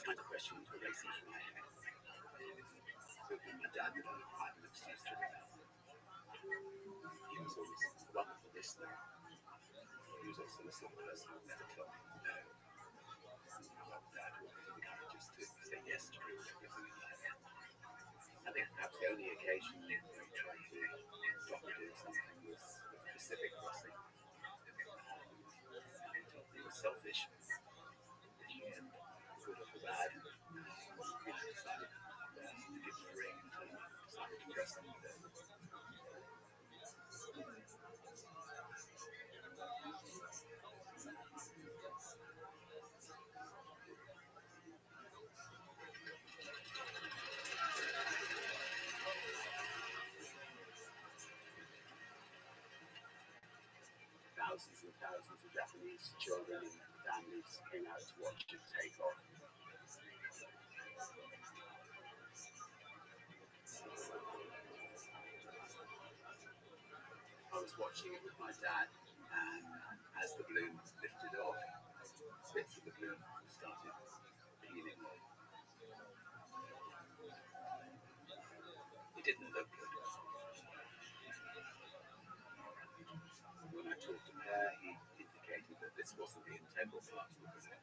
kind of questions were racing through my head. But when my dad would only find an excuse to rebel. He was always a wonderful listener. He was also the sort of person who would never tell me no. But Dad would have the courage just to say yes to pretty much everything in life. I think perhaps the only occasion he tried to stop me doing something was the Pacific crossing. And he told me it was selfish. In the end, good or for bad, decided to give me a ring and decided to press on with it. Thousands and thousands of Japanese children and families came out to watch it take off. I was watching it with my dad, and as the balloon lifted off, bits of the balloon started peeling off. It didn't look good. When I talked to Per, he indicated that this wasn't the integral part of the balloon.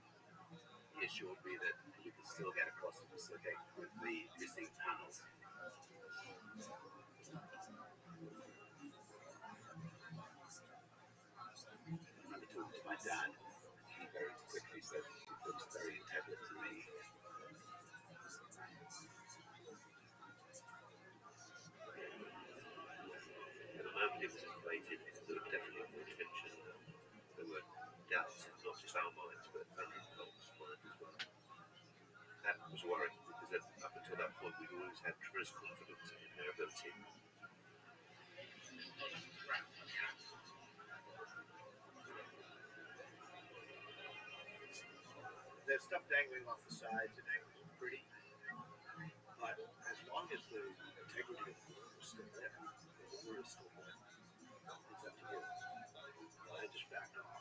He assured me that you could still get across the Pacific with the missing panels. When I talked to my dad, he very quickly said it looks very integral to me. At the moment it was inflated, there was definitely more tension. There were doubts in not just our minds, but many folks' minds as well. That was worrying because up until that point we'd always had tremendous confidence in their ability. There's stuff dangling off the sides and pretty, but as long as the integrity of the balloon is still there, the water is still there, it's up to you. I just backed off.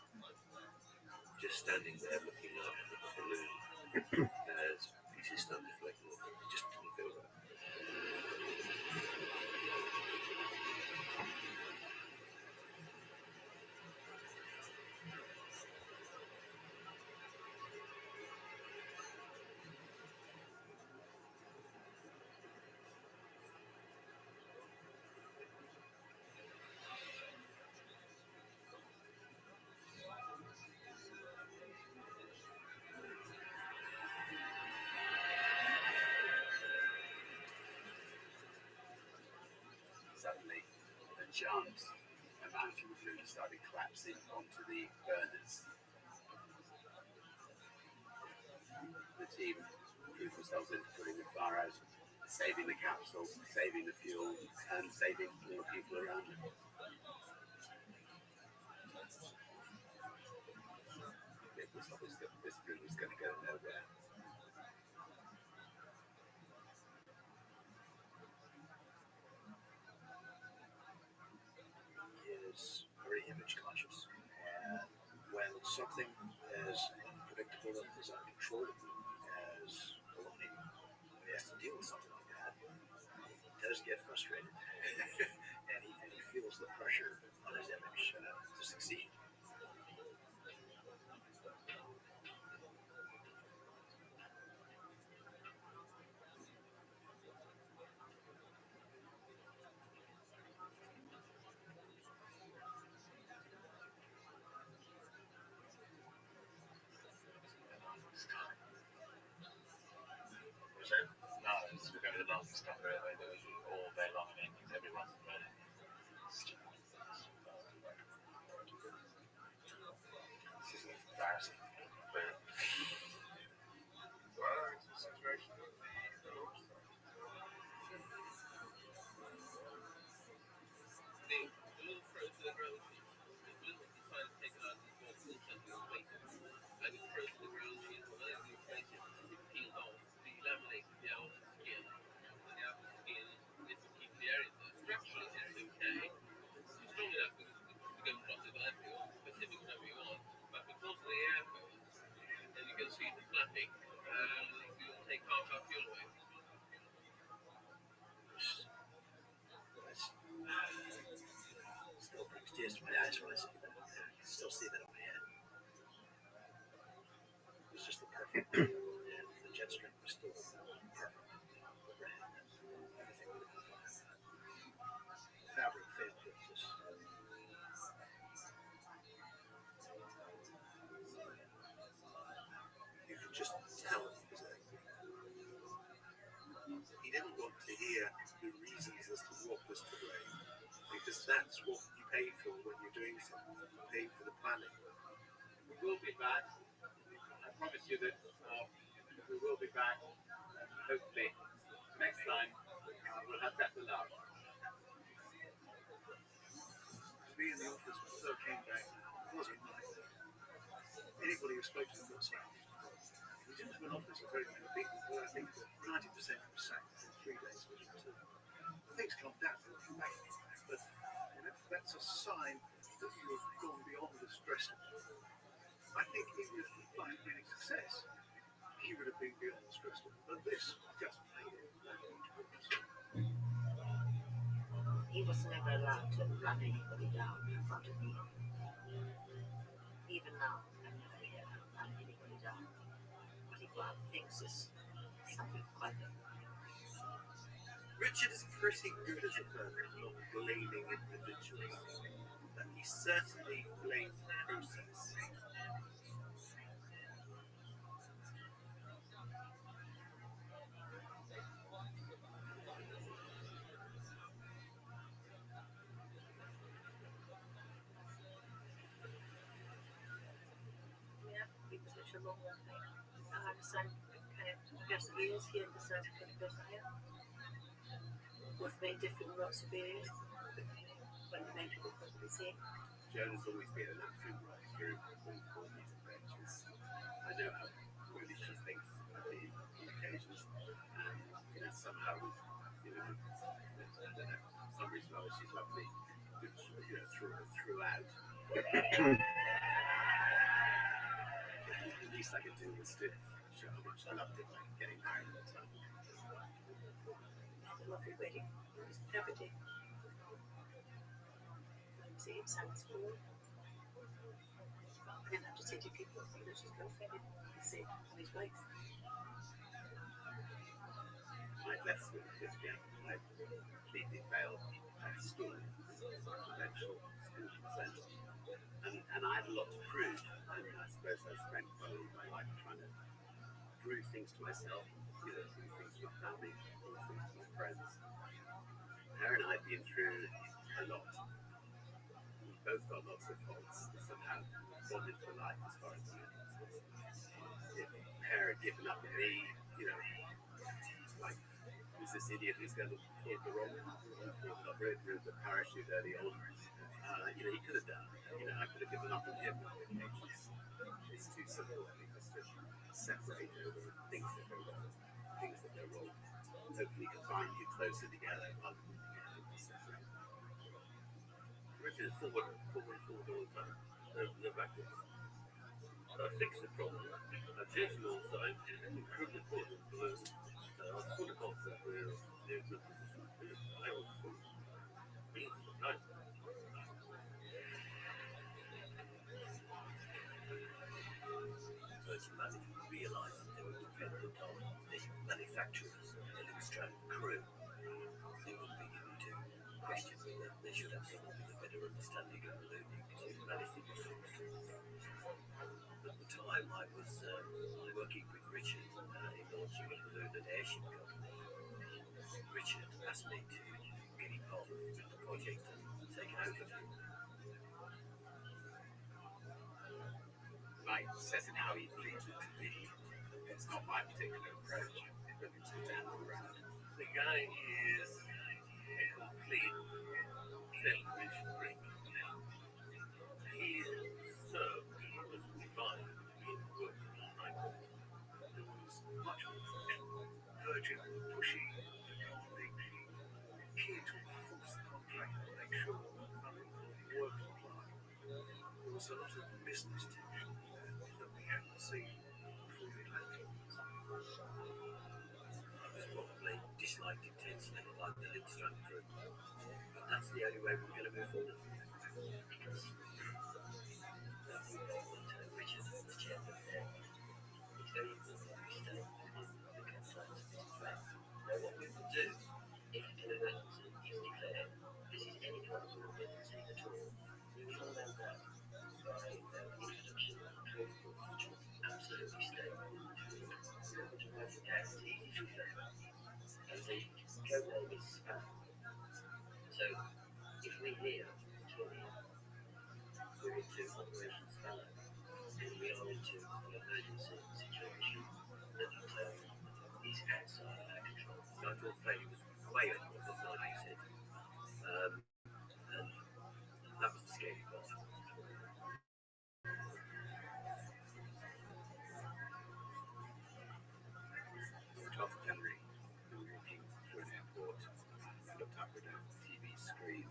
Just standing there looking up at the balloon as pieces started to flake off, it just didn't feel right. Suddenly, the jumps, a mountain balloon started collapsing onto the burners. The team proved themselves into putting the fire out, saving the capsule, saving the fuel, and saving all the people around it. It was obvious that this balloon was going to go nowhere. Is very image conscious. And when something as unpredictable and as uncontrollable as baloney, when he has to deal with something like that, he does get frustrated. And he feels the pressure on his image to succeed. Was that? No, it's going to be the longest time really. There was all day long, I mean, everyone's ready. Still brings tears to my eyes when I see that. I can still see that in my head. It was just the perfect. The jet stream was still perfect. Everything would have been fine. The fabric failed. It just you could just tell he was angry. He didn't want to hear the reasons as to what was to blame, because that's what you pay for when you're doing something. You pay for the planning. We will be back. I promise you that we will be back. Hopefully, next time we'll have better luck. To be in the office when Sir came back wasn't nice. Anybody who spoke to him would say, he didn't have an office of very many people, but I think that 90% were sacked in 3 days, which was things calmed down, they will come back. But that's a sign that you have gone beyond the stress level. I think even if the plan had been a success, he would have been beyond the stress level. But this just made it that much worse. He was never allowed to run anybody down in front of me. Even now, I've never run anybody down. What he thinks is something quite different. Richard is pretty good as a person, not blaming individuals. But he certainly blames the process. Yeah, because it's a long way. I understand kind of perseverance here and understand kind of persevere with very different lots of areas, but fundamentally what we say. Joan has always been an absolute rock through all these adventures. I know how really she thinks I've been on occasions, and somehow with I don't know, for some reason or other she's lovely, throughout. The least I could do was to show how much I loved it, like getting married at that time. A lovely wedding. It was everything. See, it sounds cool. I didn't have to say to people, he was his girlfriend. He said, I'm his wife. I'd left school because I completely failed at school, conventional school consent. And I had a lot to prove, and I suppose I spent quite a lot of my life trying to prove things to myself, prove things to my family, prove things to my friends. Her and I had been through a lot. We both got lots of faults, and somehow bonded for life as far as I'm concerned. If her had given up on me, like, who's this idiot who's going to pull the wrong, not read the parachute early on? He could have done. I could have given up on him on occasions. It's too simple, I think, just to separate over things that go wrong. Things that go wrong hopefully can bind you closer together rather than separate. Richard is forward all the time. No backwards. Fix the problem. Attention all sides. Include the problem. Full concept where there's a position. I was full. Means the time. Virgin Management realised that they were dependent on the manufacturers, Elling crew. They would begin to question whether they should have someone with a better understanding of ballooning to manage the issues. At the time, I was working with Richard in launching a balloon and airship company. Richard asked me to get involved with the project and take an overview. Right, says it how he believes it to be. It's not my particular approach, but it's down the road. The guy is a complete selfish prick. He served perfectly fine between working and night. There was much more friction. Virgin were pushy, demanding, keen to enforce the contract and make sure the work applied. There was a lot of business tension that we hadn't seen before we left. disliked intensely, like the Lindstrom group. But that's the only way we're going to move forward. Because we've got Richard, the chairman there. It's very important that we stay within the confines of this debate. Now, what we will do, if emergency is declared, this is any kind of emergency at all, we will allow that by introduction of a code book which will absolutely stay within the field. We're not going to write it down, it's easy to remember. And the code name is SPAM. So, if we hear, we're into Operation Sparrow, and we are into an emergency situation that is outside of our control. Nigel Faye was way up what Nigel said, and that was the scary part. 12th of January, we were walking through an airport. I looked up at a TV screen.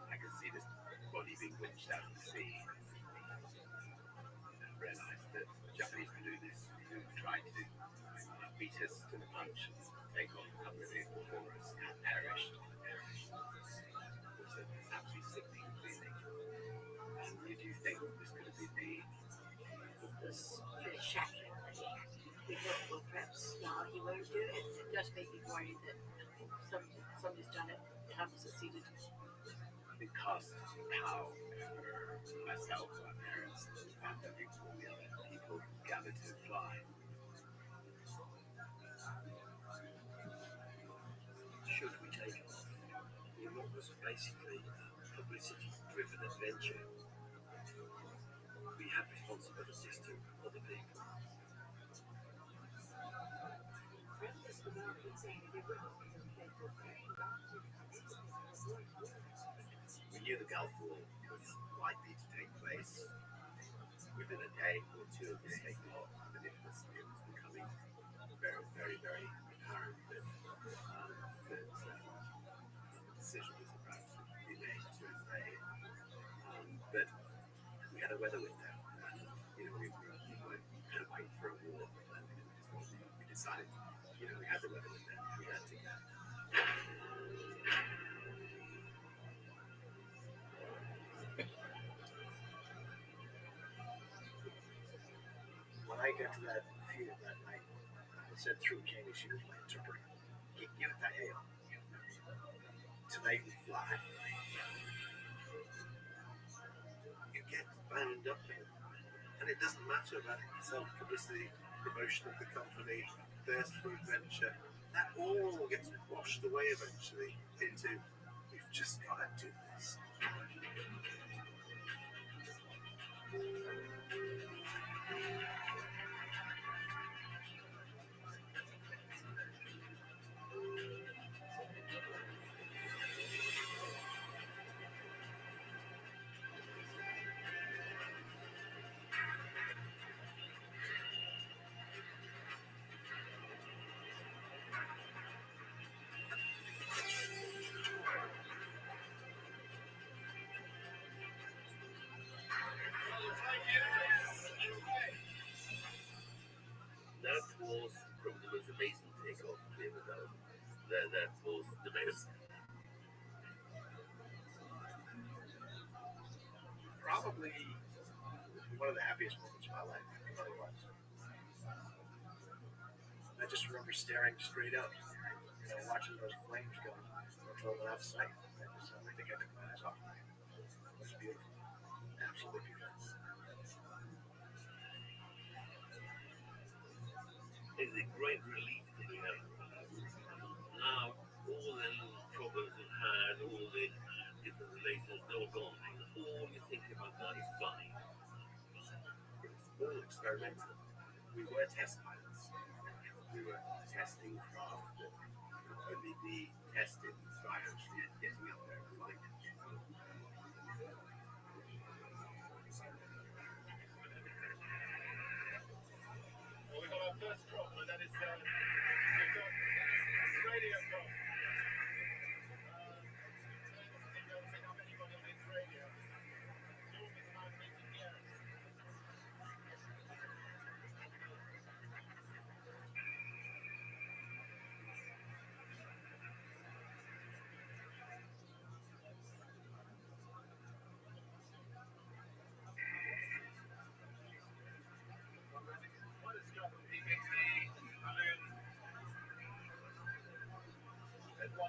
I could see this body being winched out of the sea, and realized that Japanese balloonists who tried to beat us to the punch and take off a couple of days before us had perished. It was an absolutely sickening feeling. And you do think this could have been me. It was pretty shattering. We thought, well, perhaps he won't do it. It does make me worry that somebody's done it, haven't succeeded. It casts power over myself, my parents, and I think all the other people gathered to fly. Should we take off in what was basically a publicity-driven adventure? We have responsibilities to other people. We knew the Gulf War was likely to take place within a day or two of us taking off, and it was becoming very, very, very apparent that the decision was about to be made to invade. But we had a weather window, and we weren't camping for a war, and we decided, we had the weather window, we had to go. When I got to that field that night, I said through Kenny, she was my interpreter. Give it that hail. Tonight we fly. You get bound up in it. And it doesn't matter about self-publicity, promotion of the company, thirst for adventure. That all gets washed away eventually into, we've just got to do this. That was probably the most amazing takeoff we ever done. That was the best. Probably one of the happiest moments of my life. It really was. I just remember staring straight up, watching those flames go until it went out of sight. I think I took my eyes off. It was beautiful. Absolutely beautiful. It's a great relief that you have now all the little problems you've had, all the different relations, they're all gone. All you think about now is flying. It was all experimental. We were test pilots. We were testing craft that could only be tested by actually getting up there and flying. Well, we've got our first problem, and that is we've got radio problem. Don't pick up anybody on this radio. Norm is about reaching the air.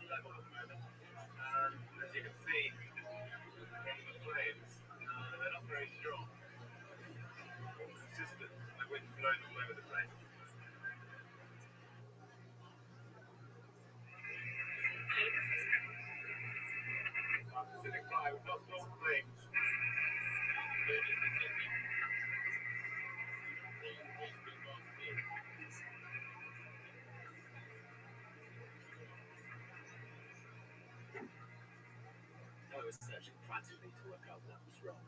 level at the moment. As you can see from the flames, they're not very strong. It's just that the wind's blowing all over the place. Pacific Fire, we've got strong flames. I was searching frantically to work out what was wrong,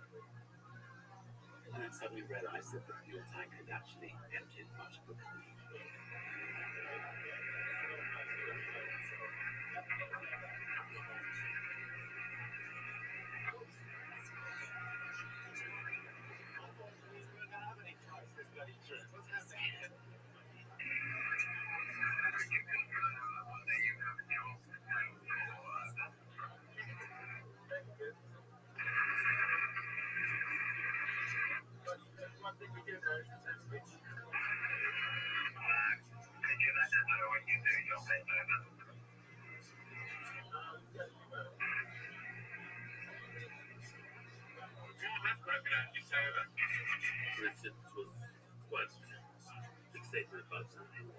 and then suddenly realised that the fuel tank had actually emptied much quicker than usual. What's happening? One thing we do know is Richard was quite fixated about something.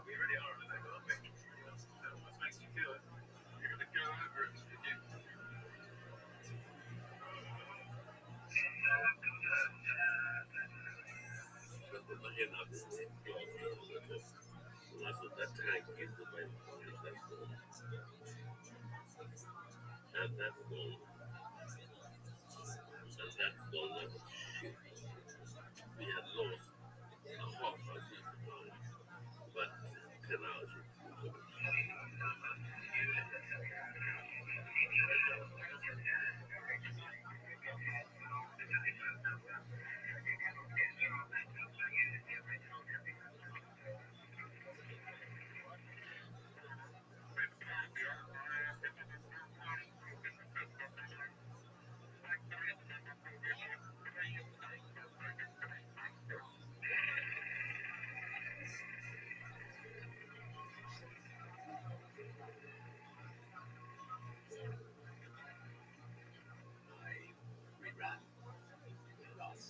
We really are on an angle, aren't we? What makes you feel it? You're going to go over it. That tank is the main point, that's gone. And that's gone. And that's gone like a shit. We had lost a half our supply, but 10 hours of I reran the last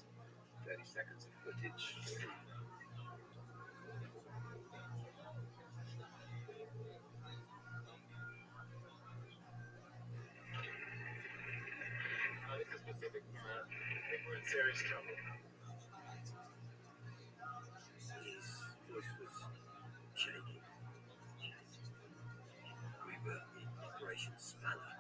30 seconds of footage. This is Pacific Fire. I think we're in serious trouble. His voice was shaking. We were in Operation Spanner.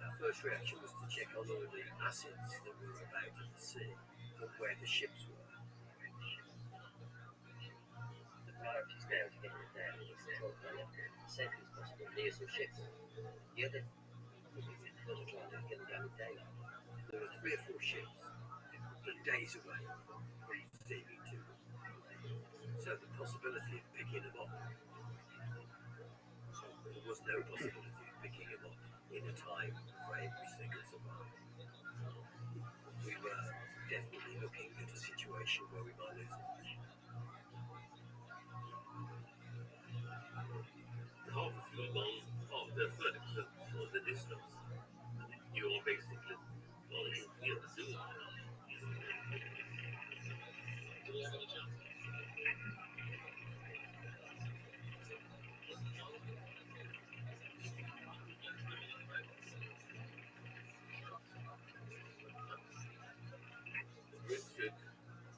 Our first reaction was to check on all the assets that were about at the sea and where the ships were. The priority is now to get it down and control as safely as possible near some ships. The other was to try to get them down in daylight. There were 3 or 4 ships, but days away from seeing each other. So the possibility of picking them up, there was no possibility of picking them up in a time frame restricted by. We were definitely looking at a situation where we might lose them. Half of your long of the distance, you're basically falling in the zoo. Richard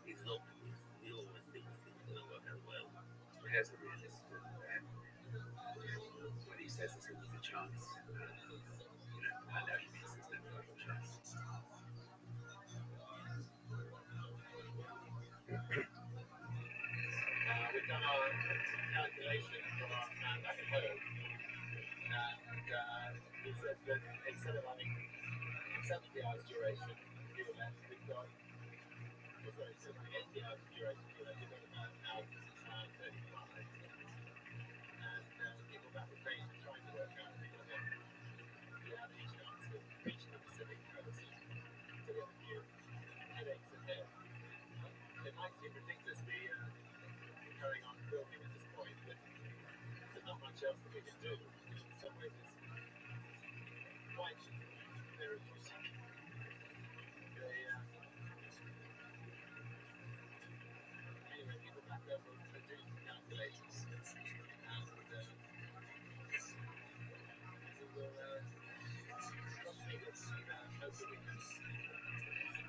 is an optimist. He always thinks things are going to work out well. There's a realist, and when he says there's always a chance, I know he means there's no further chance. We've done our calculation for our plan back at home, and he said that instead of having 70 hours duration, you were left, we've got, sorry, instead of having 80 hours duration, you've got about an hour 35, and people back in Spain are trying to work out whether you have any chance of reaching the Pacific coast to get a few headaches and hair. It might seem ridiculous to be carrying on filming at this point, but there's not much else that we can do. In some ways, it's quite therapeutic. Anyway, people back home are doing some calculations, and we will cross fingers and hope that we can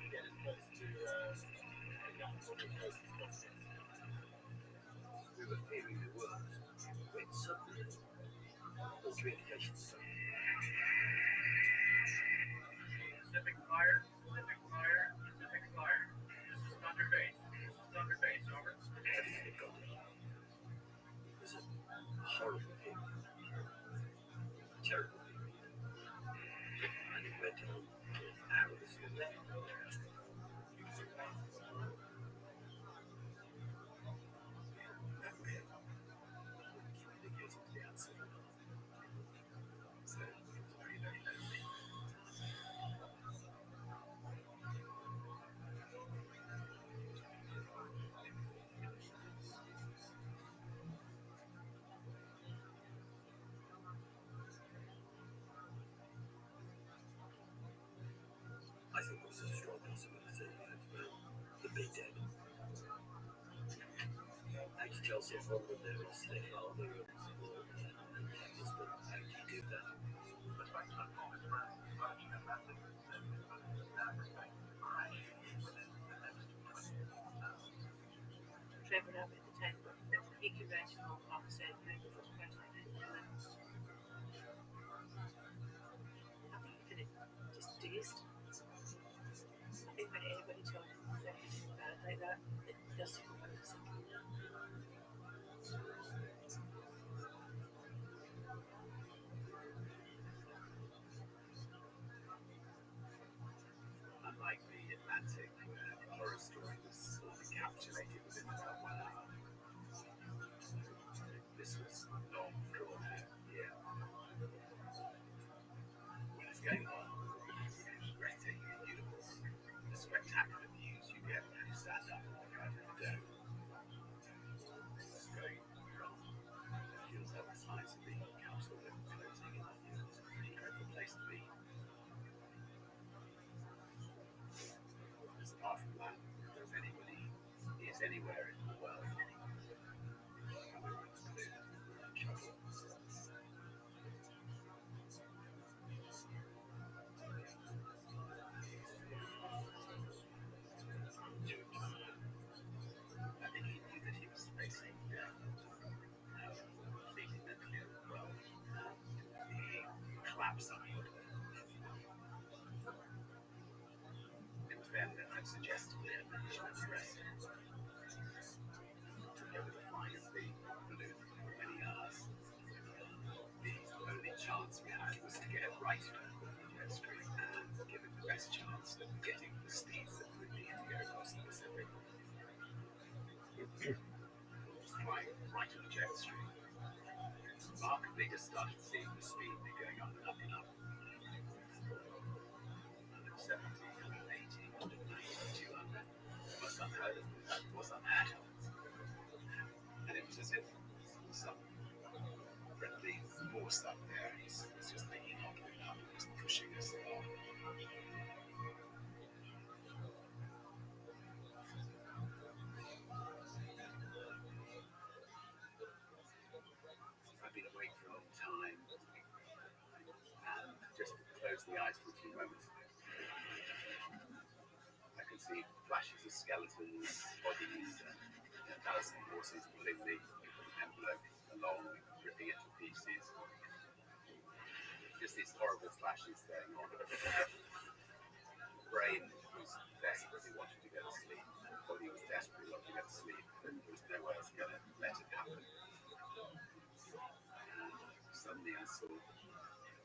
get as close to the California coast as possible. We were fearing the worst when suddenly all communications stopped. Pacific Fire, Pacific Fire, Pacific Fire. This is Thunder Base. This is Thunder Base, over. Everything had gone wrong. It was a horrible feeling, a terrible feeling. And it went on for hours and hours. Okay, communicating to the outside world. So it was very, very lonely. I think there was a strong possibility of the big dead. Thanks to Chelsea, everyone would know lost their father and husband. How do you do that? Trevor Rabbi at the time, he could write a whole homicide movie for the first time. I think you could have just dazed. I think when anybody tells you anything bad like that, it does seem to be something. Unlike the Atlantic, where the horror story was sort of encapsulated within about 1 hour, this was long drawn out. Yeah, what is going on? Breathtaking universe, the spectacular views you get when you stand up and look out at the dome. This is going wrong. It feels like the signs of the capsule are closing in on you. It's a pretty dreadful place to be. Because apart from that, if there's anybody is anywhere in the world, everyone's clue, we're in trouble. I think he knew that he was facing death, feeling mentally unwell. He collapsed suddenly. It was then that I suggested the admission of rest. Together to find the balloon for many hours. The only chance we had was to get right over the jet stream and give it the best chance of getting the speeds that we would need to get across the Pacific. skeletons, bodies, and thousand horses pulling the envelope along, ripping it to pieces. Just these horrible flashes going on. The brain was desperately wanting to go to sleep. The body was desperately wanting to go to sleep, but there was no way I was going to let it happen. And suddenly I saw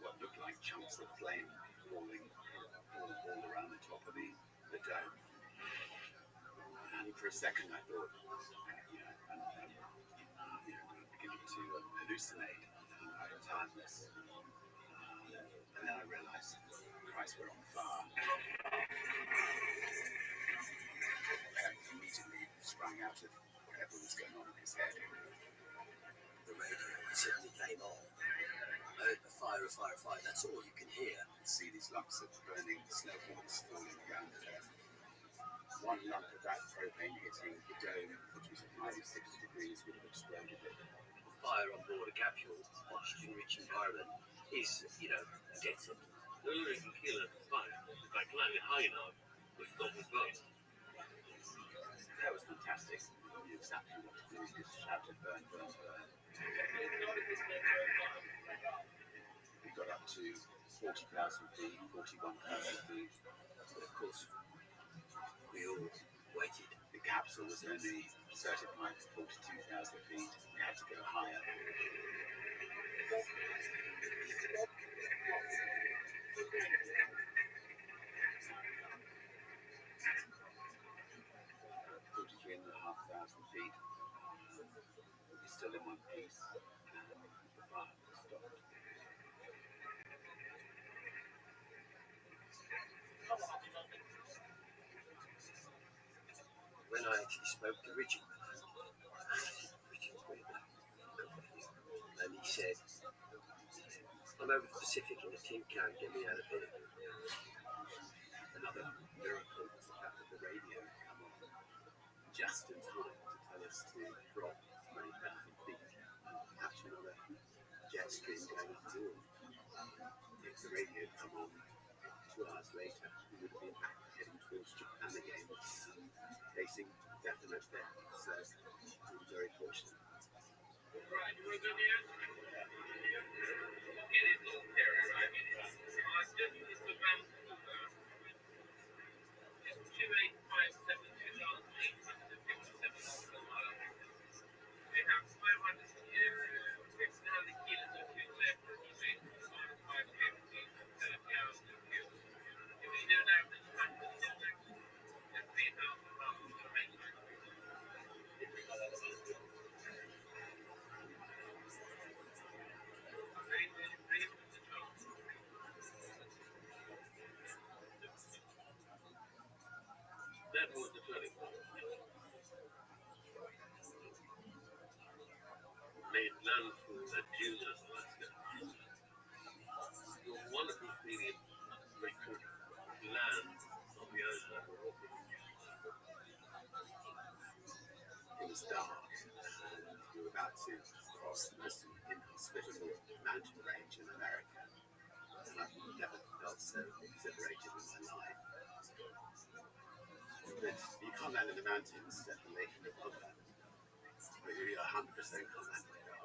what looked like chunks of flame falling all around the top of the dome. And for a second I thought, I'm beginning to hallucinate. I'm tiredness. And then I realized, Christ, we're on fire. I immediately sprang out of whatever was going on in his head. The radio suddenly came on. I heard the fire, that's all you can hear. You see these lumps of burning snowballs falling around the dome. One lump of that propane hitting the dome, which was at -60 degrees, would have exploded it. Fire on board a capsule, oxygen-rich environment, is, deadly. The only way you can kill a fire is by climbing high enough to stop the burn. That was fantastic. I knew exactly what to do. Just shouted, burn, burn, burn. We got up to 40,000 feet, 41,000 feet. But of course, we all waited. The capsule was only certified for 42,000 feet. We had to go higher. 43,500 feet. We're still in one piece, and the fire stopped. When I actually spoke to Richard and he said, I'm over the Pacific in a tin can, get me out of here. Another miracle was the fact that the radio had come on just in time to tell us to drop 20,000 feet and catch another jet stream going up north. If the radio had come on 2 hours later, we would have been back heading towards Japan again, facing definite death. So we were very fortunate. Right, you want to go there? It is all scary, right? It's the Vancouver. It's 2,857 miles. We have 500 years. It's now the kilos of fuel left. You make 550 hours of fuel. If you do an average 100, that's 3,000 miles to make. That was the turning point. Made landfall at Juneau, Alaska. The wonderful feeling we could land on the other side of the rocket. It was dark, and we were about to cross the most inhospitable mountain range in America. And I've never felt so exhilarated in my life. But you can't land in the mountains, definitely, but you're 100% can't land in the dark.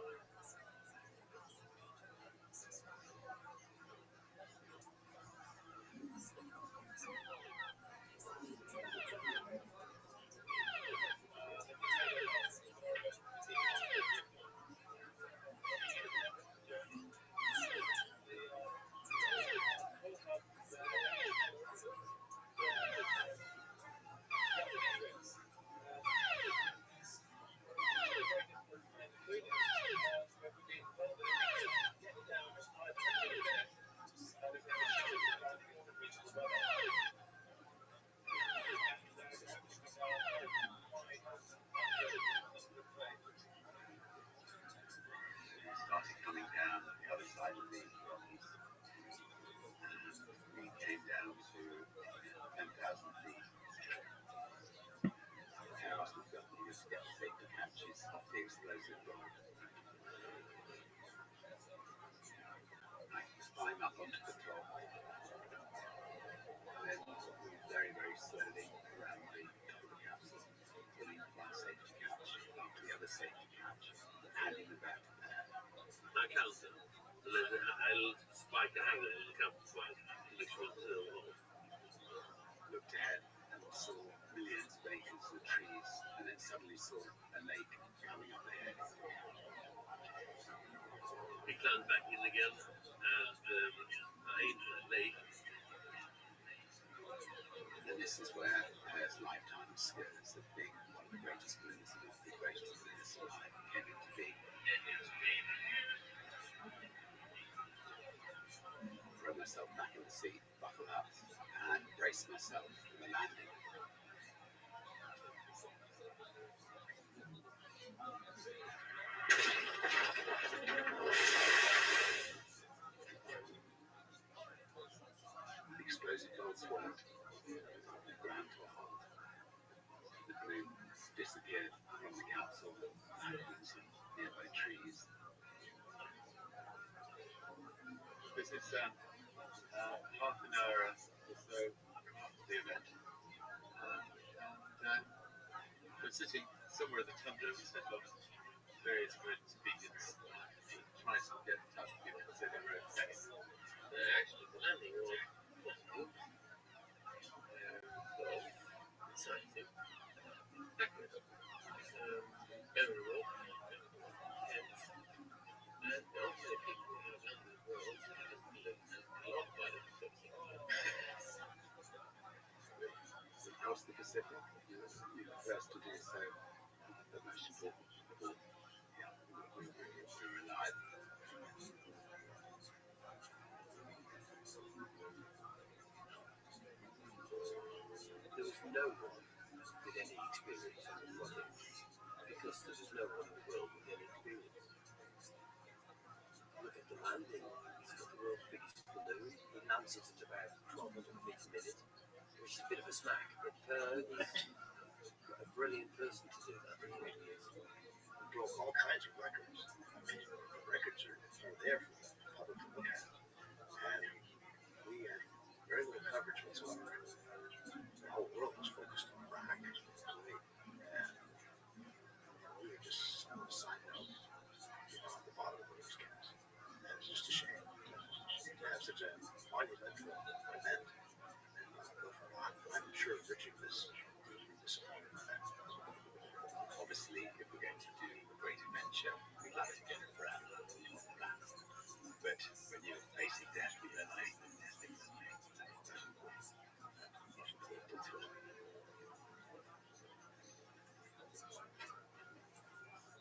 Started coming down the other side of the Rockies. We came down to 10,000 feet. I asked myself, needed to get the safety catches off the explosive rock. I climb up onto the top, and then move very, very slowly around the top of the the safety catch, handing them back to the pair. I counter. I'll spike a hanger in the campsite to make sure it's off. Looked ahead and saw millions of acres of trees, and then suddenly saw a lake coming up ahead. We climbed back in again, and I aimed at that lake. And this is where Pear's lifetime of skills of being one of the greatest blues and the greatest blues alive came into being. Throw myself back in the seat, buckle up, and brace myself for the landing. The explosive bolts worked. The ground to a halt. The balloon disappeared from the capsule behind some nearby trees. This is half an hour or so after the event. We're sitting somewhere in the tundra. We set off various emergency beacons, trying to get in touch with people to say they were okay. Actually, the landing was possible. Decisive, accurate, memorable, intense, and not many people have landed in the world have lived a lot by it. Across the Pacific, you were the first to do so. The most important of all, we were alive. There was no one with any experience on the project because there was no one in the world with any experience. Look at the landing. He's got the world's biggest balloon. He lands it at about 1,200 feet a minute, which is a bit of a smack, but he's a brilliant person to do that. He really is. We broke all kinds of records. I mean, the records are there for the public to look at. And we had very little coverage whatsoever. The whole world was focused on Iraq. And we were just on the side note, at the bottom of the newscast. And it's just a shame to have such a monumental event go from I'm sure Richard was deeply disappointed by that. Obviously, if we're going to do a great adventure, we'd like to get it around the plan. But when you're facing death, you realize that these things are most important.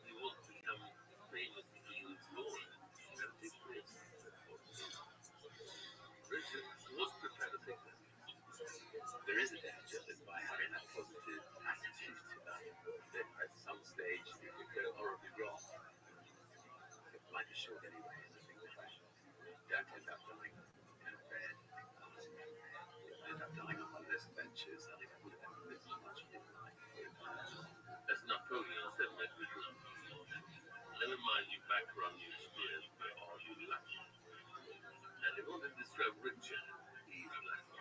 You want to become famous for your explorer. Don't take risks. Richard was prepared to take that. There is a danger that by having that positive attitude to that, that at some stage it could go horribly wrong. But life is short anyway, and I think that don't end up dying in bed. You'll end up dying on one of those adventures, and it would have lived as much as you like. As Napoleon said in that little, never mind your background, your experience, but all your luck. And in order to describe Richard, he's lucky.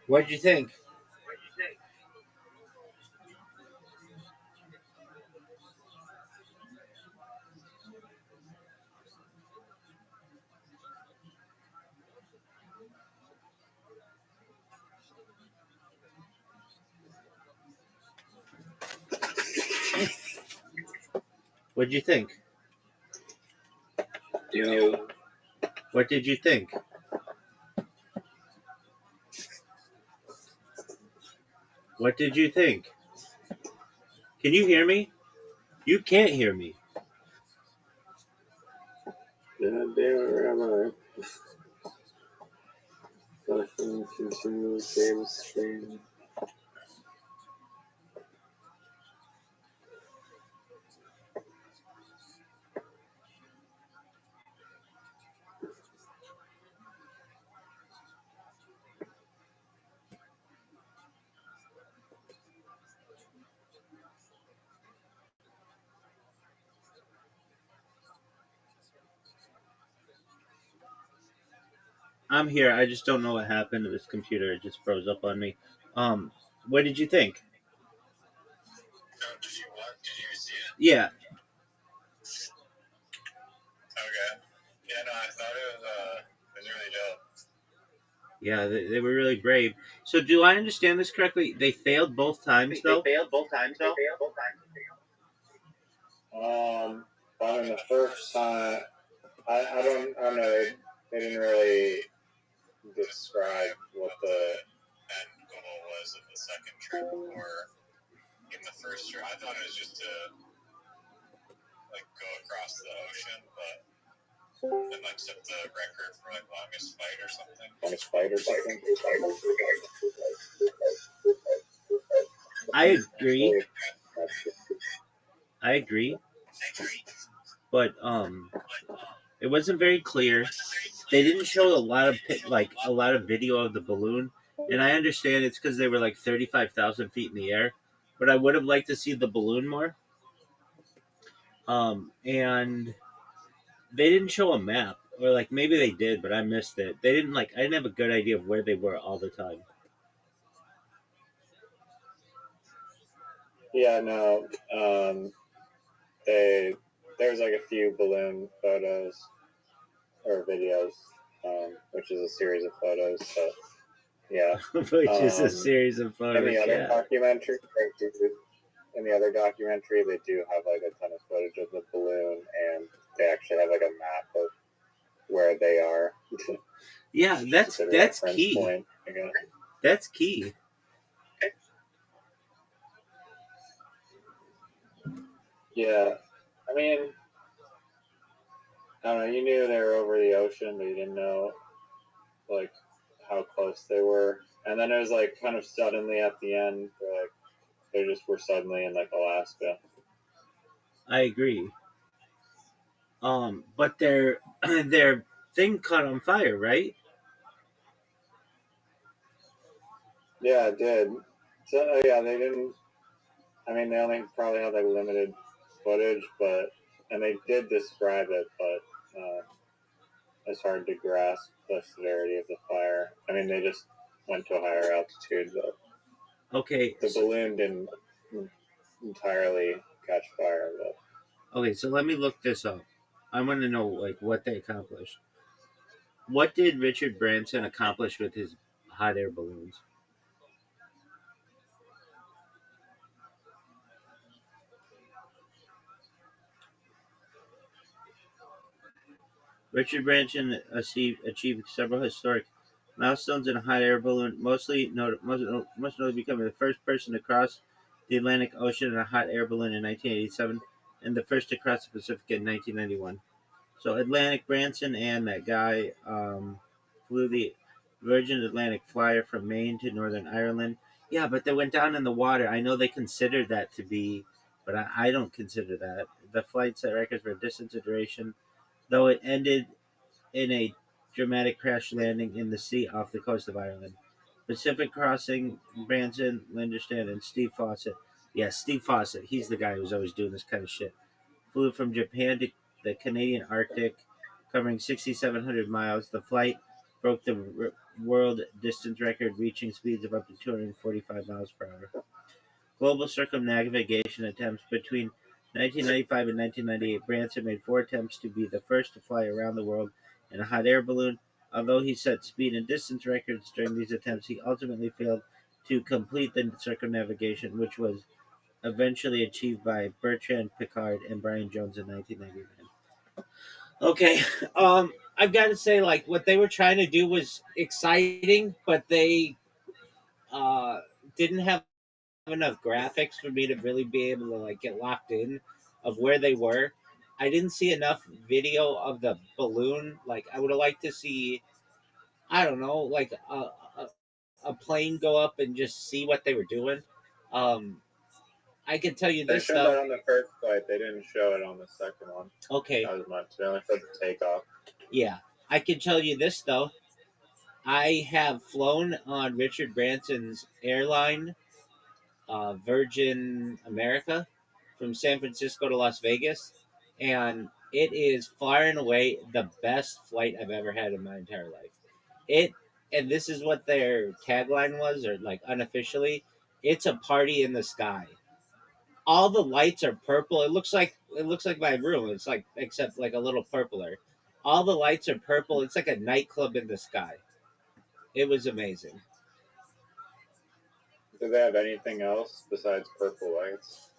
What did you think? What did you think? Yo. What did you think? What did you think? Can you hear me? You can't hear me. God damn it, Rabbi. Session continues, game stream. I'm here. I just don't know what happened to this computer. It just froze up on me. What did you think? Did you what? Did you see it? Yeah, Okay. Yeah, no, I thought it was really dope. yeah, they were really brave. So, do I understand this correctly? They failed both times, They though. failed both times, though. But in the first time, I don't know. They didn't really describe what the end goal was of the second trip or in the first trip. I thought it was just to like go across the ocean, but and like set the record for like longest flight or something. Longest flight or something. I agree. I agree, but it wasn't very clear. They didn't show a lot of a lot of video of the balloon, and I understand it's because they were like 35,000 feet in the air. But I would have liked to see the balloon more. And they didn't show a map, or like maybe they did, but I missed it. They didn't like. I didn't have a good idea of where they were all the time. Yeah, no. There's like a few balloon photos or videos, which is a series of photos. But yeah, Which is a series of in photos. the other Yeah. documentary, they do have like a ton of footage of the balloon, and they actually have like a map of where they are. Yeah, that's key. Point, I guess. That's key. Yeah, I mean, I don't know. You knew they were over the ocean, but you didn't know like how close they were. And then it was like kind of suddenly at the end, like they just were suddenly in like Alaska. I agree. But their their thing caught on fire, right? Yeah, it did. So yeah, they didn't. I mean, they only probably had like limited footage, but and they did describe it, but it's hard to grasp the severity of the fire. I mean, they just went to a higher altitude, but Okay. the balloon didn't entirely catch fire. But Okay, so let me look this up. I want to know like what they accomplished. What did Richard Branson accomplish with his hot air balloons? Richard Branson achieved several historic milestones in a hot air balloon, most notably becoming the first person to cross the Atlantic Ocean in a hot air balloon in 1987 and the first to cross the Pacific in 1991. So Atlantic Branson and that guy flew the Virgin Atlantic Flyer from Maine to Northern Ireland. Yeah, but they went down in the water. I know they considered that to be, but I don't consider that. The flight set records for distance and duration, though it ended in a dramatic crash landing in the sea off the coast of Ireland. Pacific Crossing, Branson, Linderstand, and Steve Fawcett. Yeah, Steve Fawcett. He's the guy who's always doing this kind of shit. Flew from Japan to the Canadian Arctic, covering 6,700 miles. The flight broke the world distance record, reaching speeds of up to 245 miles per hour. Global circumnavigation attempts between 1995 and 1998. Branson made 4 attempts to be the first to fly around the world in a hot air balloon. Although he set speed and distance records during these attempts, he ultimately failed to complete the circumnavigation, which was eventually achieved by Bertrand Piccard and Brian Jones in 1999. Okay, I've got to say, like, what they were trying to do was exciting, but they uh, didn't have enough graphics for me to really be able to like get locked in of where they were. I didn't see enough video of the balloon. Like I would have liked to see, I don't know, like a plane go up and just see what they were doing. Um, I can tell you They this showed though. that on the first flight. They didn't show it on the second one Okay, as much. They only showed the takeoff. yeah, I can tell you this though. I have flown on Richard Branson's airline, Virgin America, from San Francisco to Las Vegas, and it is far and away the best flight I've ever had in my entire life. It and this is what their tagline was, or like unofficially, it's a party in the sky. All the lights are purple. It looks like my room. It's like except like a little purpler. All the lights are purple. It's like a nightclub in the sky. It was amazing. Did they have anything else besides purple lights?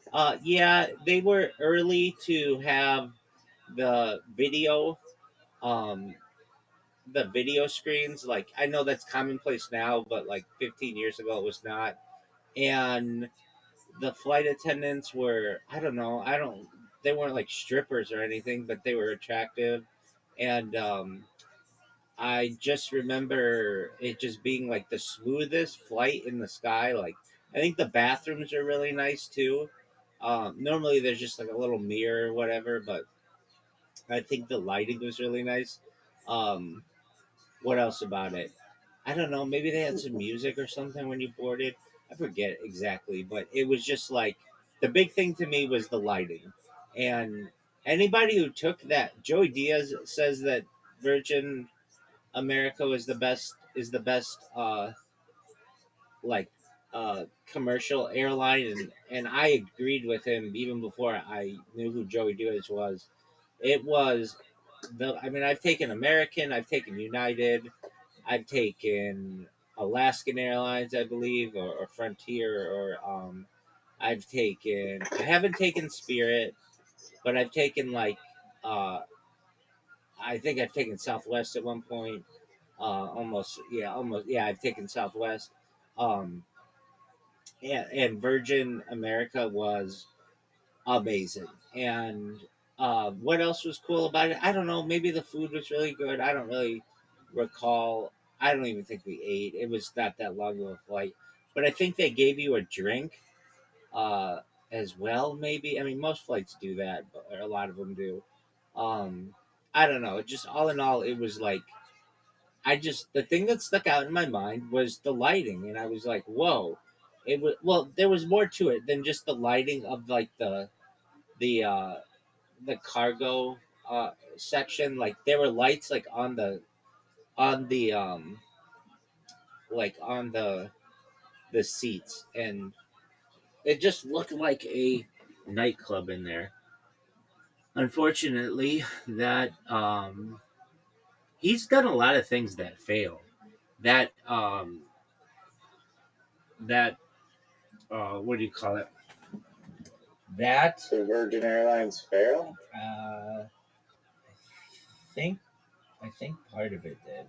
Yeah, they were early to have the video, um, the video screens. Like I know that's commonplace now, but like 15 years ago, it was not. And the flight attendants were, I don't know, I don't. They weren't like strippers or anything, but they were attractive, and I just remember it just being like the smoothest flight in the sky. Like I think the bathrooms are really nice too. Normally there's just like a little mirror or whatever, but I think the lighting was really nice. Um, what else about it? I don't know. Maybe they had some music or something when you boarded. I forget exactly, but it was just like the big thing to me was the lighting. And anybody who took that, Joey Diaz says that Virgin America is the best like commercial airline, and I agreed with him even before I knew who Joey Diaz was. It was the I mean I've taken American, I've taken United, I've taken Alaskan Airlines, I believe, or Frontier, or I haven't taken Spirit, but I've taken like uh I think I've taken Southwest at one point. Almost, yeah, I've taken Southwest. Um and Virgin America was amazing. And what else was cool about it? I don't know. Maybe the food was really good. I don't really recall. I don't even think we ate. It was not that long of a flight. But I think they gave you a drink uh, as well, maybe. I mean, most flights do that, but a lot of them do. Um, I don't know. Just all in all, it was like the thing that stuck out in my mind was the lighting, and I was like, "Whoa!" It was well. There was more to it than just the lighting of like the uh, the cargo section. Like there were lights like on the like on the seats, and it just looked like a nightclub in there. Unfortunately, that he's done a lot of things that fail. That what do you call it? That So Virgin Airlines failed? think I think part of it did.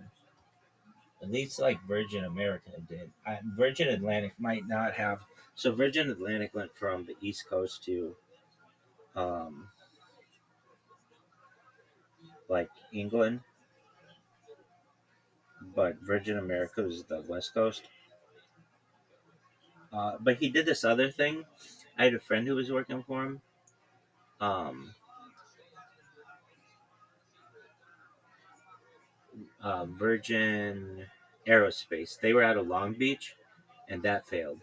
At least like Virgin America did. Virgin Atlantic might not have. So Virgin Atlantic went from the East Coast to um, like England, but Virgin America was the West Coast. But he did this other thing. I had a friend who was working for him. Um, Virgin Aerospace. They were out of Long Beach, and that failed.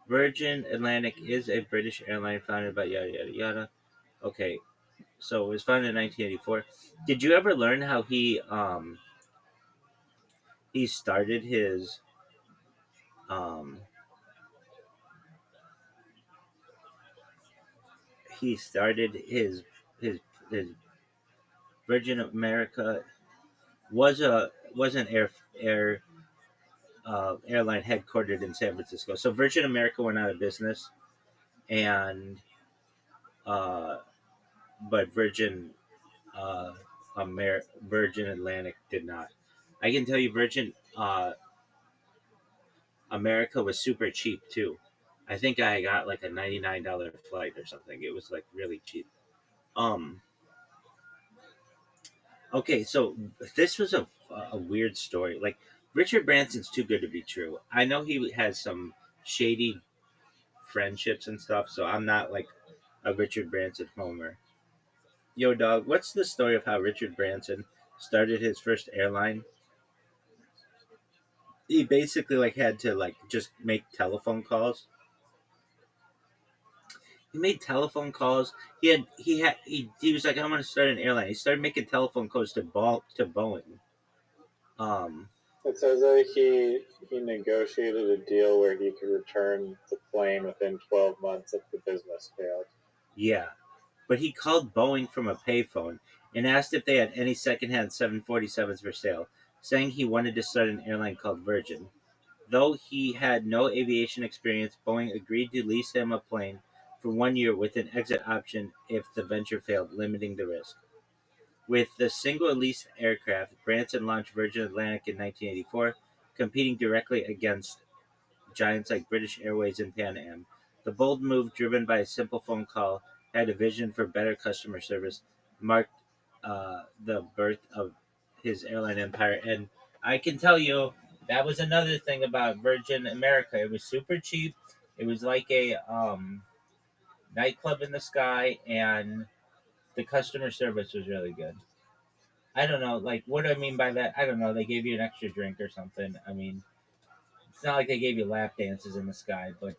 Virgin Atlantic is a British airline founded by yada yada yada. Okay, so it was founded in 1984. Did you ever learn how he started um his his Virgin America was an airline headquartered in San Francisco. So Virgin America went out of business, and uh, but Virgin Atlantic did not. I can tell you, Virgin America was super cheap too. I think I got like a $99 flight or something. It was like really cheap. Um, okay, so this was a weird story. Like Richard Branson's too good to be true. I know he has some shady friendships and stuff, so I'm not like a Richard Branson homer. Yo, dog, what's the story of how Richard Branson started his first airline? He basically like had to like just make telephone calls. He made telephone calls. He was like, I'm gonna start an airline. He started making telephone calls to Boeing. Um, It says that he negotiated a deal where he could return the plane within 12 months if the business failed. yeah, but he called Boeing from a payphone and asked if they had any secondhand 747s for sale, saying he wanted to start an airline called Virgin. Though he had no aviation experience, Boeing agreed to lease him a plane for 1 year with an exit option if the venture failed, limiting the risk. With the single leased aircraft, Branson launched Virgin Atlantic in 1984, competing directly against giants like British Airways and Pan Am. The bold move, driven by a simple phone call, had a vision for better customer service, marked the birth of his airline empire. And I can tell you, that was another thing about Virgin America. It was super cheap. It was like a nightclub in the sky, and the customer service was really good. I don't know, like, what do I mean by that? I don't know. They gave you an extra drink or something. I mean, it's not like they gave you lap dances in the sky, but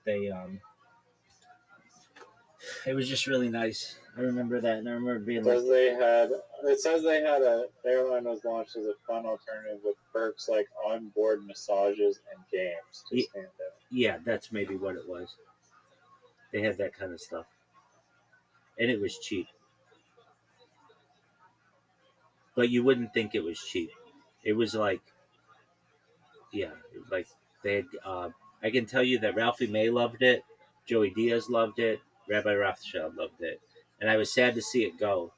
it was just really nice. I remember that, and I remember being like, It says they had a airline was launched as a fun alternative with perks like onboard massages and games to stand out. yeah, that's maybe what it was. They had that kind of stuff, and it was cheap, but you wouldn't think it was cheap. It was like, yeah, like they had. I can tell you that Ralphie May loved it, Joey Diaz loved it, Rabbi Rothschild loved it, and I was sad to see it go.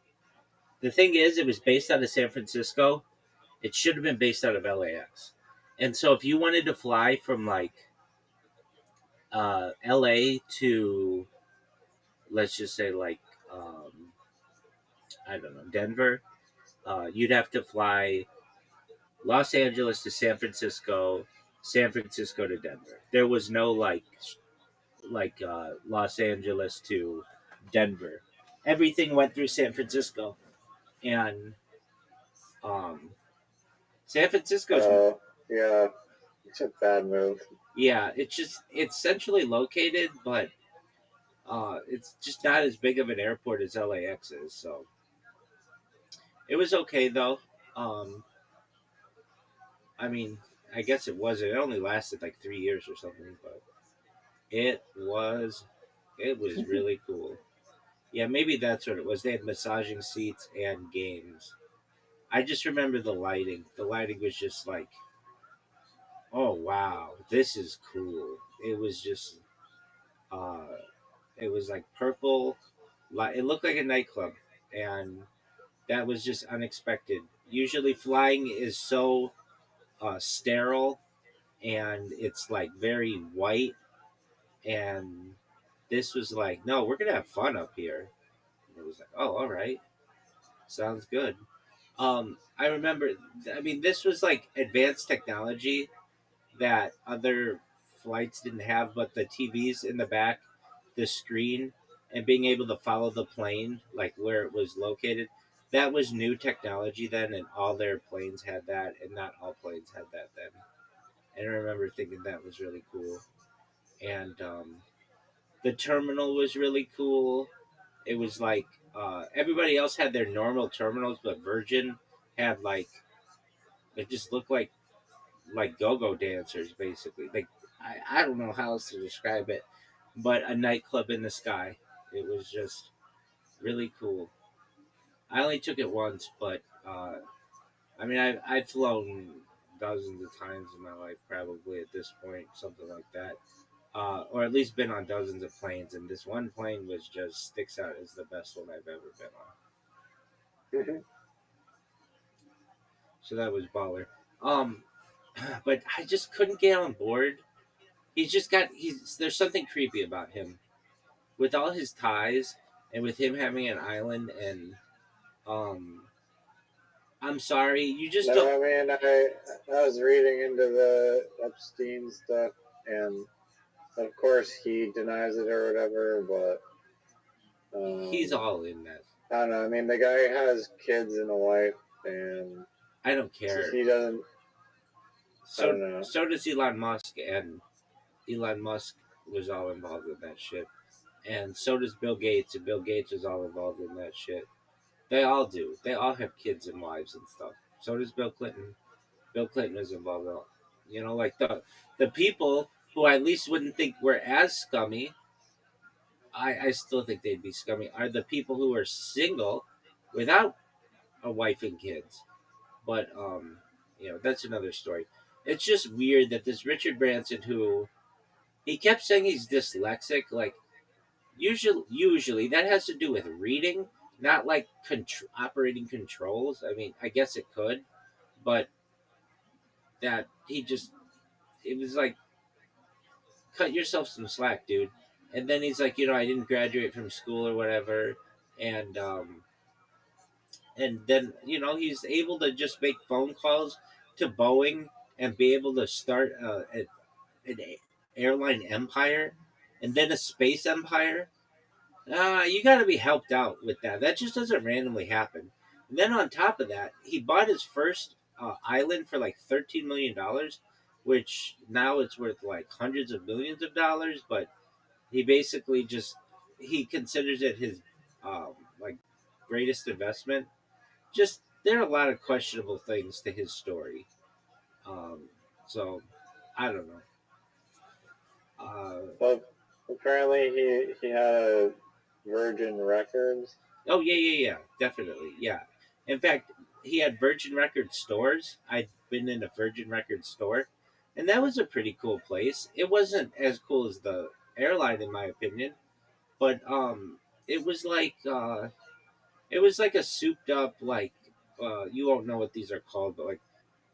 The thing is, it was based out of San Francisco. It should have been based out of LAX. And so if you wanted to fly from like LA to, let's just say like, um, I don't know, Denver, you'd have to fly Los Angeles to San Francisco to Denver. There was no like Los Angeles to Denver. Everything went through San Francisco, and um, San Francisco's, Yeah, it's a bad move. yeah, it's centrally located, but it's just not as big of an airport as LAX is. So it was okay though. Um, I mean, I guess it was. It only lasted like 3 years or something, but it was it was really cool. Yeah, maybe that's what it was. They had massaging seats and games. I just remember the lighting. The lighting was just like, oh wow, this is cool. It was just, uh, it was like purple. It looked like a nightclub, and that was just unexpected. Usually, flying is so sterile and it's like very white, and this was like, no, we're gonna have fun up here. And it was like, oh, all right, sounds good. I remember, I mean, this was like advanced technology that other flights didn't have, but the TVs in the back, the screen, and being able to follow the plane, like where it was located, that was new technology then, and all their planes had that, and not all planes had that then. And I remember thinking that was really cool. And the terminal was really cool. It was like everybody else had their normal terminals, but Virgin had like, it just looked like go-go dancers basically. Like I don't know how else to describe it, but a nightclub in the sky. It was just really cool. I only took it once, but I mean I've flown dozens of times in my life probably at this point, something like that. Or at least been on dozens of planes, and this one plane was just sticks out as the best one I've ever been on. So that was baller. Um, but I just couldn't get on board, he's just got he's there's something creepy about him with all his ties and with him having an island and um I'm sorry, you just don't. No, I mean, I was reading into the Epstein stuff, and of course he denies it or whatever, but He's um, all in that. I don't know. I mean, the guy has kids and a wife, and I don't care. he doesn't. I So don't know. so does Elon Musk, and Elon Musk was all involved in that shit. And so does Bill Gates, and Bill Gates is all involved in that shit. They all do. They all have kids and wives and stuff. So does Bill Clinton. Bill Clinton is involved in all. Like the people who I at least wouldn't think were as scummy. I still think they'd be scummy. Are the people who are single, without a wife and kids. But that's another story. It's just weird that this Richard Branson, who he kept saying he's dyslexic, like usually that has to do with reading, not like operating controls. I mean, I guess it could, but that he just it was like cut yourself some slack, dude. And then he's like, I didn't graduate from school or whatever, and then he's able to just make phone calls to Boeing and be able to start an airline empire and then a space empire. You got to be helped out with that. That just doesn't randomly happen. And then on top of that, he bought his first island for like $13 million, which now it's worth like hundreds of millions of dollars. But he basically just he considers it his like greatest investment. Just there are a lot of questionable things to his story. Um, so I don't know. Uh, Well, apparently he had a Virgin Records. oh yeah, definitely, yeah. In fact, he had Virgin Record stores. I'd been in a Virgin Record store, and that was a pretty cool place. It wasn't as cool as the airline, in my opinion, but it was like a souped up like you won't know what these are called, but like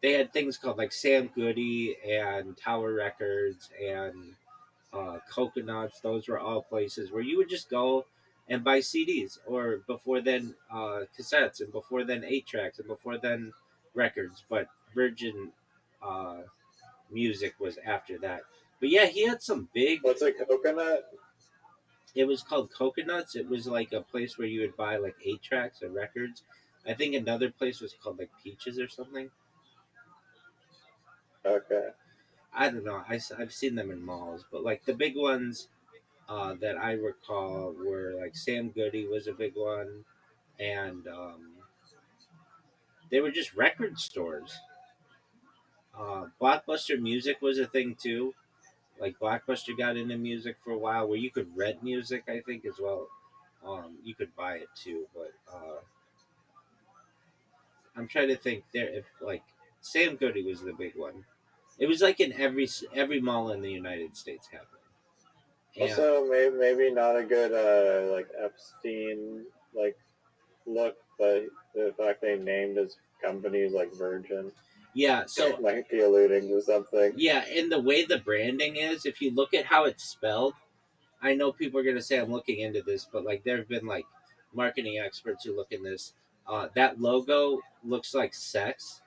they had things called like Sam Goody and Tower Records and Coconuts. Those were all places where you would just go and buy CDs, or before then cassettes, and before then 8 tracks, and before then records. But Virgin uh, Music was after that. But yeah, he had some big. What's a coconut? It was called Coconuts. It was like a place where you would buy like 8 tracks or records. I think another place was called like Peaches or something. Okay. I don't know. I've seen them in malls, but like the big ones that I recall were like Sam Goody was a big one, and they were just record stores. Blockbuster Music was a thing too. Like Blockbuster got into music for a while, where you could rent music, I think, as well. You could buy it too, but I'm trying to think there if like Sam Goody was the big one. It was like in every mall in the United States had one. And Also, maybe not a good like Epstein like look, but the fact they named his companies like Virgin yeah, so might be alluding to something. yeah, and the way the branding is, if you look at how it's spelled, I know people are gonna say I'm looking into this, but like there have been like marketing experts who look in this. That logo looks like sex.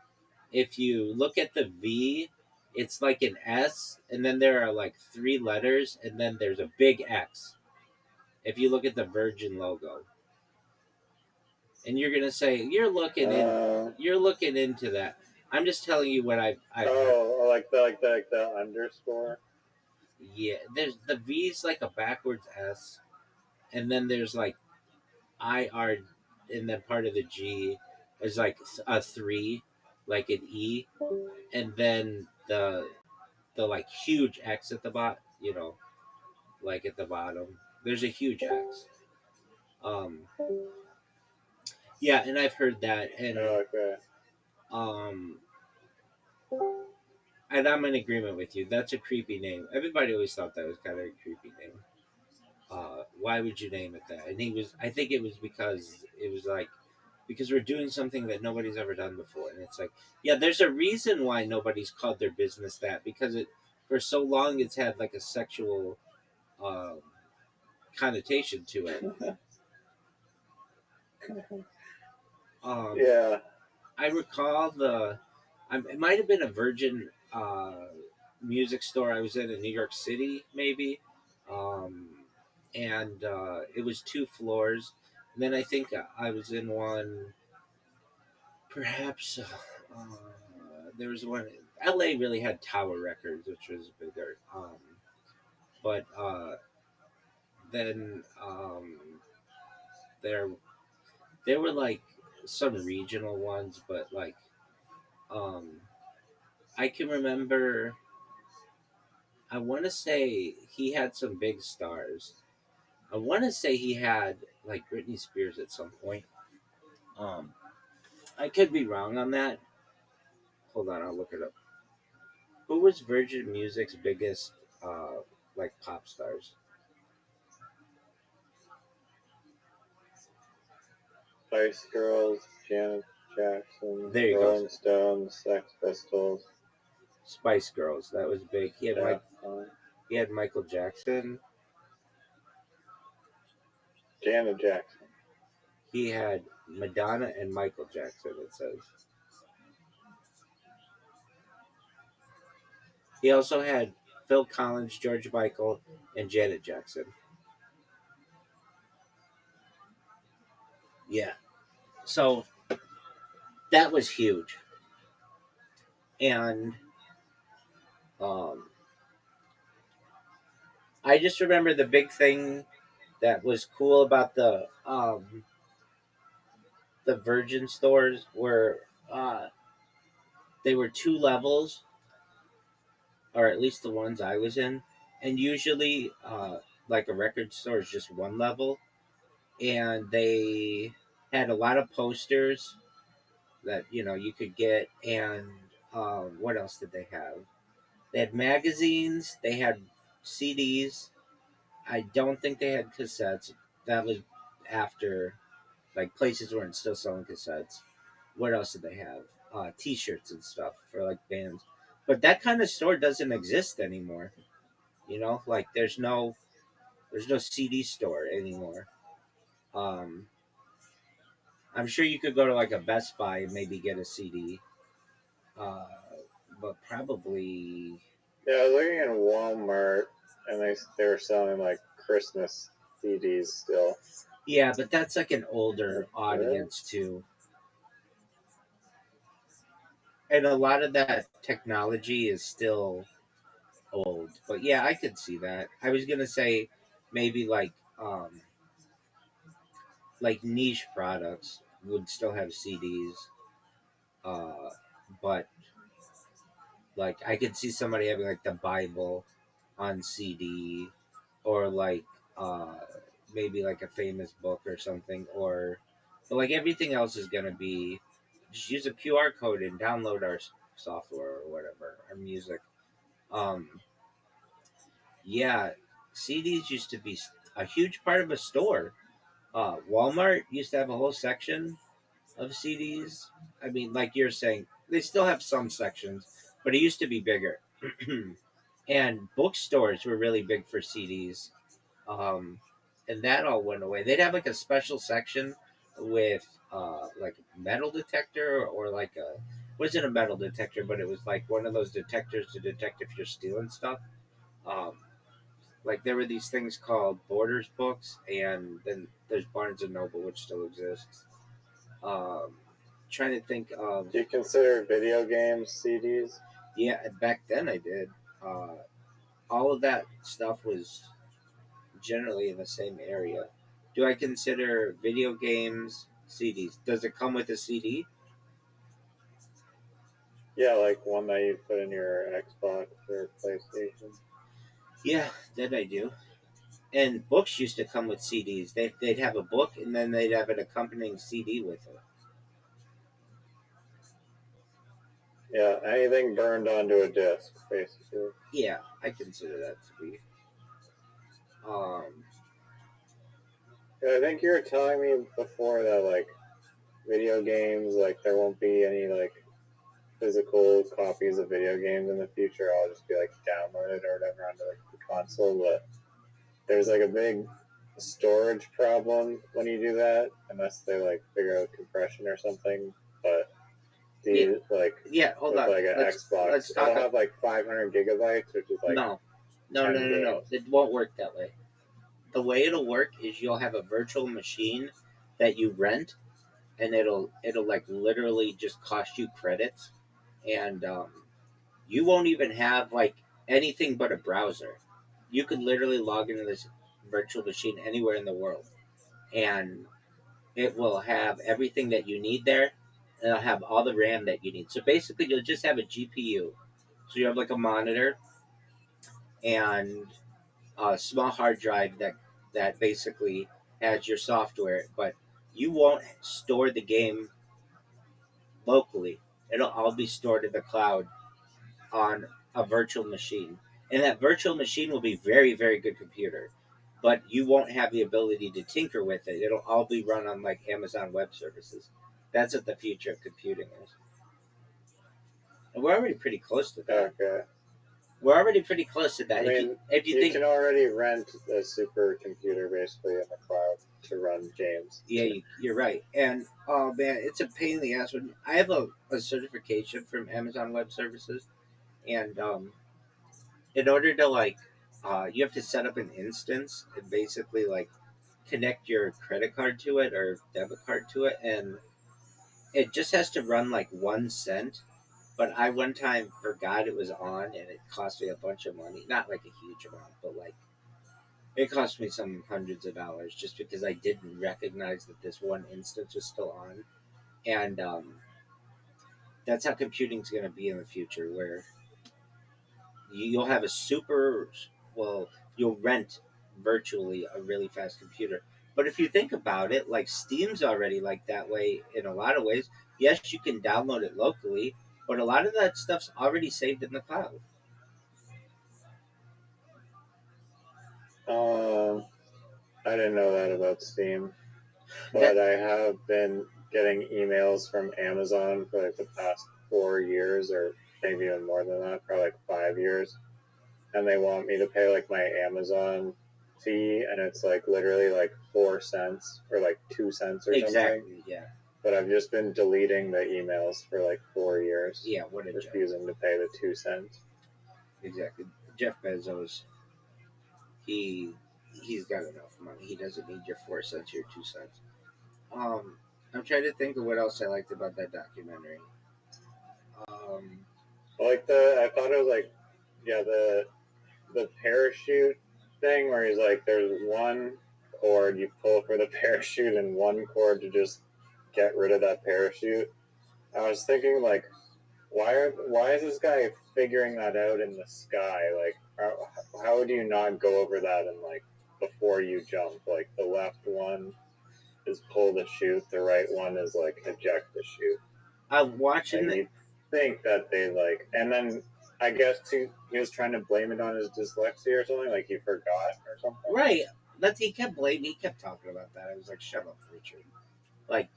If you look at the V, it's like an S, and then there are like 3 letters, and then there's a big X. If you look at the Virgin logo, and you're gonna say Uh, you're looking into that. I'm just telling you what I've heard. oh, like the underscore. Yeah, there's the V's like a backwards S, and then there's like IR, and then part of the G is like a 3, like an E, and then the like huge X at the bottom. Like at the bottom, there's a huge X. Um, yeah, and I've heard that, Oh, okay. um, and I'm in agreement with you. That's a creepy name. Everybody always thought that was kind of a creepy name. Why would you name it that? And I think it was because it was like, because we're doing something that nobody's ever done before. And it's like, yeah, there's a reason why nobody's called their business that, because for so long it's had like a sexual um, connotation to it. Yeah. I recall it might have been a Virgin music store I was in New York City, maybe, um, and it was 2 floors. And then I think I was in one, perhaps. There was one. LA really had Tower Records, which was bigger. But then there there were like some regional ones, but like um, I can remember. I want to say he had some big stars. I want to say he had like Britney Spears at some point. Um, I could be wrong on that. Hold on, I'll look it up. Who was Virgin Music's biggest like pop stars? Spice Girls, Janet Jackson, There you go. Rolling Stones, Sex Pistols. Spice Girls. That was big. Yeah. He had Michael Jackson. Janet Jackson. He had Madonna and Michael Jackson. It says. He also had Phil Collins, George Michael, and Janet Jackson. Yeah. So that was huge. And um, I just remember the big thing that was cool about the Virgin stores were they were 2 levels, or at least the ones I was in, and usually like a record store is just 1 level, and they had a lot of posters that you could get, and what else did they have? They had magazines, they had CDs. I don't think they had cassettes. That was after, like, places weren't still selling cassettes. What else did they have? T-shirts and stuff for like bands. But that kind of store doesn't exist anymore. Like there's no CD store anymore. Um, I'm sure you could go to like a Best Buy and maybe get a CD, uh, but probably. Yeah, I was looking in Walmart, and they were selling like Christmas CDs still. Yeah, but that's like an older audience too. And a lot of that technology is still old. But yeah, I could see that. I was gonna say maybe like niche products would still have CDs, uh, but like I could see somebody having like the Bible on CD, or like uh, maybe like a famous book or something, or but like everything else is gonna be just use a QR code and download our software or whatever, our music. Um, yeah, CDs used to be a huge part of a store. Walmart used to have a whole section of CDs. I mean, like you're saying, they still have some sections, but it used to be bigger. And bookstores were really big for CDs, um, and that all went away. They'd have like a special section with like metal detector, or like a wasn't a metal detector, but it was like one of those detectors to detect if you're stealing stuff. Um, like there were these things called Borders books, and then there's Barnes and Noble, which still exists. Um, Trying to think of. Do you consider video games CDs? Yeah, back then I did. All of that stuff was generally in the same area. Do I consider video games CDs? Does it come with a CD? Yeah, like one that you put in your Xbox or PlayStation. Yeah, that I do. And books used to come with CDs. They'd have a book, and then they'd have an accompanying CD with it. Yeah, anything burned onto a disc, basically. Yeah, I consider that to be. Um, Yeah, I think you were telling me before that like video games, like there won't be any like physical copies of video games in the future. I'll just be like downloaded or whatever onto like the console. But there's like a big storage problem when you do that, unless they like figure out compression or something. But the hold with on. like an Xbox, it'll have like 500 gigabytes, which is like no. 10 games. It won't work that way. The way it'll work is you'll have a virtual machine that you rent, and it'll like literally just cost you credits, and you won't even have like anything but a browser. You could literally log into this virtual machine anywhere in the world, and it will have everything that you need there, and it'll have all the RAM that you need. So basically, you'll just have a GPU. So you have like a monitor and a small hard drive that basically has your software, but you won't store the game locally. It'll all be stored in the cloud on a virtual machine. And that virtual machine will be very, very good computer. But you won't have the ability to tinker with it. It'll all be run on like Amazon Web Services. That's what the future of computing is. And we're already pretty close to that. Okay. We're already pretty close to that. I mean, if you you think, can already rent a supercomputer basically in the cloud to run games. yeah, you're right. And oh man, it's a pain in the ass. When I have a certification from Amazon Web Services, and in order to like, you have to set up an instance and basically like connect your credit card to it or debit card to it, and it just has to run like 1 cent. But I one time forgot it was on, and it cost me a bunch of money. Not like a huge amount, but like it cost me some hundreds of dollars just because I didn't recognize that this one instance was still on. And that's how computing's going to be in the future, where you'll have a super well, you'll rent virtually a really fast computer. But if you think about it, like Steam's already like that way in a lot of ways. Yes, you can download it locally, but a lot of that stuff's already saved in the cloud. I didn't know that about Steam, but That, I have been getting emails from Amazon for like the past 4 years, or maybe even more than that, for like 5 years, and they want me to pay like my Amazon fee, and it's like literally like 4 cents or like 2 cents or something. exactly, yeah. But I've just been deleting the emails for like 4 years. Yeah, what a joke. Refusing to pay the 2 cents. Exactly. Jeff Bezos, he he's got enough money. He doesn't need your 4 cents, your 2 cents. I'm trying to think of what else I liked about that documentary. Um, I thought it was like, yeah, the parachute thing where he's like, there's one cord you pull for the parachute and one cord to just get rid of that parachute. I was thinking like, why is this guy figuring that out in the sky? Like, how would you not go over that and like before you jump? Like the left one is pull the chute, the right one is like eject the chute. I'm watching. Like, you'd think that they like, and then I guess too, he was trying to blame it on his dyslexia or something, like he forgot or something. Right. But he kept blaming. He kept talking about that. I was like, "Shut up, Richard." Like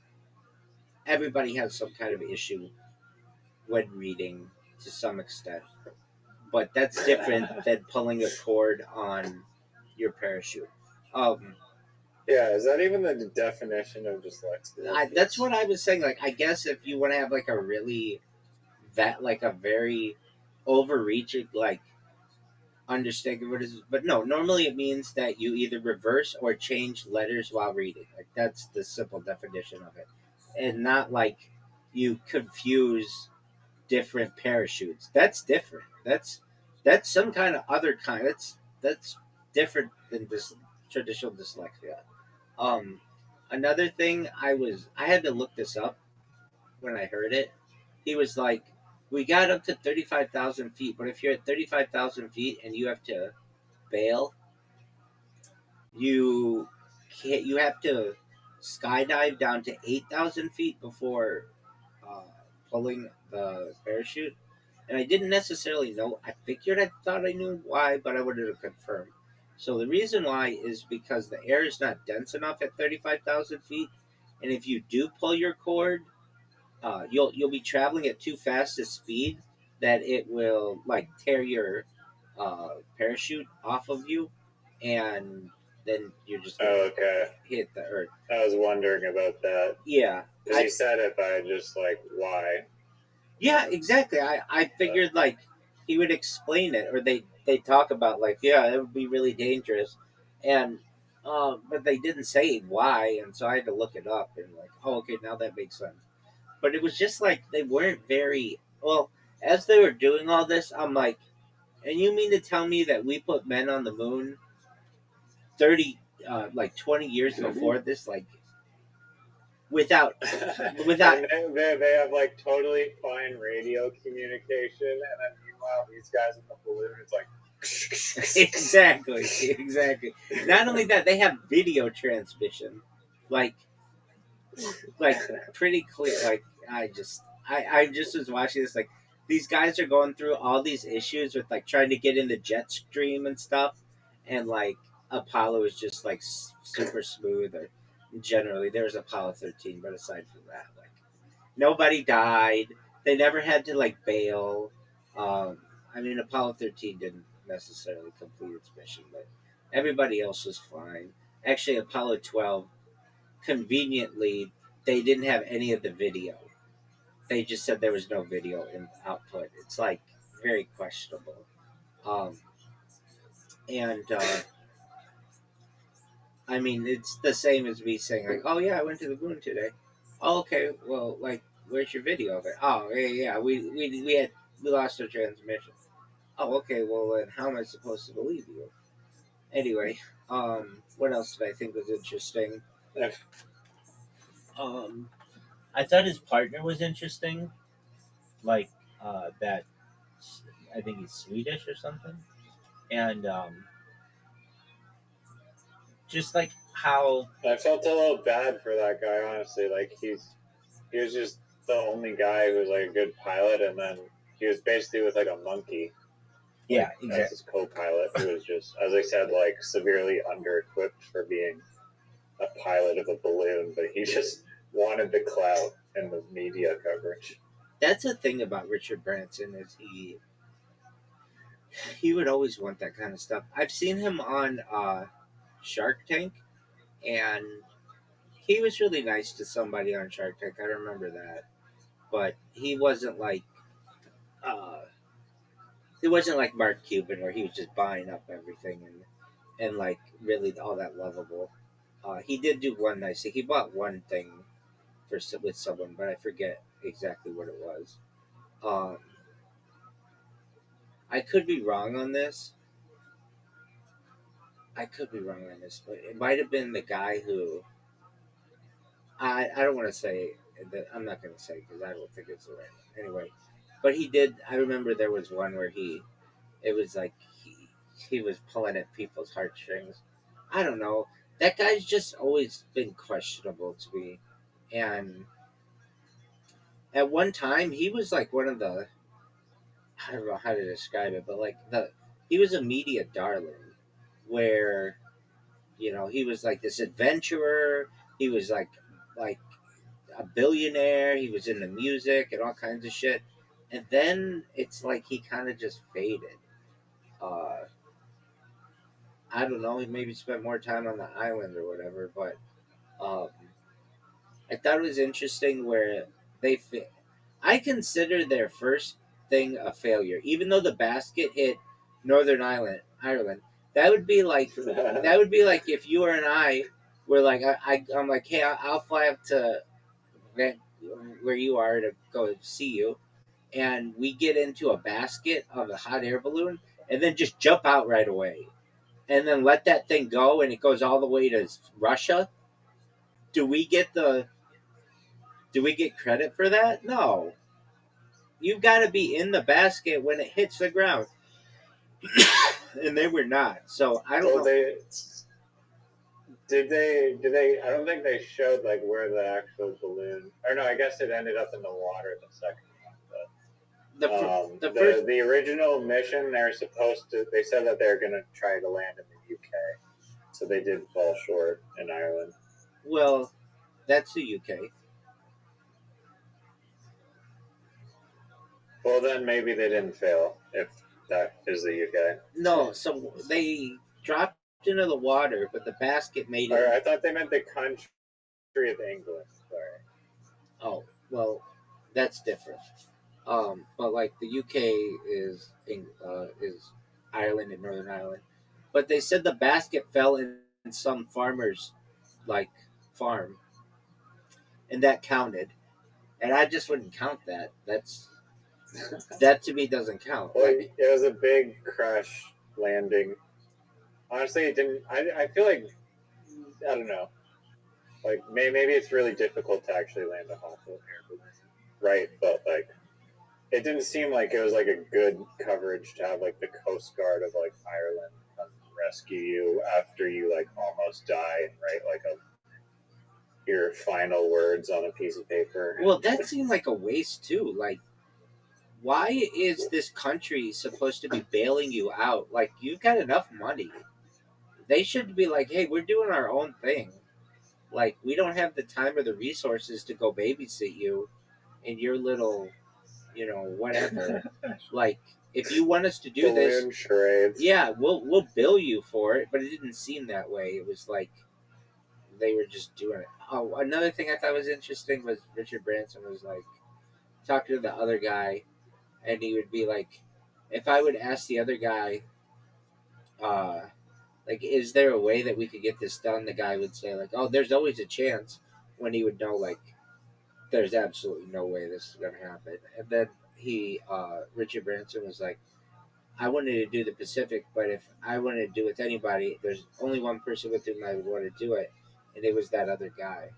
everybody has some kind of issue when reading to some extent, but that's different than pulling a cord on your parachute. Yeah, is that even the definition of dyslexia? That's what I was saying. Like, I guess if you want to have like a really like a very overreaching like understanding what it is, but no. Normally, it means that you either reverse or change letters while reading. Like that's the simple definition of it, and not like you confuse different parachutes. That's different. That's some kind of other kind. That's different than this traditional dyslexia. Um, Another thing I had to look this up when I heard it. He was like, "We got up to 35,000 feet, but if you're at 35,000 feet and you have to bail, you can't. You have to skydive down to 8,000 feet before uh, pulling the parachute." And I didn't necessarily know. I thought I knew why, but I wanted to confirm. So the reason why is because the air is not dense enough at 35,000 feet, and if you do pull your cord, you'll be traveling at too fast a speed that it will like tear your parachute off of you, and then you're just gonna Oh, okay. hit the earth. I was wondering about that. Yeah, Because he said it, but I just like, why? yeah, exactly. I figured like he would explain it, or they talk about like, yeah, it would be really dangerous, and but they didn't say why, and so I had to look it up, and like, oh, okay, now that makes sense. But it was just like they weren't very well as they were doing all this. I'm like, and you mean to tell me that we put men on the moon 30, like 20 years before this, like without without And they have like totally fine radio communication, and then meanwhile these guys in the balloon, it's like exactly. Not only that, they have video transmission, like like pretty clear. Like I just was watching this. Like these guys are going through all these issues with like trying to get in the jet stream and stuff, and like Apollo is just like super smooth. Or generally, there's Apollo 13, but aside from that, like nobody died. They never had to like bail. I mean, Apollo 13 didn't necessarily complete its mission, but everybody else was fine. Actually, Apollo 12, conveniently, they didn't have any of the video. They just said there was no video in output. It's like very questionable. Um, and I mean, it's the same as me saying like, "Oh yeah, I went to the moon today." Oh, okay, well, like, where's your video of it? Oh yeah, we lost our transmission. Oh, okay, well then how am I supposed to believe you? Anyway, what else did I think was interesting? Um, I thought his partner was interesting, like that. I think he's Swedish or something, and just like how I felt a little bad for that guy, honestly. Like he was just the only guy who was like a good pilot, and then he was basically with like a monkey, yeah, like as exactly. his co-pilot, who was just, as I said, like severely under-equipped for being a pilot of a balloon, but he just wanted the clout and the media coverage. That's the thing about Richard Branson is he would always want that kind of stuff. I've seen him on Shark Tank, and he was really nice to somebody on Shark Tank. I remember that, but uh, he wasn't like Mark Cuban where he was just buying up everything and like really all that lovable. He did do one nice thing. He bought one thing with someone, but I forget exactly what it was. Um, I could be wrong on this. I could be wrong on this, but it might have been the guy who I don't want to say that. I'm not going to say because I don't think it's the right one. Anyway, but he did. I remember there was one where it was like he was pulling at people's heartstrings. I don't know. That guy's just always been questionable to me, and at one time he was like one of the I don't know how to describe it, but like he was a media darling, where he was like this adventurer. He was like a billionaire. He was into music and all kinds of shit. And then it's like he kind of just faded. Uh, I don't know. He maybe spent more time on the island or whatever. But um, I thought it was interesting where they. I consider their first thing a failure, even though the basket hit Northern Ireland. That would be like if you or and I were like, I'm like, hey, I'll fly up to where you are to go see you, and we get into a basket of a hot air balloon, and then just jump out right away, and then let that thing go, and it goes all the way to Russia. Do we get the? Do we get credit for that? No. You've got to be in the basket when it hits the ground, and they were not. So I don't Well, know. they did they did they? I don't think they showed like where the actual balloon. Or no, I guess it ended up in the water the second one. The first. The original mission, they're supposed to. They said that they're going to try to land in the UK, so they did fall short in Ireland. Well, that's the UK. Well, then maybe they didn't fail if that is the UK. No, so they dropped into the water, but the basket made it. Or I thought they meant the country of England. Sorry. Oh, well, that's different. But like the UK is Ireland and Northern Ireland, but they said the basket fell in some farmer's like farm, and that counted. And I just wouldn't count that. That to me doesn't count. Well, Like, it was a big crash landing. Honestly, it didn't. I feel like I don't know. Like maybe it's really difficult to actually land a hostile air balloon, right? But like it didn't seem like it was like a good coverage to have like the Coast Guard of like Ireland come rescue you after you like almost die and write like your final words on a piece of paper. well, that seemed like a waste too. Like, why is this country supposed to be bailing you out? Like, you've got enough money. They should be like, hey, we're doing our own thing. Like, we don't have the time or the resources to go babysit you in your little, whatever. Like, if you want us to do this, balloon charades. yeah, we'll bill you for it. But it didn't seem that way. It was like they were just doing it. Oh, another thing I thought was interesting was Richard Branson was like talking to the other guy, and he would be like, if I would ask the other guy, uh, like, is there a way that we could get this done? The guy would say like, oh, there's always a chance. When he would know like, there's absolutely no way this is gonna happen. And then Richard Branson was like, I wanted to do the Pacific, but if I wanted to do it with anybody, there's only one person with whom I would want to do it, and it was that other guy.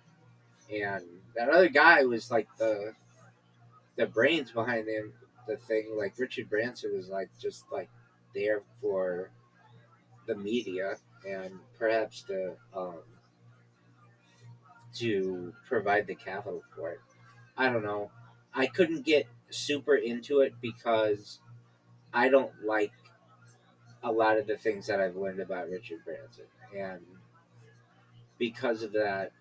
And that other guy was like the brains behind the thing. Like Richard Branson was like just like there for the media and perhaps to provide the capital for it. I don't know. I couldn't get super into it because I don't like a lot of the things that I've learned about Richard Branson, and because of that,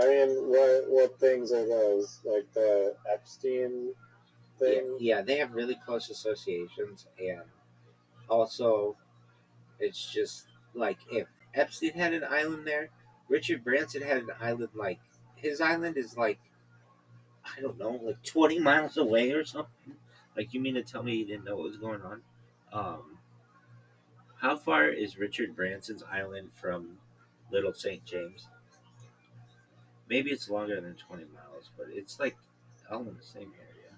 I mean, what things are those? Like the Epstein thing? yeah, they have really close associations, and also it's just like if Epstein had an island there, Richard Branson had an island like his island is like I don't know, like 20 miles away or something. Like you mean to tell me you didn't know what was going on? Um, how far is Richard Branson's island from Little St. James? Maybe it's longer than 20 miles, but it's like all in the same area.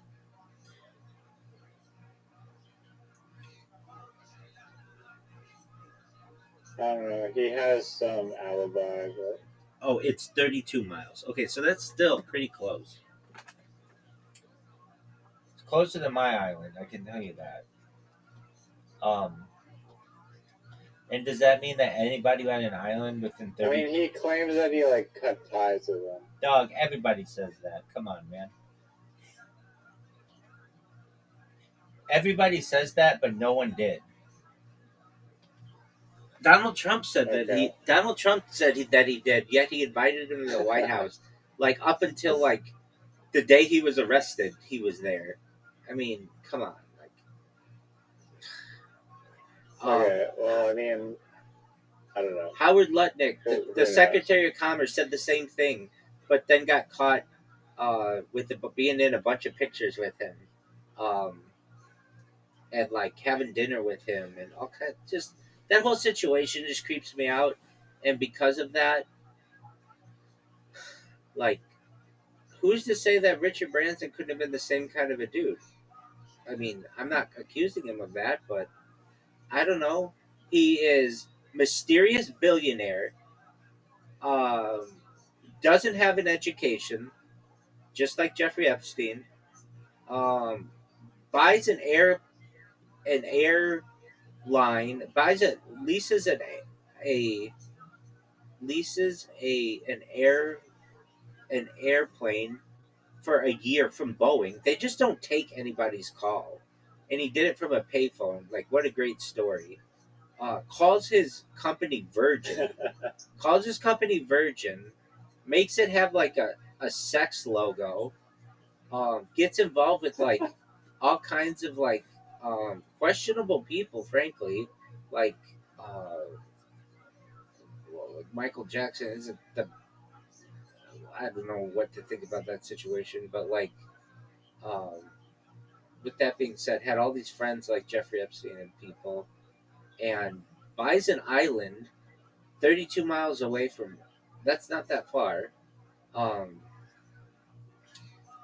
I don't know. He has some alibi, but Oh, it's 32 miles. Okay, so that's still pretty close. It's closer than my island, I can tell you that. Um, and does that mean that anybody on an island within I 30? mean, he claims that he like cut ties with them. Dog, everybody says that. Come on, man. Everybody says that, but no one did. Donald Trump said that Okay. that he did. Yet he invited him to the White House. Like up until like the day he was arrested, he was there. I mean, come on. Like, Okay. Well, I mean, I don't know. Howard Lutnick, Who the knows? Secretary of Commerce, said the same thing, but then got caught with being in a bunch of pictures with him, um, and like having dinner with him, and all kind. Just that whole situation just creeps me out, and because of that, like, who's to say that Richard Branson couldn't have been the same kind of a dude? I mean, I'm not accusing him of that, but I don't know. He is mysterious billionaire. Um, doesn't have an education, just like Jeffrey Epstein. Um, buys an airline, buys a a leases a an airplane for a year from Boeing. They just don't take anybody's call, and he did it from a payphone. Like what a great story. Calls his company Virgin. Calls his company Virgin. Makes it have like a sex logo gets involved with like all kinds of like questionable people, frankly, like well, like Michael Jackson isn't the. I don't know what to think about that situation, but like, um, with that being said, had all these friends like Jeffrey Epstein and people, and buys an island 32 miles away from. That's not that far. Um,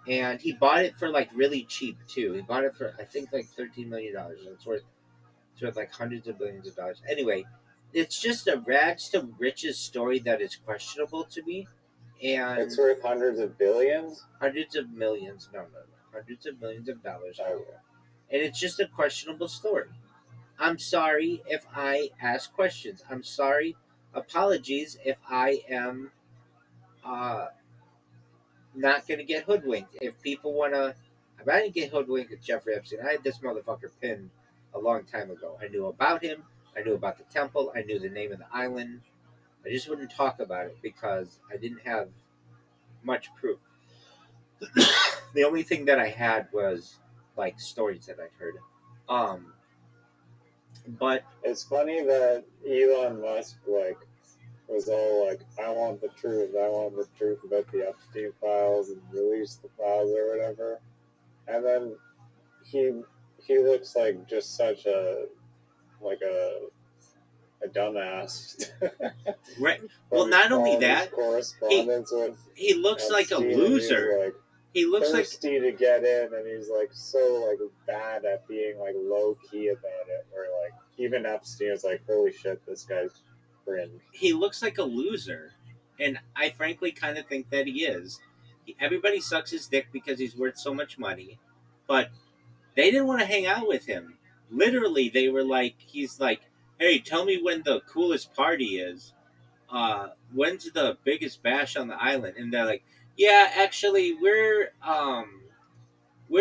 and he bought it for like really cheap too. He bought it for I think like $13 million. It's worth like hundreds of billions of dollars. Anyway, it's just a rags to riches story that is questionable to me, and It's worth hundreds of billions. hundreds of millions. No, hundreds of millions of dollars. Okay. And it's just a questionable story. I'm sorry if I ask questions. I'm sorry. Apologies if I am uh, not going to get hoodwinked. If people want to, if I didn't get hoodwinked with Jeffrey Epstein, I had this motherfucker pinned a long time ago. I knew about him. I knew about the temple. I knew the name of the island. I just wouldn't talk about it because I didn't have much proof. The only thing that I had was like stories that I'd heard. Um, but It's funny that Elon Musk was all like, "I want the truth. I want the truth about the Epstein files and release the files or whatever," and then he looks like just such a like a dumbass. right. Well, not only that, correspondence with he looks like a Epstein, loser. Like, he looks thirsty to get in, and he's like so like bad at being like low key about it. Where like even Epstein is like, "Holy shit, this guy's cringe." He looks like a loser, and I frankly kind of think that he is. Everybody sucks his dick because he's worth so much money, but they didn't want to hang out with him. Literally, they were like, he's like, "Hey, tell me when the coolest party is. When's the biggest bash on the island?" And they're like, "Yeah, actually, we're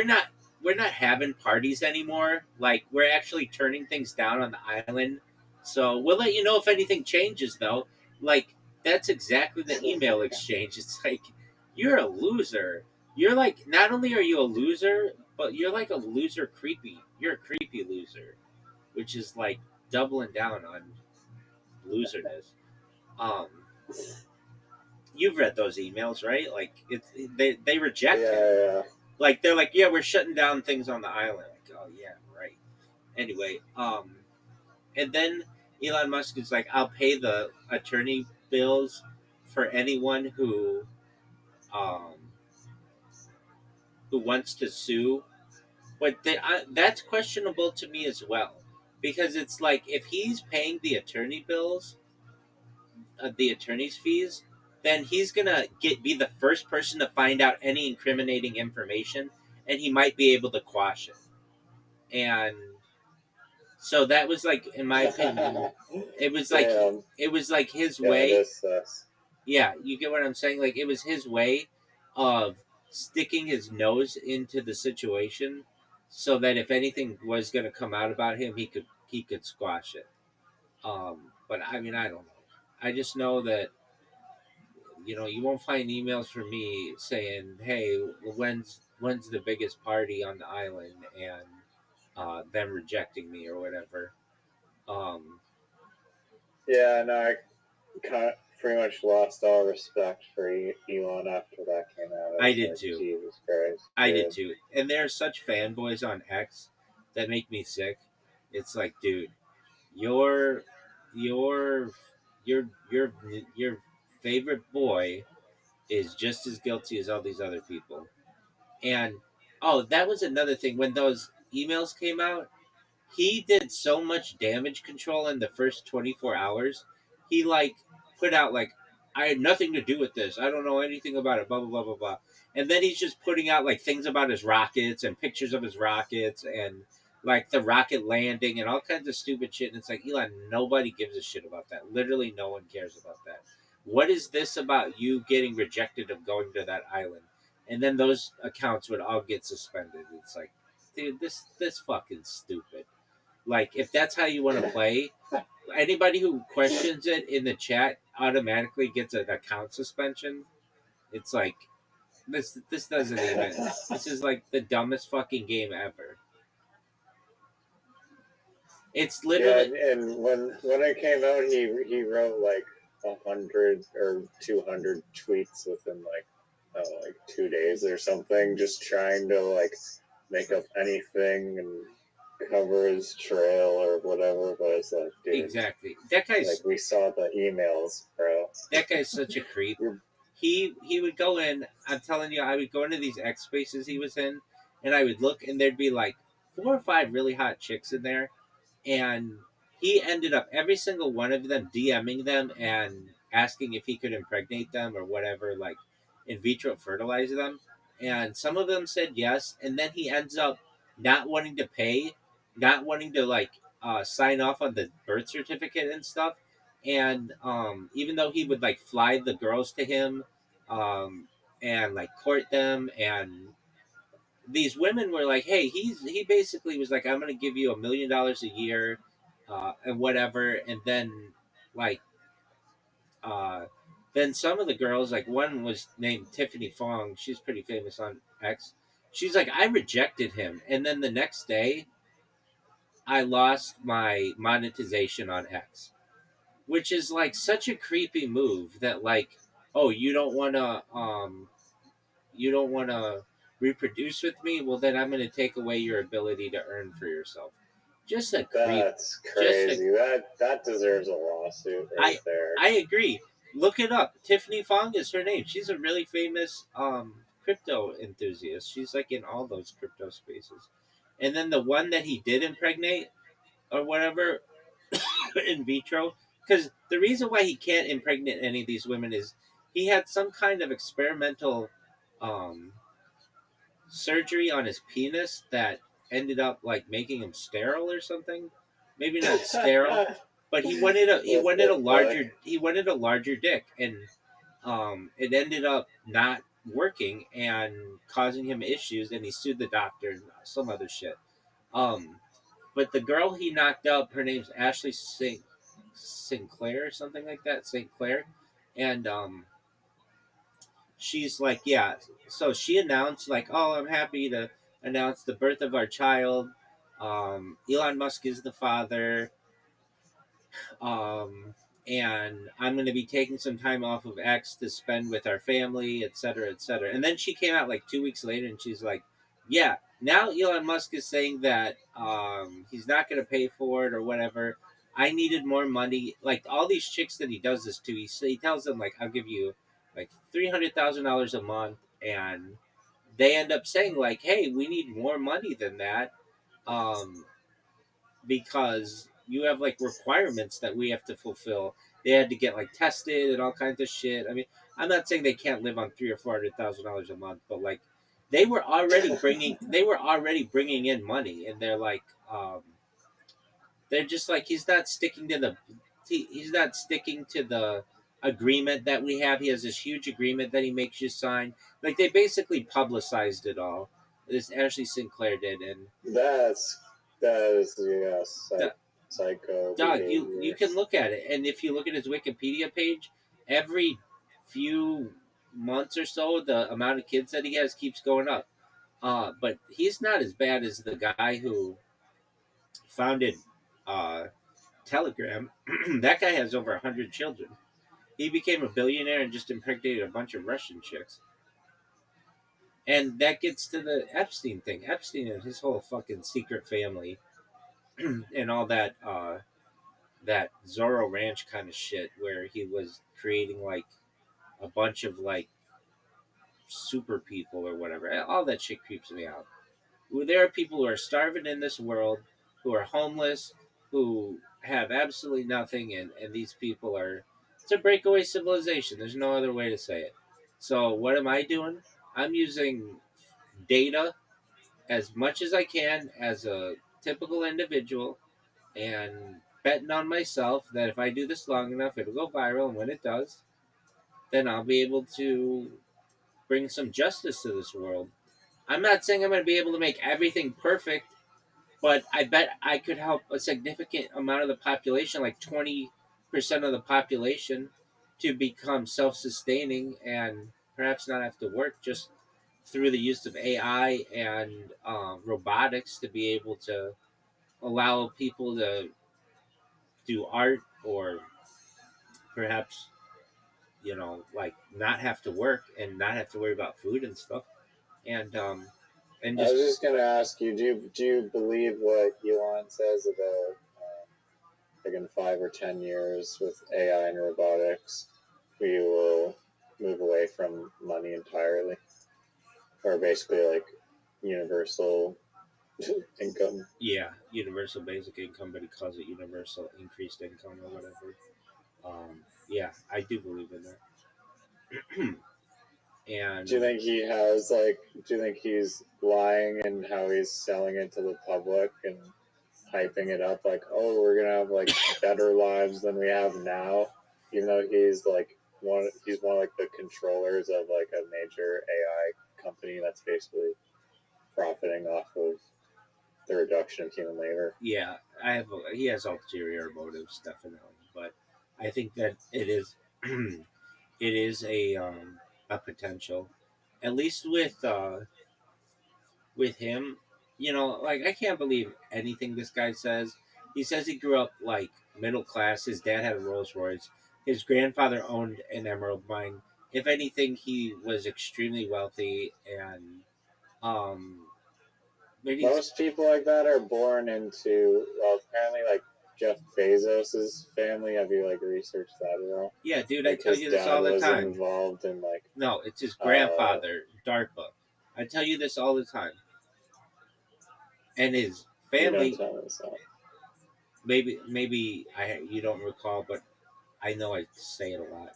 not we're not having parties anymore. Like we're actually turning things down on the island. So we'll let you know if anything changes though." Like that's exactly the email exchange. It's like you're a loser. You're like not only are you a loser, but you're like a loser creepy. You're a creepy loser, which is like doubling down on loserness. Um you've read those emails, right? Like it's they reject him. Yeah. Like they're like, yeah, we're shutting down things on the island. Like, oh yeah, right. Anyway, and then Elon Musk is like, I'll pay the attorney bills for anyone um, who wants to sue. But that's questionable to me as well, because it's like if he's paying the attorney bills, the attorney's fees, then he's gonna be the first person to find out any incriminating information, and he might be able to quash it. And so that was like, in my opinion, it was like Damn. it was like his Yeah, way. this sucks. Yeah, you get what I'm saying? Like it was his way of sticking his nose into the situation, so that if anything was going to come out about him, he could squash it. But I mean, I don't know. I just know that you won't find emails from me saying, "Hey, when's the biggest party on the island?" and them rejecting me or whatever. Um, Yeah, no, I pretty much lost all respect for Elon after that came out. I did too. Jesus Christ. I did too. And there are such fanboys on X that make me sick. It's like, dude, your your your your favorite boy is just as guilty as all these other people. And oh, that was another thing when those emails came out. He did so much damage control in the first 24 hours. He like put out like, I had nothing to do with this. I don't know anything about it. Blah blah blah blah blah. And then he's just putting out like things about his rockets and pictures of his rockets and like the rocket landing and all kinds of stupid shit. And it's like, Elon, nobody gives a shit about that. Literally, no one cares about that. What is this about you getting rejected of going to that island? And then those accounts would all get suspended. It's like, dude, this fucking stupid. Like, if that's how you want to play, anybody who questions it in the chat automatically gets an account suspension. It's like, This doesn't even. This is like the dumbest fucking game ever. It's Yeah, literally and when it came out, he wrote like 100 or 200 tweets within like 2 days or something, just trying to like make up anything and cover his trail or whatever. But it's like, dude, exactly. That guy's like we saw the emails, bro. that guy's such a creep. He would go in. I'm telling you, I would go into these X spaces he was in, and I would look, and there'd be like 4 or 5 really hot chicks in there, and he ended up every single one of them DMing them and asking if he could impregnate them or whatever, like in vitro fertilize them. And some of them said yes, and then he ends up not wanting to pay, not wanting to like sign off on the birth certificate and stuff. And even though he would like fly the girls to him, um, and like court them, and these women were like, "Hey, he basically was like, I'm gonna give you $1 million a year, and whatever." And then like, uh, then some of the girls, like one was named Tiffany Fong. She's pretty famous on X. She's like, I rejected him, and then the next day, I lost my monetization on X, which is like such a creepy move. That like, oh, you don't want to reproduce with me, well then I'm going to take away your ability to earn for yourself. Just a creep. That's Just a crazy. That deserves a lawsuit right I there. I agree. Look it up. Tiffany Fong is her name. She's a really famous crypto enthusiast. She's like in all those crypto spaces. And then the one that he did impregnate or whatever in vitro, because the reason why he can't impregnate any of these women is he had some kind of experimental um surgery on his penis that ended up like making him sterile or something. Maybe not sterile, but What the fuck? he wanted a larger dick, and it ended up not working and causing him issues, and he sued the doctor and some other shit. Um, but the girl he knocked up, her name's Ashley Sinclair or something like that, St. Clair, and she's like, yeah. So she announced, like, oh, I'm happy to announce the birth of our child. Elon Musk is the father. Um, and I'm going to be taking some time off of X to spend with our family, et cetera, et cetera. And then she came out like 2 weeks later and she's like, yeah, now Elon Musk is saying that he's not going to pay for it or whatever. I needed more money. Like all these chicks that he does this to, he tells them, like, I'll give you like $300,000 a month. And they end up saying, like, hey, we need more money than that. Um, because you have like requirements that we have to fulfill. They had to get like tested and all kinds of shit. I mean, I'm not saying they can't live on $300,000 or $400,000 a month, but like they were already bringing in money, and they're just like he's not sticking to the agreement that we have. He has this huge agreement that he makes you sign. Like they basically publicized it all. This Ashley Sinclair did, and That's that is psycho dog, behavior. you can look at it, and if you look at his Wikipedia page, every few months or so, the amount of kids that he has keeps going up. But he's not as bad as the guy who founded uh, Telegram. That guy has over 100 children. He became a billionaire and just impregnated a bunch of Russian chicks. And that gets to the Epstein thing. Epstein and his whole fucking secret family and all that Zorro Ranch kind of shit where he was creating like a bunch of like super people or whatever. All that shit creeps me out. There are people who are starving in this world, who are homeless, who have absolutely nothing, and these people are. It's a breakaway civilization. There's no other way to say it. So what am I doing? I'm using data as much as I can as a typical individual and betting on myself that if I do this long enough, it'll go viral. And when it does, then I'll be able to bring some justice to this world. I'm not saying I'm going to be able to make everything perfect, but I bet I could help a significant amount of the population, like 20% of the population, to become self sustaining and perhaps not have to work just through the use of AI and robotics to be able to allow people to do art or perhaps like not have to work and not have to worry about food and stuff and I just was just gonna ask you, do you believe what Elon says about like in 5 or 10 years with AI and robotics, we will move away from money entirely, or basically like universal income? yeah, universal basic income, but he calls it universal increased income or whatever. Yeah, I do believe in that. Do you And think he has like? Do you think he's lying in how he's selling it to the public and hyping it up like, oh, we're gonna have like better lives than we have now, even though he's like he's one of like the controllers of like a major AI company that's basically profiting off of the reduction of human labor. yeah, he has ulterior motives definitely, but I think that it is it is a potential, at least with him. Like I can't believe anything this guy says. He says he grew up like middle class. His dad had a Rolls Royce. His grandfather owned an emerald mine. If anything, he was extremely wealthy, and um, but he's Most people like that are born into, well, apparently like Jeff Bezos's family. Have you like researched that at all? yeah, dude. I Like tell his you this dad all the was time. involved in like No, it's his uh grandfather, DARPA. I tell you this all the time, and his you don't family. tell us that. Maybe you don't recall, but I know I say it a lot.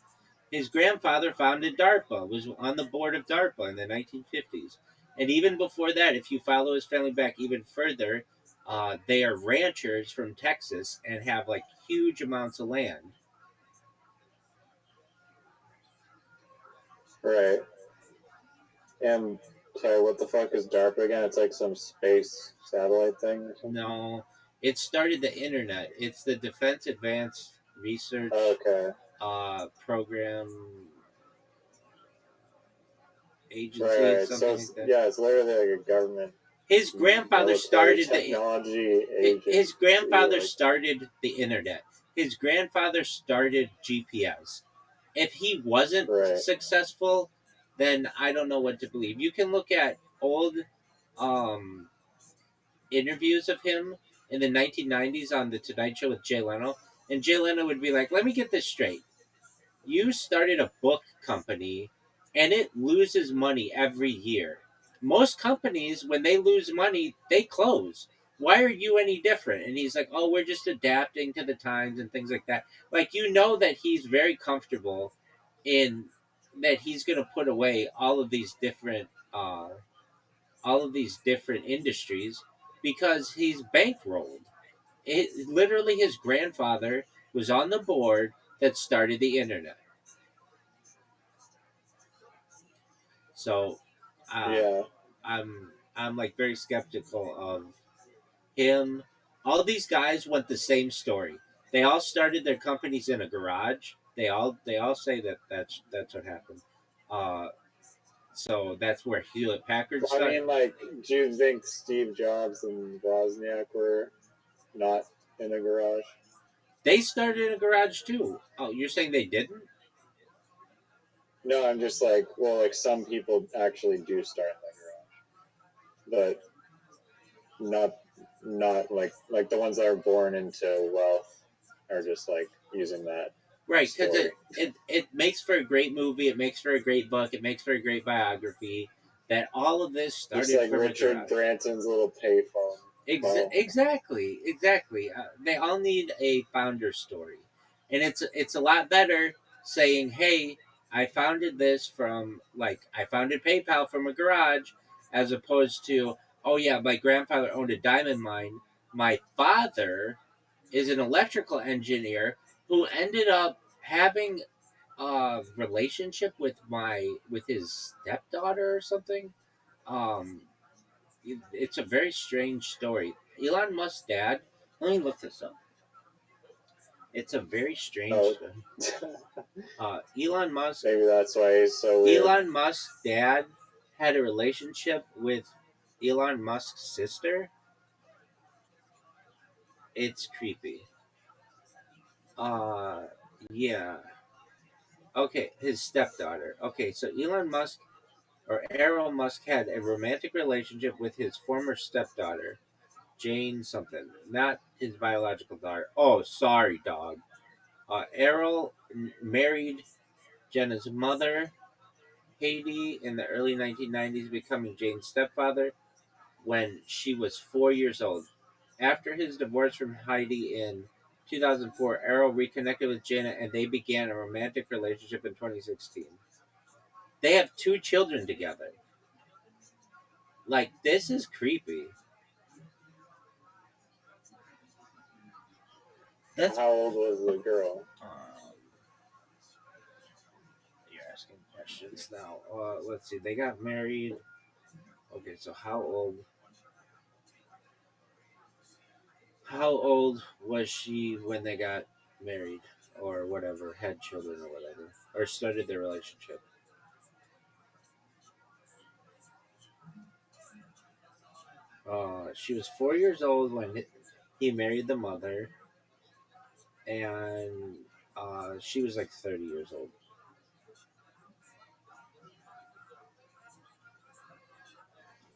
His grandfather founded DARPA, was on the board of DARPA in the 1950s. And even before that, if you follow his family back even further, they are ranchers from Texas and have like huge amounts of land. Right. And sorry, what the fuck is DARPA again? It's like some space satellite thing or something. No, it started the internet. It's the Defense Advanced Research Okay. Program agency. Right, It's right. So something it's, like that. yeah, it's literally like a government His grandfather military started the technology his agency. grandfather Like, started the internet. His grandfather started GPS. If he wasn't right. successful, then I don't know what to believe. You can look at old um, interviews of him in the 1990s on the Tonight Show with Jay Leno, and Jay Leno would be like, "Let me get this straight. You started a book company and it loses money every year. Most companies, when they lose money, they close. Why are you any different?" And he's like, "Oh, we're just adapting to the times and things like that." Like, that he's very comfortable in that he's going to put away all of these different industries because he's bankrolled. Literally, his grandfather was on the board that started the internet. So, uh, Yeah. I'm like very skeptical of him. All these guys want the same story. They all started their companies in a garage. They all say that that's what happened. Uh, so that's where Hewlett Packard Well, I started. mean, like, do you think Steve Jobs and Wozniak were not in a garage? They started in a garage too. Oh, you're saying they didn't? No, I'm just like, well, like some people actually do start in the garage, but not not like the ones that are born into wealth are just like using that Right, because story. it makes for a great movie. It makes for a great book. It makes for a great biography. That all of this Just started like from a Richard garage. Branson's little payphone call. Exactly. They all need a founder story, and it's a lot better saying, "Hey, I founded PayPal from a garage," as opposed to, "Oh yeah, my grandfather owned a diamond mine. My father is an electrical engineer who ended up having a relationship with his stepdaughter or something." Um, it's a very strange story. Elon Musk's dad. Let me look this up. It's a very strange Oh. story. Elon Musk. Maybe that's why he's so weird. Elon Musk's dad had a relationship with Elon Musk's sister. It's creepy. Uh, yeah. Okay, his stepdaughter. Okay, so Elon Musk or Errol Musk had a romantic relationship with his former stepdaughter, Jane something, not his biological daughter. Oh, sorry, dog. Errol married Jenna's mother, Haiti, in the early 1990s, becoming Jane's stepfather when she was 4 years old. After his divorce from Heidi in 2004, Errol reconnected with Jenna and they began a romantic relationship in 2016. They have 2 children together. Like, this is creepy. That's How old was the girl? You're asking questions now. Let's see. They got married. Okay, so how old? How old was she when they got married, or whatever, had children, or whatever, or started their relationship? She was 4 years old when he married the mother, and she was like 30 years old.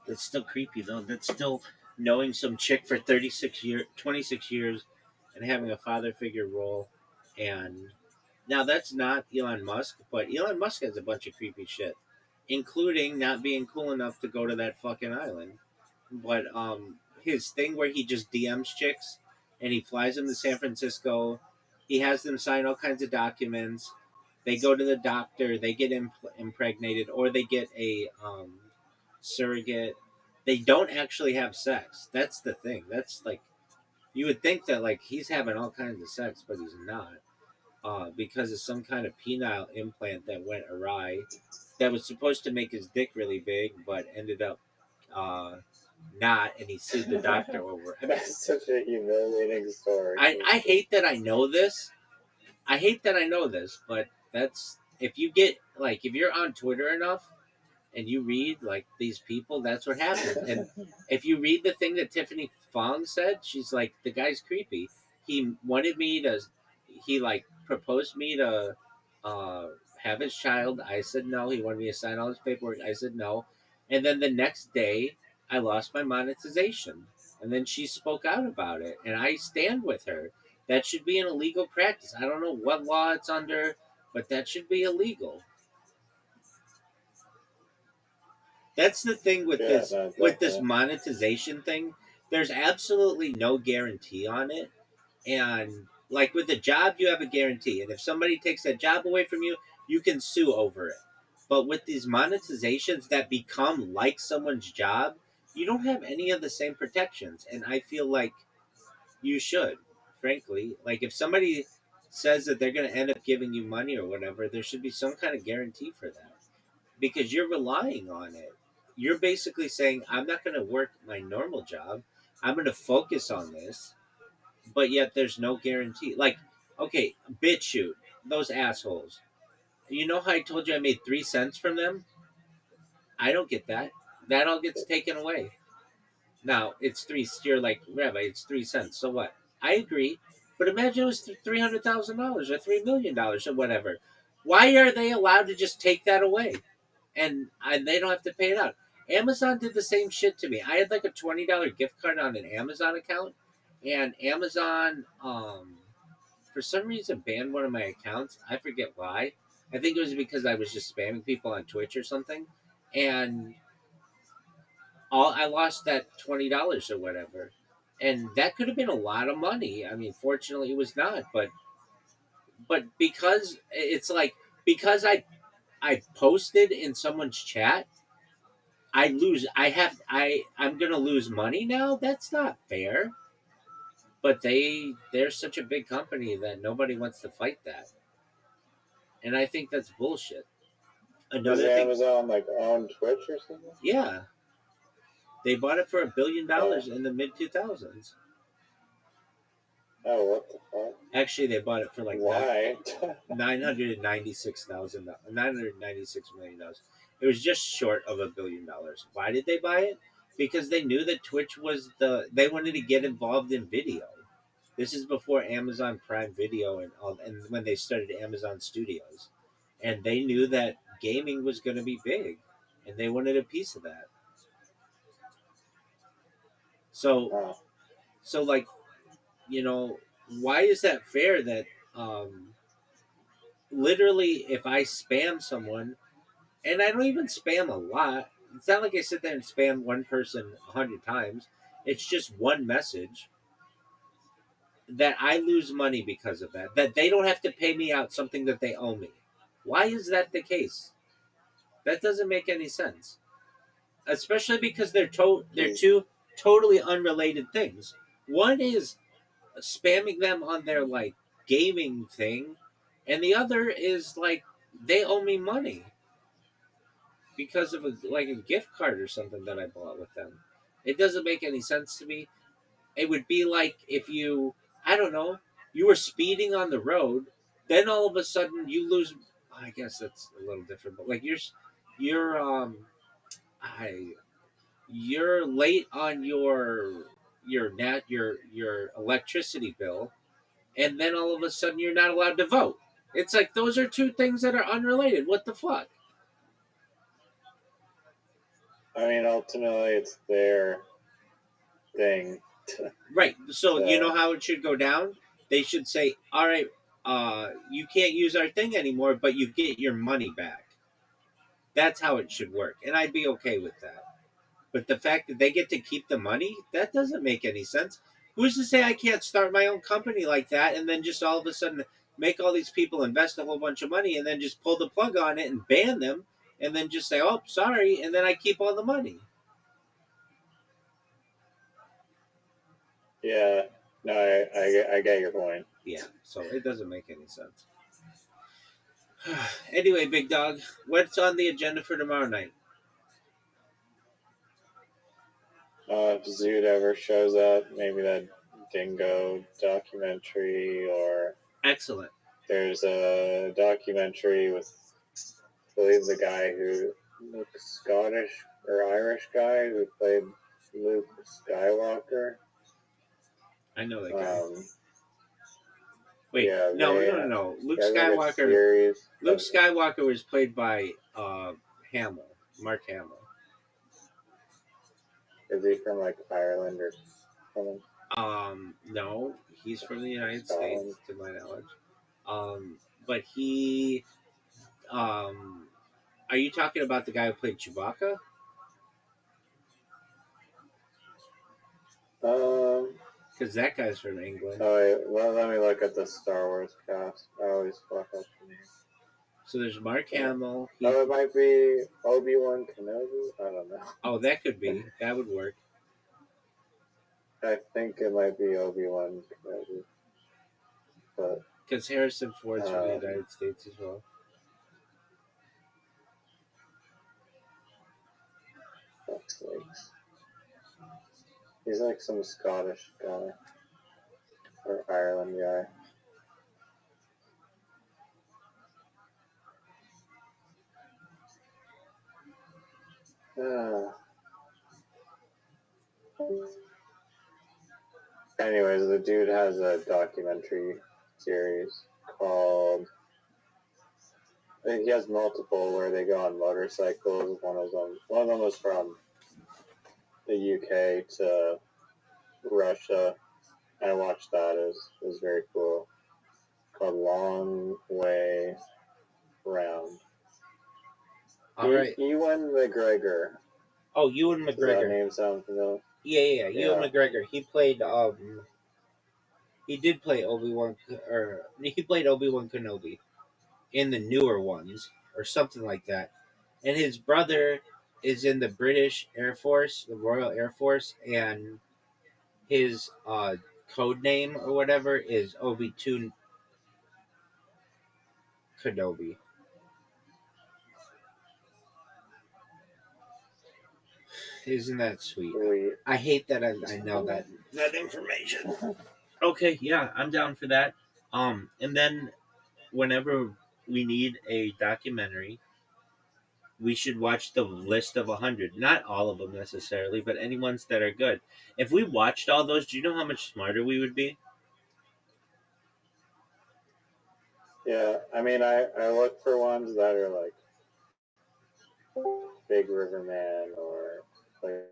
That's still creepy though. That's still knowing some chick for 26 years, and having a father figure role. And now that's not Elon Musk, but Elon Musk has a bunch of creepy shit, including not being cool enough to go to that fucking island. But his thing where he just DMs chicks and he flies them to San Francisco. He has them sign all kinds of documents. They go to the doctor. They get impregnated, or they get a surrogate. They don't actually have sex. That's the thing. That's like, you would think that like he's having all kinds of sex, but he's not. Because of some kind of penile implant that went awry, that was supposed to make his dick really big, but ended up uh, not, and he sued the doctor over. I mean, That's such a humiliating story. I hate that I know this. I hate that I know this, but that's, if you get like, if you're on Twitter enough and you read like these people, that's what happens. And if you read the thing that Tiffany Fong said, she's like, the guy's creepy. He wanted me to, he like proposed me to uh, have his child. I said no. He wanted me to sign all his paperwork. I said no. And then the next day, I lost my monetization. And then she spoke out about it, and I stand with her. That should be an illegal practice. I don't know what law it's under, but that should be illegal. That's the thing with this monetization thing. There's absolutely no guarantee on it, and like with a job, you have a guarantee, and if somebody takes that job away from you, you can sue over it. But with these monetizations that become like someone's job, you don't have any of the same protections, and I feel like you should, frankly. Like if somebody says that they're going to end up giving you money or whatever, there should be some kind of guarantee for that because you're relying on it. You're basically saying, I'm not going to work my normal job. I'm going to focus on this, but yet there's no guarantee. Like, okay, BitChute, those assholes. You know how I told you I made 3 cents from them? I don't get that. That all gets taken away. Now, it's three, you're like, Rabbi, it's 3 cents. So what? I agree. But imagine it was $300,000 or $3 million or whatever. Why are they allowed to just take that away? And they don't have to pay it out. Amazon did the same shit to me. I had like a $20 gift card on an Amazon account, and Amazon, for some reason, banned one of my accounts. I forget why. I think it was because I was just spamming people on Twitch or something, and I lost that $20 or whatever, and that could have been a lot of money. I mean, fortunately, it was not, but because it's like, because I posted in someone's chat, I lose. I'm gonna lose money now. That's not fair. But they're such a big company that nobody wants to fight that, and I think that's bullshit. Does Another thing, Amazon like own Twitch or something? yeah, they bought it for $1 billion in the mid 2000s. Oh, what the fuck? Actually, they bought it for like Why? $996 million. It was just short of $1 billion. Why did they buy it? Because they knew that Twitch was they wanted to get involved in video. This is before Amazon Prime Video and when they started Amazon Studios, and they knew that gaming was going to be big, and they wanted a piece of that. So, Oh, so like, why is that fair that literally if I spam someone, and I don't even spam a lot, it's not like I sit there and spam one person 100 times. It's just one message that I lose money because of that. That they don't have to pay me out something that they owe me. Why is that the case? That doesn't make any sense. Especially because they're two totally unrelated things. One is spamming them on their like gaming thing, and the other is like they owe me money because of a gift card or something that I bought with them. It doesn't make any sense to me. It would be like if I don't know, you were speeding on the road, then all of a sudden you lose. I guess that's a little different, but like you're I you're late on your electricity bill, and then all of a sudden you're not allowed to vote. It's like those are two things that are unrelated. What the fuck? I mean, ultimately, it's their thing. Right. So you know So, how it should go down? They should say, "All right, you can't use our thing anymore, but you get your money back." That's how it should work, and I'd be okay with that. But the fact that they get to keep the money, that doesn't make any sense. Who's to say I can't start my own company like that and then just all of a sudden make all these people invest a whole bunch of money and then just pull the plug on it and ban them and then just say, "Oh, sorry," and then I keep all the money. yeah, no, I get your point. Yeah, so it doesn't make any sense. Anyway, big dog, what's on the agenda for tomorrow night? If Zoot ever shows up, maybe that dingo documentary, or Excellent. there's a documentary with, I believe, the guy who, Scottish or Irish guy who played Luke Skywalker. I know that guy. Um, Wait, yeah, no, they no, no, no. he has like a series. Luke Skywalker was played by Hamill, Mark Hamill. Is he from like Ireland or something? No, he's from the United States, Scotland? to my knowledge. But he, um, are you talking about the guy who played Chewbacca? Um. Because that guy's from England. Oh wait, well, let me look at the Star Wars cast. I always fuck up the name. So there's Mark Hamill. Oh, it might be Obi-Wan Kenobi. I don't know. Oh, that could be. That would work. I think it might be Obi-Wan Kenobi, but Because Harrison Ford's from the United States as well. fuck's sakes. He's like some Scottish guy or Ireland guy. Anyways, the dude has a documentary series called. I think he has multiple where they go on motorcycles. One of them was from the UK to Russia. I watched that. It was very cool. Called Long Way Round. All right. Ewan McGregor. Oh, Ewan Does that McGregor. name sound familiar? Yeah. Ewan McGregor. He played. He did play Obi-Wan, or he played Obi-Wan Kenobi in the newer ones, or something like that. And his brother is in the British Air Force, the Royal Air Force, and his code name or whatever is Obi-Wan Kenobi. Isn't that sweet? Sweet. I hate that I know that information. Okay, yeah, I'm down for that. And then whenever we need a documentary, we should watch the list of 100. Not all of them necessarily, but any ones that are good. If we watched all those, do you know how much smarter we would be? Yeah, I mean, I look for ones that are like Big River Man or like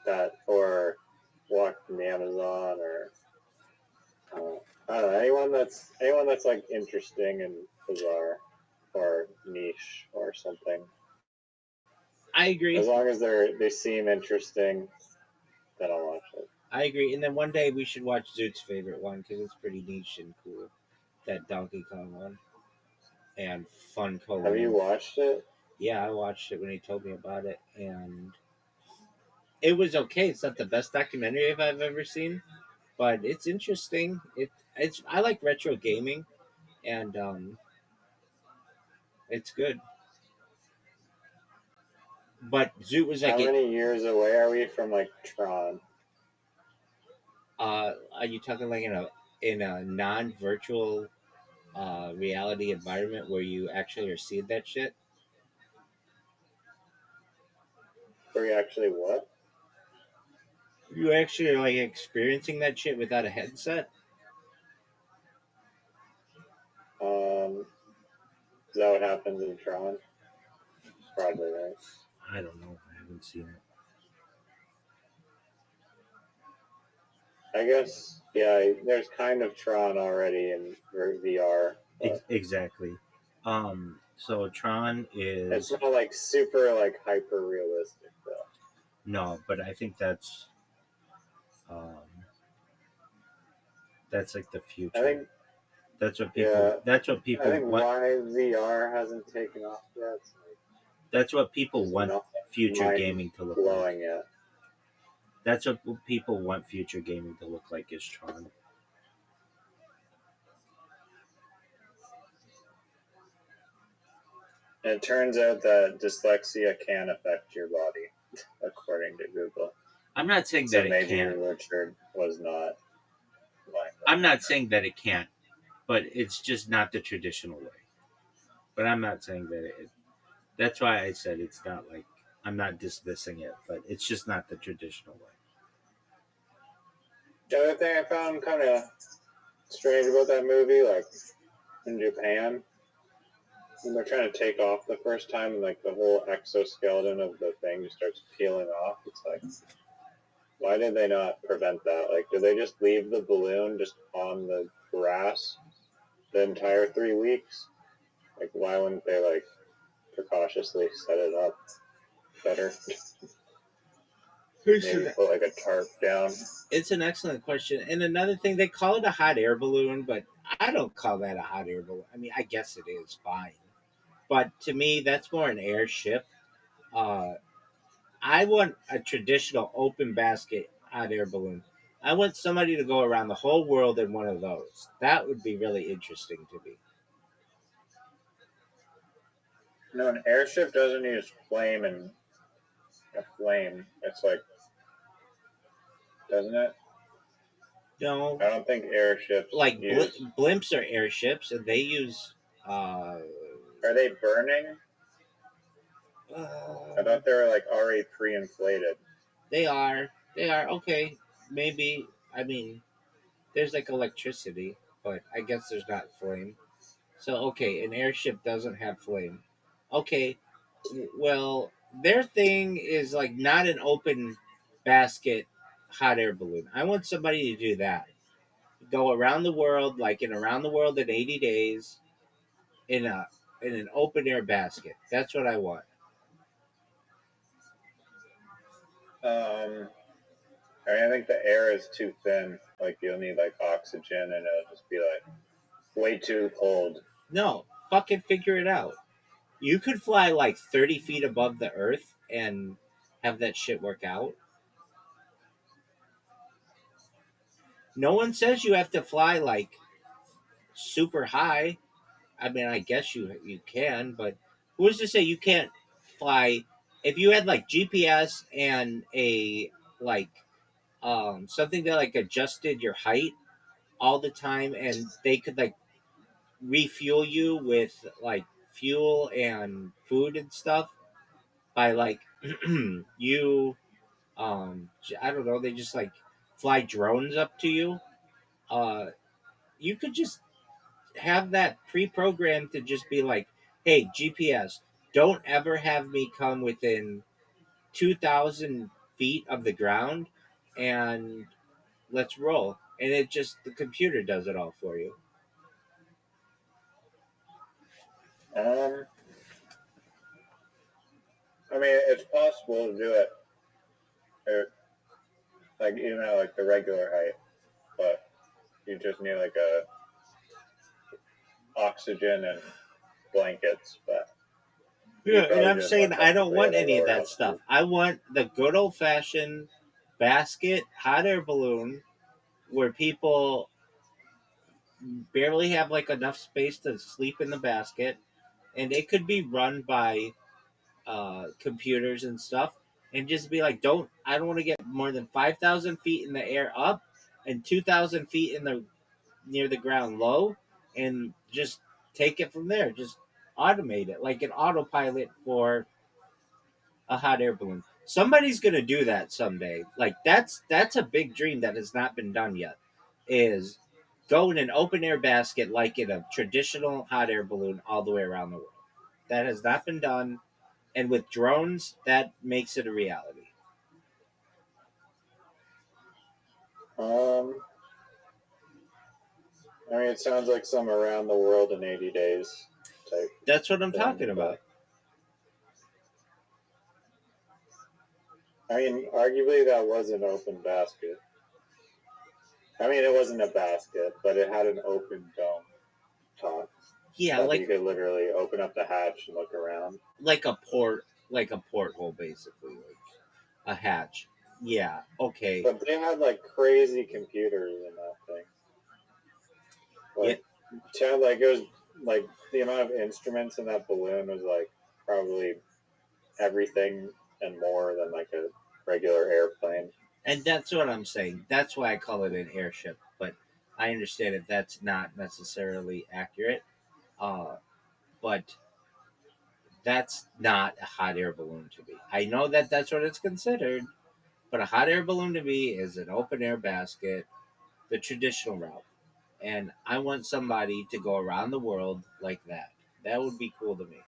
that, or Walk in the Amazon, or I don't know, anyone that's like interesting and bizarre or niche or something. I As agree. long as they seem interesting, then I'll watch it. I agree. And then one day we should watch Zoot's favorite one because it's pretty niche and cool. That Donkey Kong one and Fun Have you Land. watched it? Yeah, I watched it when he told me about it, and it was okay. It's not the best documentary I've ever seen, but it's interesting. It's I like retro gaming, and it's good. But Zoot was like How it. many years away are we from like Tron? Are you talking like in a non-virtual reality environment where you actually are seeing that shit? Were we actually what? You actually are like experiencing that shit without a headset? Is that what happens in Tron? Probably right. I don't know. I haven't seen it. I guess yeah. There's kind of Tron already in VR, but Exactly. So Tron it's is not like super like hyper realistic though. no, but I think um that's like the I future. think That's what people. yeah. That's what I people think want. why VR hasn't taken off yet. It's like That's what people there's want nothing future mind gaming to look like. blowing yet. That's what people want future gaming to look like is Tron. And it turns out that dyslexia can affect your body, according to Google. I'm not saying So that it maybe can't. Richard was not lying I'm about not saying that it can't, but it's just not the traditional way. But I'm not saying that it. That's why I said it's not like I'm not dismissing it, but it's just not the traditional way. that. The other thing I found kind of strange about that movie, like in Japan, when they're trying to take off the first time, and like the whole exoskeleton of the thing just starts peeling off. It's like, why did they not prevent that? Like, did they just leave the balloon just on the grass the entire 3 weeks? Like, why wouldn't they like precautiously set it up better? Maybe put like a tarp down. It's an excellent question. And another thing, they call it a hot air balloon, but I don't call that a hot air balloon. I mean, I guess it is fine. But to me, that's more an airship. Uh, I want a traditional open basket hot air balloon. I want somebody to go around the whole world in one of those. That would be really interesting to me. No, an airship doesn't use flame and a flame. It's like, doesn't it? No, I don't think airships like use. blimps are airships, and they use. Uh, Are they burning? I uh, thought they were like already pre-inflated. they are. They are okay. Maybe. I mean, there's like electricity, but I guess there's not flame. So okay, an airship doesn't have flame. Okay, well, their thing is like not an open basket hot air balloon. I want somebody to do that. Go around the world, like in around the world in 80 days in an open air basket. That's what I want. I think the air is too thin. Like you'll need like oxygen, and it'll just be like way too cold. No, fucking figure it out. You could fly like 30 feet above the earth and have that shit work out. No one says you have to fly like super high. I mean, I guess you can, but who's to say you can't fly? If you had like GPS and a like something that like adjusted your height, all the time, and they could like refuel you with like fuel and food and stuff by like you I don't know, they just like fly drones up to you. uh you could just have that pre-programmed to just be like, hey, GPS, don't ever have me come within 2,000 feet of the ground, and let's roll. And it just, the computer does it all for you. Um, I mean, it's possible to do it, like even at like the regular height, but you just need like a oxygen and blankets. But you Yeah, and probably I'm just saying want I that to don't be at want a any of lower that stuff. altitude. I want the good old fashioned basket hot air balloon where people barely have like enough space to sleep in the basket, and it could be run by computers and stuff, and just be like, don't I don't want to get more than 5,000 feet in the air up, and 2,000 feet in the near the ground low, and just take it from there. Just automate it like an autopilot for a hot air balloon. Somebody's gonna do that someday. Like that's a big dream that has not been done yet. Is go in an open air basket like in a traditional hot air balloon all the way around the world. That has not been done, and with drones, that makes it a reality. Um, I mean, it sounds like some around the world in 80 days type That's what I'm talking thing, about. but I mean, arguably that was an open basket. I mean, it wasn't a basket, but it had an open dome top Yeah, that you could literally open up the hatch and look around. like a port, like a porthole, basically, like a hatch. Yeah. Okay. But they had like crazy computers in that thing. Yeah. Like, like it was like the amount of instruments in that balloon was like probably everything and more than like a regular airplane. And that's what I'm saying. That's why I call it an airship. But I understand that that's not necessarily accurate. Uh, but that's not a hot air balloon to me. I know that that's what it's considered, but a hot air balloon to me is an open air basket, the traditional route. And I want somebody to go around the world like that. That would be cool to me.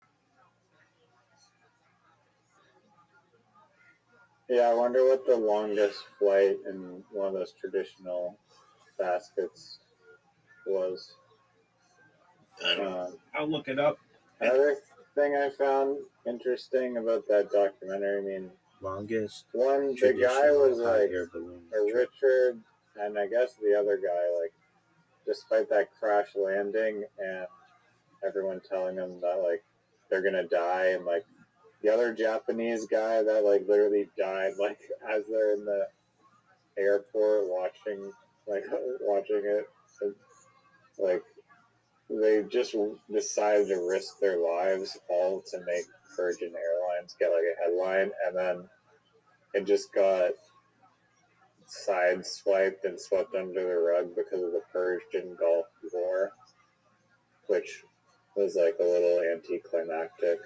Yeah, I wonder what the longest flight in one of those traditional baskets was. I don't know. Um, I'll look it up. Another thing I found interesting about that documentary, I mean, Longest the guy was hot like air balloon a trip. Richard, and I guess the other guy, like, despite that crash landing and everyone telling them that like they're gonna die, and like the other Japanese guy that like literally died like as they're in the airport watching watching it, like they just decided to risk their lives all to make Virgin Airlines get like a headline, and then it just got sideswiped and swept under the rug because of the Persian Gulf War, which was like a little anticlimactic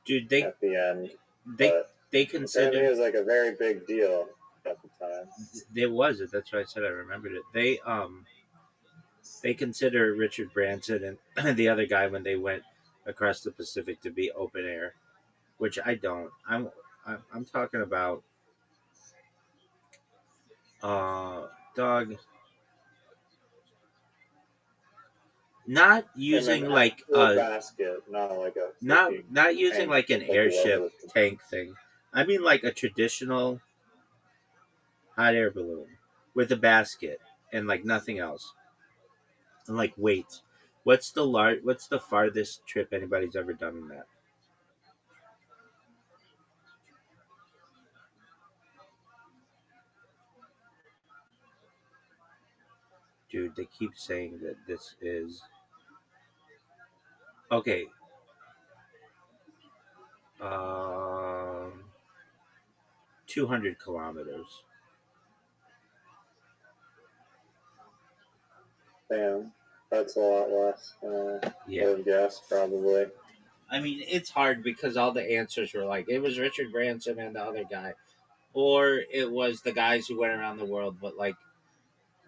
Dude, they at the end. they But they apparently it consider was like a very big deal at the time. it was it. That's why I said I remembered it. They consider Richard Branson and the other guy when they went across the Pacific to be open air, which I don't. I'm talking about uh dog, not In an using like actual basket, not like a freaking not using tank like an with like airship loads of. tank thing. I mean like a traditional hot air balloon with a basket and like nothing else. And like wait, what's the farthest trip anybody's ever done in that? Dude, they keep saying that this is okay. Um 200 kilometers. Damn, that's a lot less Yeah. than guess, probably. I mean, it's hard because all the answers were like it was Richard Branson and the other guy, or it was the guys who went around the world. But like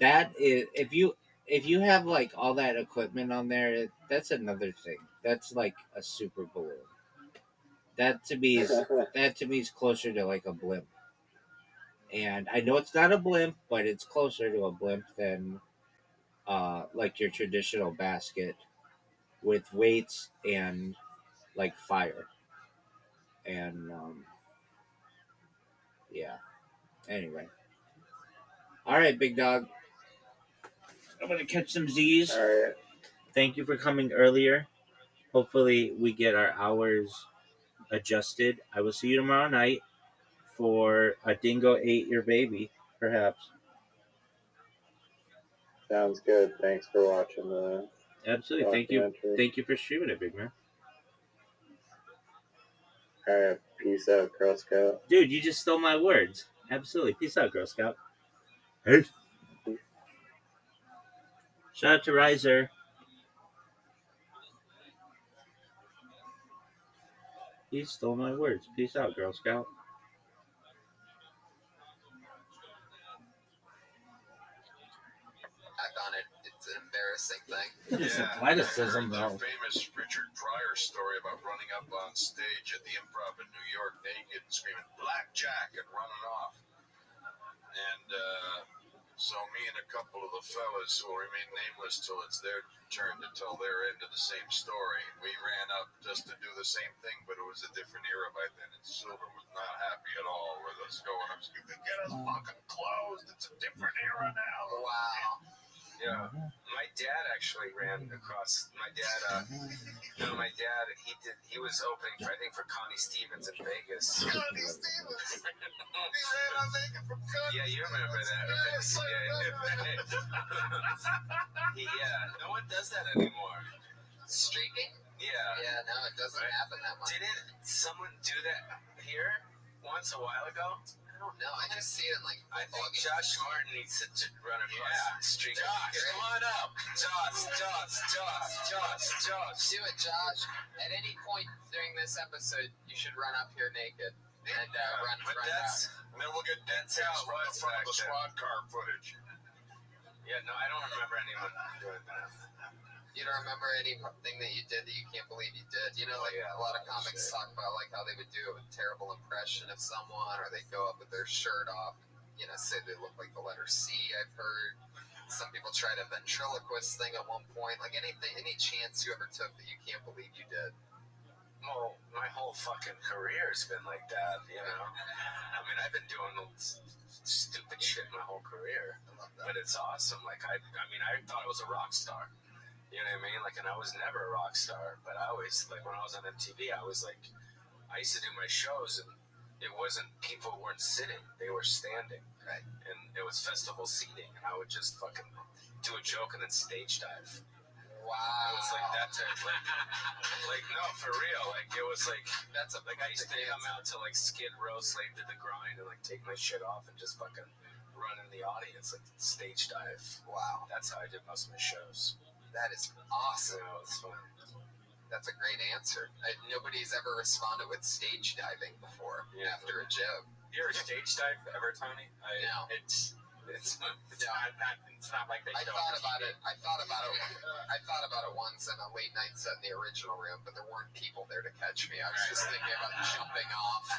that is if you have like all that equipment on there, that's another thing. That's like a super balloon. That to me is that to me is closer to like a blimp. And I know it's not a blimp, but it's closer to a blimp than like your traditional basket with weights and like fire. And yeah. Anyway, all right, big dog. I'm gonna catch some Z's. All right. Thank you for coming earlier. Hopefully, we get our hours adjusted. I will see you tomorrow night for a dingo ate your baby, perhaps. Sounds good. Thanks for watching the Absolutely. Thank you. documentary. Thank you for streaming it, big man. All right. Peace out, Girl Scout. Dude, you just stole my words. Absolutely. Peace out, Girl Scout. Peace. Shout out to Riser. He stole my words. Peace out, Girl Scout. Back on it, it's an embarrassing thing. This Yeah, athleticism, the though. famous Richard Pryor story about running up on stage at the Improv in New York naked and screaming "Blackjack" and running off. And so me and a couple of the fellas who will remain nameless till it's their turn to tell their end of the same story, we ran up just to do the same thing, but it was a different era by then, and Silver was not happy at all with us going up. You can get us fucking closed. It's a different era now. Wow. Yeah. My dad actually ran across. My dad, he was opening, I think, for Connie Stevens in Vegas. Connie Stevens. He ran on naked from Connie. Yeah, you remember that, right? No one does that anymore. Streaking? Yeah. Yeah, no, it doesn't happen that much. Didn't someone do that here once a while ago? I don't know. I just see it in like. I think Josh Martin needs to run across the street. Josh, come on up. Josh. Do it, Josh. At any point during this episode, you should run up here naked and run back. And then we'll get dead pics from the front of the squad car footage. Yeah, no, I don't remember anyone doing that. You don't remember anything that you did that you can't believe you did? You know, like a lot of comics talk about like how they would do a terrible impression of someone, or they go up with their shirt off, you know, say they look like the letter C. I've heard some people tried a ventriloquist thing at one point. Like any chance you ever took that you can't believe you did? Well, my whole fucking career's been like that, you know. I mean, I've been doing stupid shit my whole career. I love that. But it's awesome. Like I thought I was a rock star. You know what I mean? Like, and I was never a rock star, but I always, like, when I was on MTV, I used to do my shows, and it wasn't, people weren't sitting, they were standing, right? And it was festival seating, and I would just fucking do a joke and then stage dive. Wow. It was like that type, like, no, for real, like, it was like, I used to come out to, like, Skid Row, Slave to the Grind, and, like, take my shit off and just fucking run in the audience, like, stage dive. Wow. That's how I did most of my shows. That is awesome. Yeah, it's fun. That's a great answer. Nobody's ever responded with stage diving before after a joke. You ever stage dive ever, Tony? No. It's not like they. I thought about it. I thought about it once in a late night set in the original room, but there weren't people there to catch me. I was just thinking about jumping off.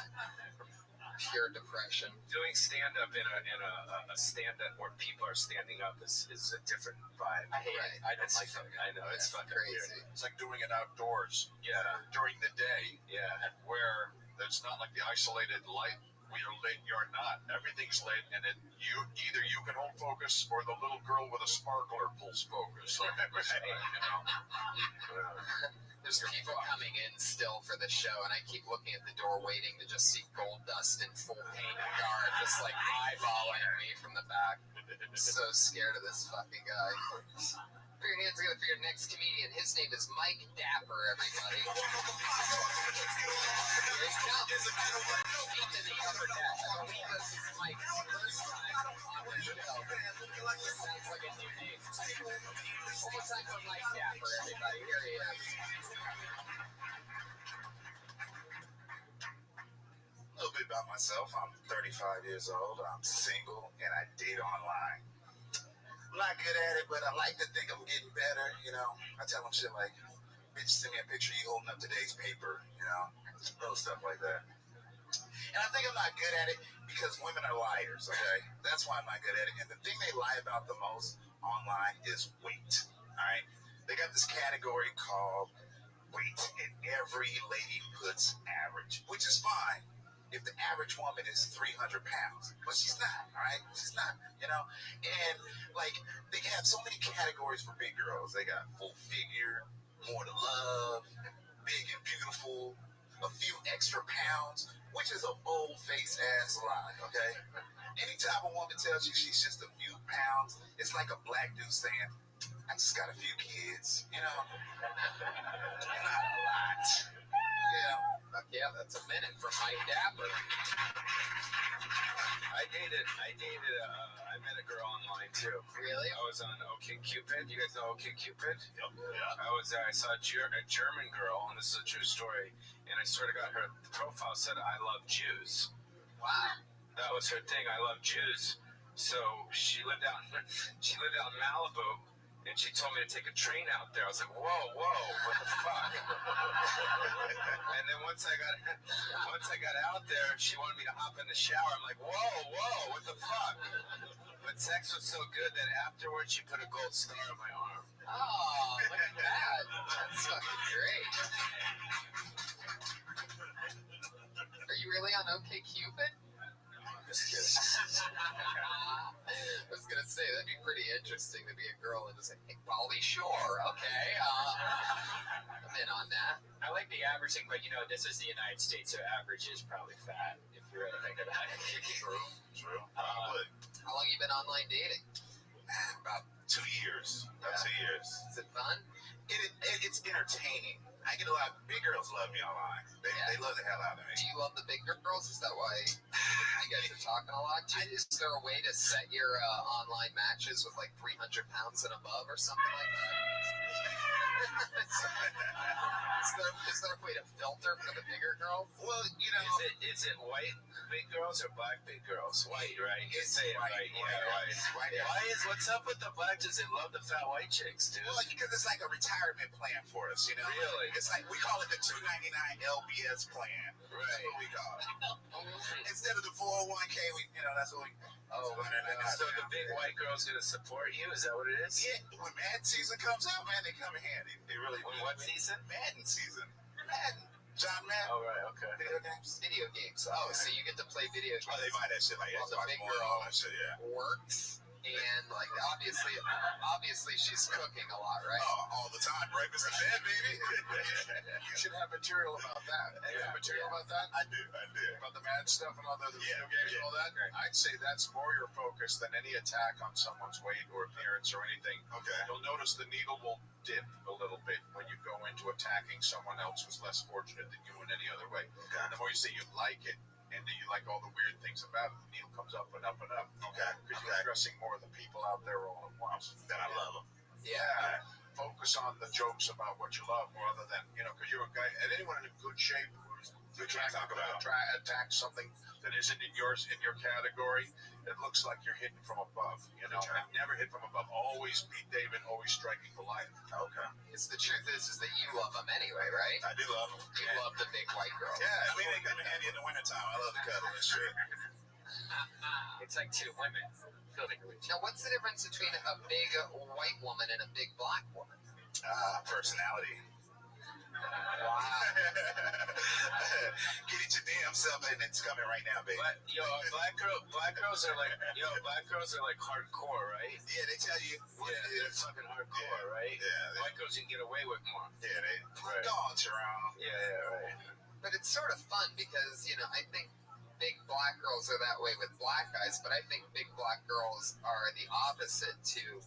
Pure depression. Doing stand up in a stand up where people are standing up is a different vibe. I hate it. I don't like that. I know it's fucking crazy. Weird. It's like doing it outdoors. Yeah. During the day. Yeah. Where it's not like the isolated light. You're lit, you're not. Everything's lit, and either you can hold focus or the little girl with a sparkler pulls focus. You know. There's people coming in still for the show, and I keep looking at the door waiting to just see Gold Dust in full paint and guard, just like eyeballing me from the back. I'm so scared of this fucking guy. Put your hands together for your next comedian. His name is Mike Dapper, everybody. Here he comes. Meet in the upper deck. I believe this is Mike's first time on the show. This sounds like a new name. One more time for Mike Dapper, everybody. Here he is. A little bit about myself. I'm 35 years old. I'm single, and I date online. I'm not good at it, but I like to think I'm getting better. You know, I tell them shit like, bitch, send me a picture of you holding up today's paper. You know, little stuff like that. And I think I'm not good at it because women are liars, okay? That's why I'm not good at it. And the thing they lie about the most online is weight, all right? They got this category called weight, and every lady puts average, which is fine if the average woman is 300 pounds. But she's not, all right? She's not, you know? And, like, they have so many categories for big girls. They got full figure, more to love, big and beautiful, a few extra pounds, which is a bold-faced ass lie, okay? Anytime a woman tells you she's just a few pounds, it's like a black dude saying, I just got a few kids, you know? Not a lot. Yeah, that's a minute from Mike Dapper. I met a girl online too. Really? I was on OkCupid. You guys know OkCupid? Yep. Yeah. I saw a German girl, and this is a true story, and I sort of got her profile said, I love Jews. Wow. That was her thing, I love Jews. So she lived out in Malibu, and she told me to take a train out there. I was like, whoa, what the fuck? And then once I got out there, she wanted me to hop in the shower. I'm like, whoa, what the fuck? But sex was so good that afterwards she put a gold star on my arm. Oh, look at that. That's fucking great. Are you really on OkCupid? Just kidding. I was gonna say that'd be pretty interesting to be a girl and just like, hey, Pauly Shore, okay, I'm in on that. I like the averaging, but you know, this is the United States, so average is probably fat if you really think about it. True. How long you been online dating? About 2 years. About 2 years. Is it fun? It's entertaining. I get a lot of big girls love me online. They love the hell out of me. Do you love the big girls? Is that why you guys are talking a lot? Is there a way to set your online matches with like 300 pounds and above or something like that? Is there a way to filter for the bigger girls? Well, you know. Is it white big girls or black big girls? White, right? You It's say it white, right. white. Yeah, right. Yeah. What's up with the black dudes? They love the fat white chicks, dude. Well, because it's like a retirement plan for us, you know? Really? It's like, we call it the $299 LBS plan. Right. That's what we call it. Instead of the 401k, that's what we... Oh, So the big white girl's gonna support you? Is that what it is? Yeah, when Madden season comes out, man, they come in handy. They really do. When what season? Madden season. Madden. John Madden. Oh, right, okay. Video games. video games. Oh, so you get to play video games. Oh, they buy that shit like Well, the Xbox big One, girl all that shit, yeah. works, and like obviously she's cooking a lot, right? Oh, all the time. Breakfast in bed, baby. You should have material about that. You have material about that? I do. About the mad stuff and all the video Yeah, games and yeah. all that? I'd say that's more your focus than any attack on someone's weight or appearance or anything. Okay. You'll notice the needle will dip a little bit when you go into attacking someone else who's less fortunate than you in any other way. Okay. The more you say you like it, and then you like all the weird things about it, the needle comes up and up and up. Okay. Because you're addressing more of the people out there all at once. Then I love them. Yeah. Focus on the jokes about what you love rather than, because you're a guy, and anyone in good shape who's We can't talk about them. attack something that isn't in your category, it looks like you're hitting from above, Okay. and never hit from above. Always beat David, always striking Goliath. Okay. It's the truth is that you love them anyway, right? I do love them. You love the big white girl. Yeah, I mean, they come in handy in the wintertime. I love the cuddle and shit. It's like two women fielding with Now, what's the difference between a big white woman and a big black woman? Personality. Wow. Get it your damn self, and it's coming right now, baby. But black girls are like hardcore, right? Yeah, they tell you what it They're is. fucking hardcore, right? Yeah, White girls you can get away with more. they Right. gone, Jerome. Yeah, right. But it's sort of fun because, I think big black girls are that way with black guys, but I think big black girls are the opposite to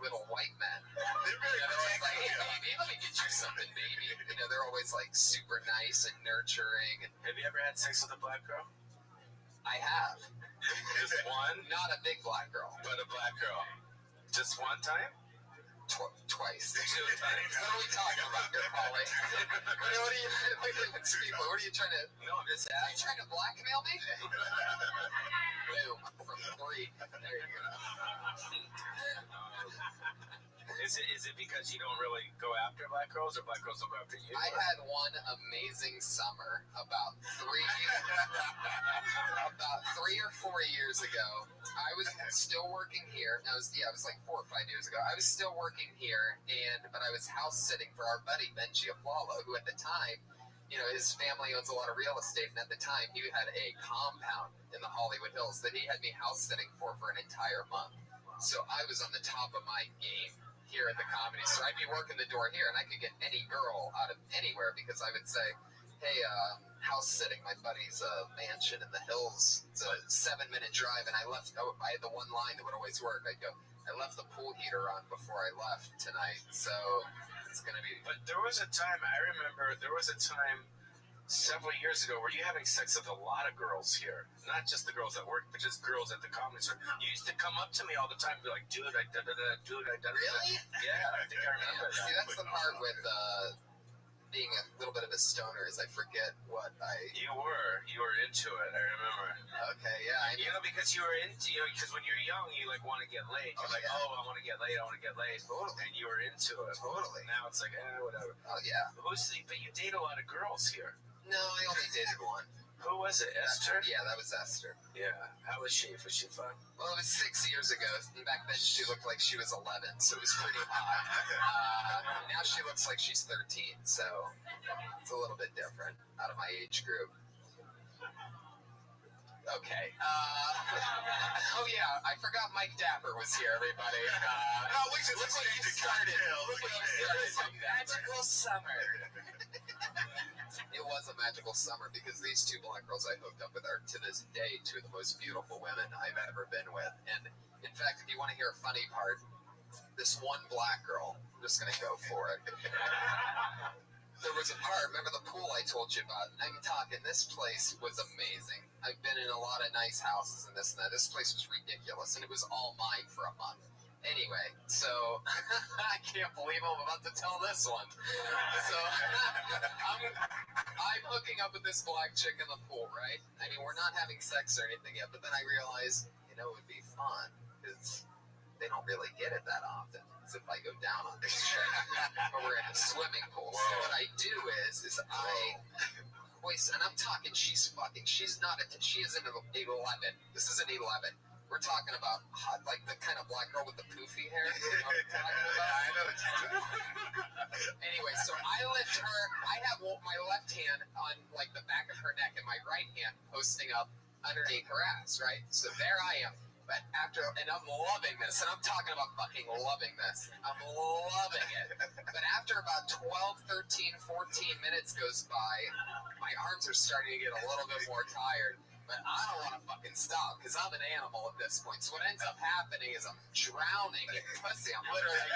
little white men. They're very They're always like, hey, protective. baby, let me get you something, baby. They're always like super nice and nurturing. And Have you ever had sex with a black girl? I have. Just one? Not a big black girl. But a black girl. Just one time? Twice. 2 times. What are we talking about here, Paulie? What are you trying to... No, I'm just Are you asking. trying to blackmail me? Boom. From 3. There you go. Is it because you don't really go after black girls, or black girls don't go after you? I had one amazing summer about 3 or 4 years ago. I was still working here. It was like 4 or 5 years ago. I was still working here, but I was house sitting for our buddy Ben Giaflalo, who at the time, his family owns a lot of real estate, and at the time he had a compound in the Hollywood Hills that he had me house sitting for an entire month. So I was on the top of my game here at the comedy. So I'd be working the door here, and I could get any girl out of anywhere because I would say, hey, house sitting my buddy's mansion in the hills. It's a 7-minute drive, and I had the one line that would always work. I'd go, I left the pool heater on before I left tonight, so it's going to be... But there was a time, I remember, several years ago where you having sex with a lot of girls here. Not just the girls at work, but just girls at the comedy store. You used to come up to me all the time and be like, dude, I da-da-da, dude, I da-da-da. Really? Yeah, I think I remember that. See, that's the part with being a little bit of a stoner is I forget what I... You were into it, I remember. Okay, yeah. Because you were into, because when you're young, you like want to get laid. You're I want to get laid, I want to get laid. Totally. And you were into it. Totally. Now it's like, whatever. Oh, yeah. But you date a lot of girls here. No, I only dated one. Who was it? Esther? Yeah, that was Esther. Yeah. How was she? Was she fun? Well, it was 6 years ago. And back then, she looked like she was 11, so it was pretty hot. Now she looks like she's 13, so it's a little bit different out of my age group. Okay. Oh, yeah, I forgot Mike Dapper was here, everybody. We should Look what you started. Look what you started. It's a magical summer. It was a magical summer because these 2 black girls I hooked up with are, to this day, 2 of the most beautiful women I've ever been with. And, in fact, if you want to hear a funny part, this one black girl, I'm just going to go for it. There was a part, remember the pool I told you about? I'm talking, this place was amazing. I've been in a lot of nice houses and this and that. This place was ridiculous, and it was all mine for a month. Anyway, so I can't believe I'm about to tell this one. So I'm hooking up with this black chick in the pool, right? I mean, we're not having sex or anything yet, but then I realize, it would be fun because they don't really get it that often. As if I go down on this chick, but we're in a swimming pool. So what I do is I hoist, and I'm talking, she isn't an 11. This is an 11. We're talking about hot, like the kind of black girl with the poofy hair. You know what I'm talking about? I know what you're doing. Anyway, so I lift her. I have my left hand on like the back of her neck and my right hand posting up underneath her ass, right? So there I am. But and I'm loving this, and I'm talking about fucking loving this. I'm loving it. But after about 12, 13, 14 minutes goes by, my arms are starting to get a little bit more tired. But I don't want to fucking stop because I'm an animal at this point. So what ends up happening is I'm drowning in pussy. I'm literally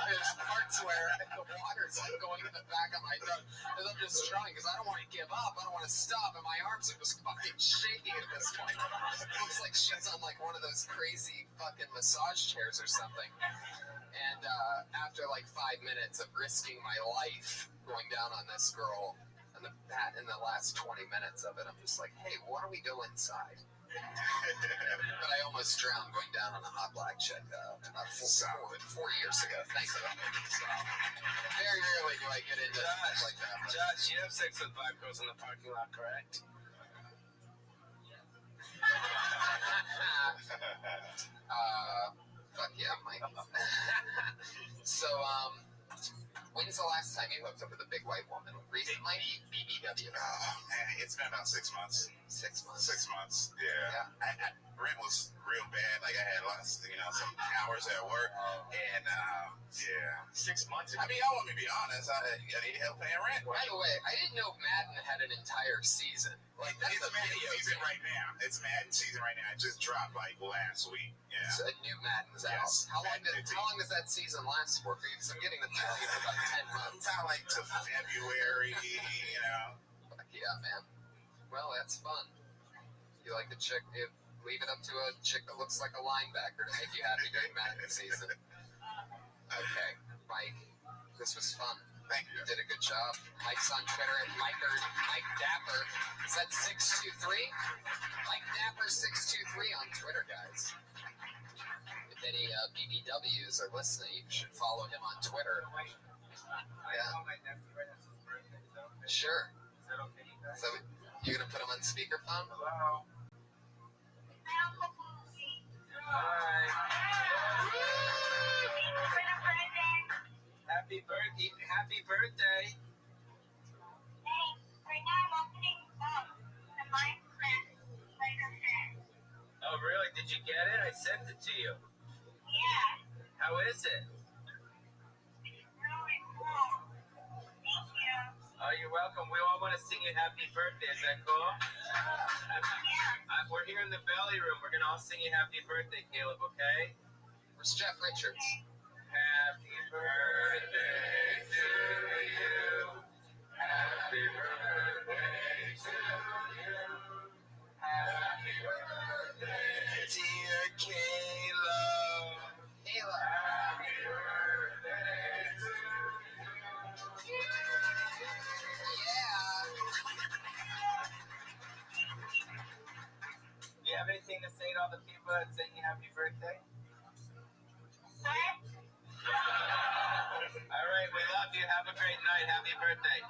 there's parts where the water's like going in the back of my throat. And I'm just drowning because I don't want to give up. I don't want to stop. And my arms are just fucking shaking at this point. It looks like she's on like one of those crazy fucking massage chairs or something. And after like 5 minutes of risking my life going down on this girl, in the last 20 minutes of it, I'm just like, hey, why don't we go inside? But I almost drowned going down on a hot black chick about 4 years ago. Thanks for that. So, very rarely do I get into stuff like that. Josh, you have sex with black girls in the parking lot, correct? Fuck yeah, Mike. So, when's the last time you hooked up with a big white woman? Recently? BBW. It's been about 6 months. 6 months. 6 months, yeah. Rent was real bad. Like, I had lots, some hours at work. And, 6 months ago. I mean, y'all want me to be honest. I need help paying rent. By the way, I didn't know Madden had an entire season. Like, that's It's a Madden video season game. right now. It's Madden season right now. It just dropped, like, last week. Yeah. So a new Madden's out. Yes, How long Madden does that season last for you? Because I'm getting the feeling it's about 10 months. About, like, to February, Fuck yeah, man. Well, that's fun. You like the chick, leave it up to a chick that looks like a linebacker to make you happy during Madden season. Okay, Mike, this was fun. Thank you. You did a good job. Mike's on Twitter at Mike Dapper. Is that 623? Mike Dapper 623 on Twitter, guys. If any BBWs are listening, you should follow him on Twitter. Yeah. Sure. So you're gonna put him on speakerphone? Hello. Hi. Happy birthday. Happy birthday. Oh, really? Did you get it? I sent it to you. Yeah. How is it? It's really cool. Thank you. Oh, you're welcome. We all want to sing you happy birthday. Is that cool? Yeah. We're here in the belly room. We're going to all sing you happy birthday, Caleb, okay? Where's Jeff Richards? Happy birthday to you. Happy birthday to you. Happy birthday, dear Caleb. Happy birthday to you. Yeah. Do you have anything to say to all the people that sing you happy birthday? What? All right, we love you. Have a great night. Happy birthday.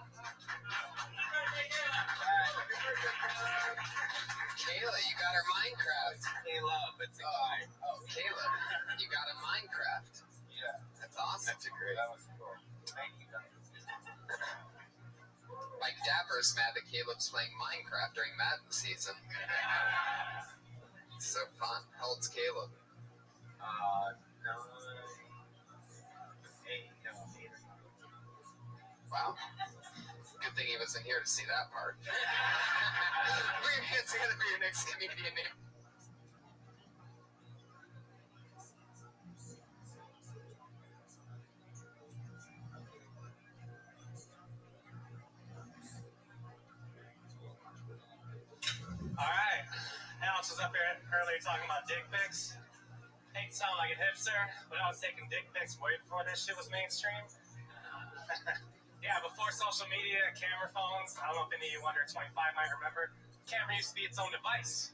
Kayla, you got her Minecraft. Caleb, it's a guy. Oh, Kayla, you got a Minecraft. Yeah, That's awesome. that's a great. That was cool. Thank you, guys. Mike Dapper's mad that Caleb's playing Minecraft during Madden season. It's so fun. How old's Caleb? 9, 8, no, 8 or 9. Wow. Good thing he wasn't here to see that part. It's going to be your next comedian name. All right. Alex was up here earlier talking about dick pics. Hate to sound like a hipster, but I was taking dick pics way before this shit was mainstream. Yeah, before social media, camera phones. I don't know if any of you under 25 might remember. Camera used to be its own device.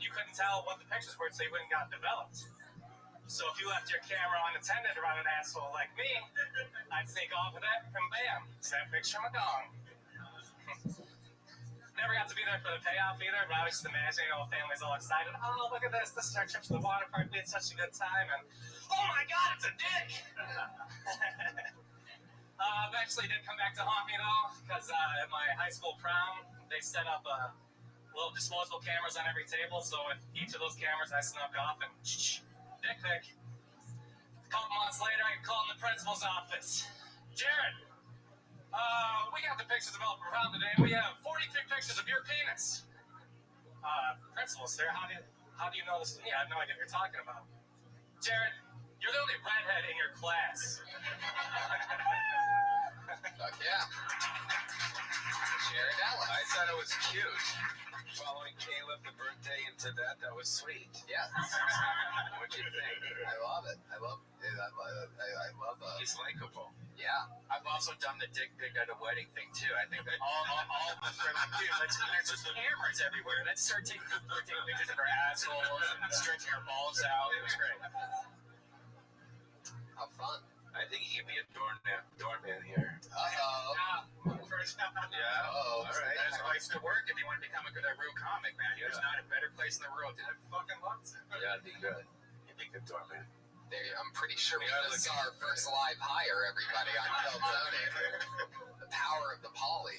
You couldn't tell what the pictures were until you went and got developed. So if you left your camera unattended around an asshole like me, I'd sneak off with it, and bam, snap a picture of my dong. Never got to be there for the payoff either, but I was just imagining all families all excited. Oh, look at this. This is our trip to the water park. We had such a good time. And, oh my God, it's a dick. Eventually did come back to haunt me, though, because at my high school prom, they set up little disposable cameras on every table. So with each of those cameras, I snuck off and dick pic. A couple months later, I called in the principal's office. Jared, we got the pictures developed for prom today. We have 43 pictures of your penis. Principal, sir, how do you know this is me? I have no idea what you're talking about. Jared, you're the only redhead in your class. Fuck yeah. Jared Allen. I thought it was cute. Following Caleb the birthday into that was sweet. Yeah. What'd you think? I love it. I love He's likable. Yeah. I've also done the dick pic at a wedding thing too. I think that all of us are like, dude, there's just cameras everywhere. Let's start taking pictures of our assholes and stretching our balls out. It was great. How fun. I think he could be a doorman here. Uh-oh. Yeah. Oh, all right. There's a place to work if you want to become a real comic, man. There's not a better place in the world. Dude, I fucking love it. Yeah, it'd be good. You'd be a good doorman. I'm pretty sure we just saw our first live hire, everybody, on Kill Tony. The power of the poly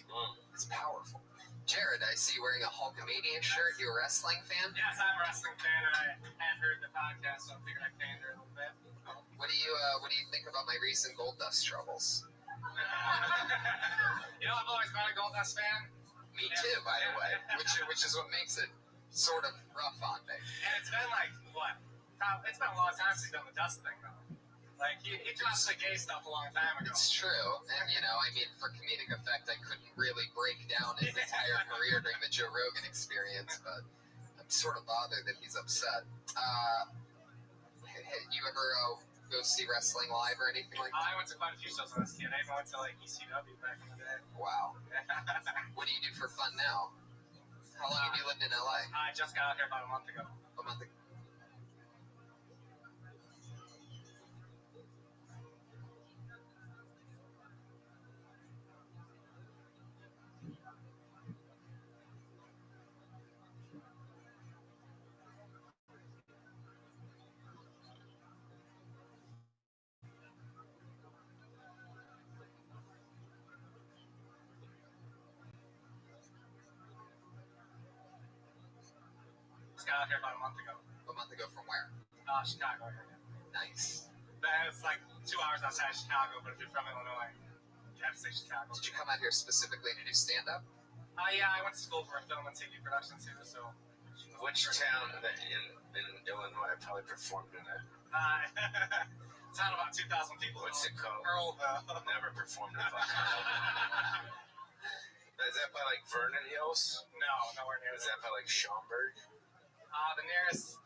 is powerful. Jared, I See you wearing a Hulkamania shirt. You a wrestling fan? Yes, I'm a wrestling fan. I had heard the podcast, so I figured I'd pander a little bit. What do you think about my recent Gold Dust troubles? You know, I've always been a Gold Dust fan. Me too, by the way. Which is what makes it sort of rough on me. And it's been like, what? It's been a long time since he's done the Dust thing, though. Like, he dropped the gay stuff a long time ago. It's true. And, I mean, for comedic effect, I couldn't really break down his entire career during the Joe Rogan experience, but I'm sort of bothered that he's upset. You ever go see wrestling live or anything like that? I went to quite a few shows when I was a kid. I even went to, like, ECW back in the day. Wow. What do you do for fun now? How long have you lived in LA? I just got out here about a month ago. A month ago. Just got out here about a month ago. A month ago from where? Chicago. Nice. It's like 2 hours outside of Chicago, but if you're from Illinois, you have to say Chicago. Did you come out here specifically to do stand-up? Yeah, I went to school for film and TV production too, so... Which town in Illinois I probably performed in it? Town about 2,000 people. What's it called? Earlville. Never performed in fucking Is that by like Vernon Hills? No, nowhere near. Is that by like Schaumburg? The nearest